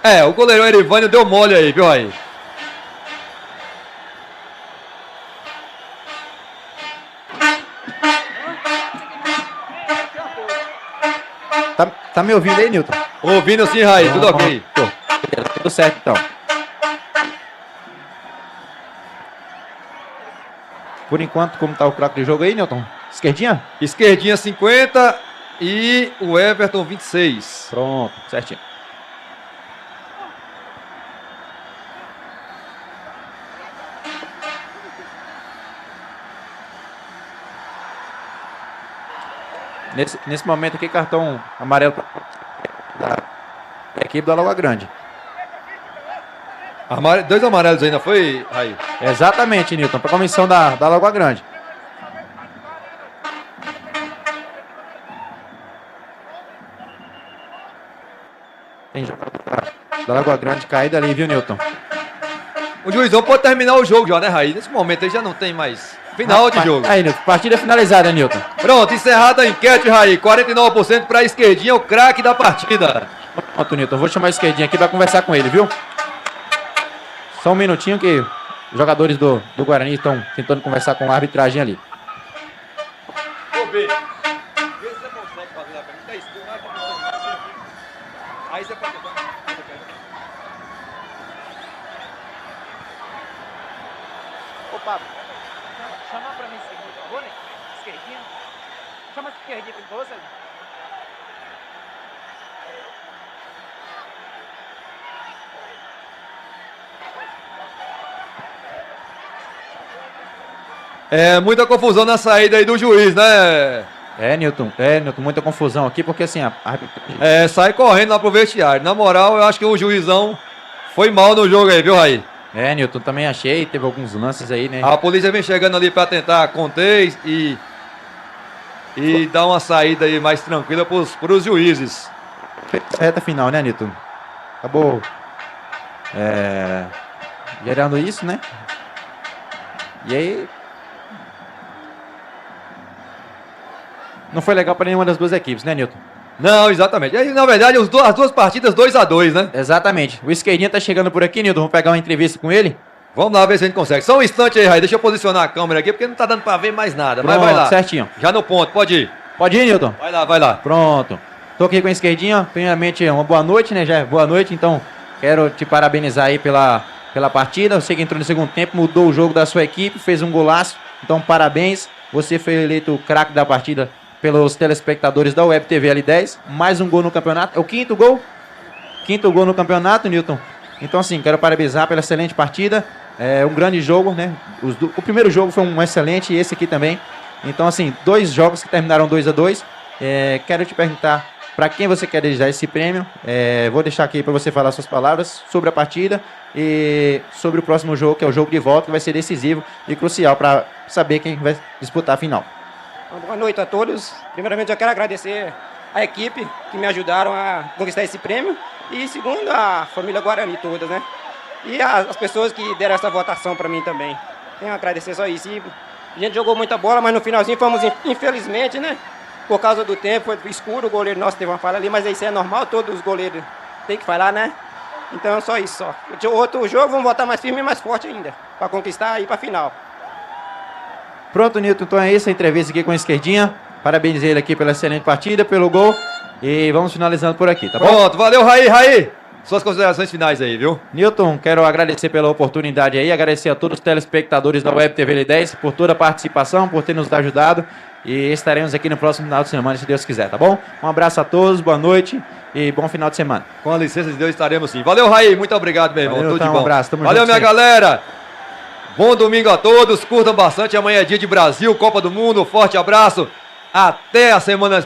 É, o goleirão Erivânio deu mole aí, viu aí? Tá me ouvindo aí, Nilton? Ouvindo sim, Raí, tudo ok. Tudo certo, então. Por enquanto, como tá o craque do jogo aí, Nilton? Esquerdinha? Esquerdinha 50 e o Everton 26. Pronto, certinho. Nesse momento aqui, cartão amarelo da equipe da Lagoa Grande. Dois amarelos ainda foi, Raí? Exatamente, Nilton, para a comissão da Lagoa Grande. Tem jogador da Lagoa Grande caído ali, viu, Nilton? O juizão pode terminar o jogo já, né, Raí? Nesse momento ele já não tem mais final de jogo. Aí, Nilton, partida finalizada, Nilton. Pronto, encerrada a enquete, Raí. 49% para a esquerdinha, o craque da partida. Pronto, Nilton, vou chamar a esquerdinha aqui para conversar com ele, viu? Só um minutinho que os jogadores do Guarani estão tentando conversar com a arbitragem ali. Vou ver. Vê se você consegue fazer lá pra mim. Tá escuro, aí você pode... Ô, Pablo, chama pra mim por favor, né? Esquerdinha. Chama a esquerdinha pra você. É, muita confusão na saída aí do juiz, né? Nilton, muita confusão aqui, porque assim, Sai correndo lá pro vestiário. Na moral, eu acho que o juizão foi mal no jogo aí, viu, Raí? Nilton, também achei, teve alguns lances aí, né? A polícia vem chegando ali pra tentar conter e dar uma saída aí mais tranquila pros juízes. Reta final, né, Nilton? Acabou gerando isso, né? E aí não foi legal para nenhuma das duas equipes, né, Nilton? Não, exatamente. E aí, na verdade, as duas partidas 2-2, né? Exatamente. O esquerdinha tá chegando por aqui, Nilton. Vamos pegar uma entrevista com ele. Vamos lá ver se a gente consegue. Só um instante aí, Raí. Deixa eu posicionar a câmera aqui, porque não tá dando pra ver mais nada. Mas vai lá. Certinho. Já no ponto, pode ir. Pode ir, Nilton? Vai lá, vai lá. Pronto. Tô aqui com a esquerdinha. Primeiramente, uma boa noite, né? Já é boa noite, então quero te parabenizar aí pela partida. Você que entrou no segundo tempo, mudou o jogo da sua equipe, fez um golaço. Então, parabéns. Você foi eleito o craque da partida pelos telespectadores da Web TV L10. Mais um gol no campeonato. É o quinto gol? Quinto gol no campeonato, Nilton. Então, assim, quero parabenizar pela excelente partida. É um grande jogo, né? O primeiro jogo foi um excelente e esse aqui também. Então, assim, dois jogos que terminaram 2-2. Quero te perguntar para quem você quer desejar esse prêmio. Vou deixar aqui para você falar suas palavras sobre a partida e sobre o próximo jogo, que é o jogo de volta, que vai ser decisivo e crucial para saber quem vai disputar a final. Boa noite a todos. Primeiramente, eu quero agradecer a equipe que me ajudaram a conquistar esse prêmio. E segundo, a família Guarani toda, né? E as pessoas que deram essa votação para mim também. Tenho a agradecer só isso. E a gente jogou muita bola, mas no finalzinho fomos, infelizmente, né? Por causa do tempo, foi escuro, o goleiro nosso teve uma falha ali, mas isso é normal, todos os goleiros têm que falhar, né? Então, só isso, só. Outro jogo, vamos voltar mais firme e mais forte ainda, para conquistar e ir para a final. Pronto, Nilton, então é isso, a entrevista aqui com a esquerdinha. Parabéns ele aqui pela excelente partida, pelo gol. E vamos finalizando por aqui, tá bom? Pronto, valeu, Raí, Raí. Suas considerações finais aí, viu? Newton, quero agradecer pela oportunidade aí, agradecer a todos os telespectadores da Web TV L10 por toda a participação, por ter nos ajudado e estaremos aqui no próximo final de semana, se Deus quiser, tá bom? Um abraço a todos, boa noite e bom final de semana. Com a licença de Deus estaremos sim. Valeu, Raí, muito obrigado, meu irmão. Valeu, Tudo então, de bom. um abraço, tamo Valeu, junto minha sempre. galera. Bom domingo a todos, curtam bastante, amanhã é dia de Brasil, Copa do Mundo, forte abraço, até a semana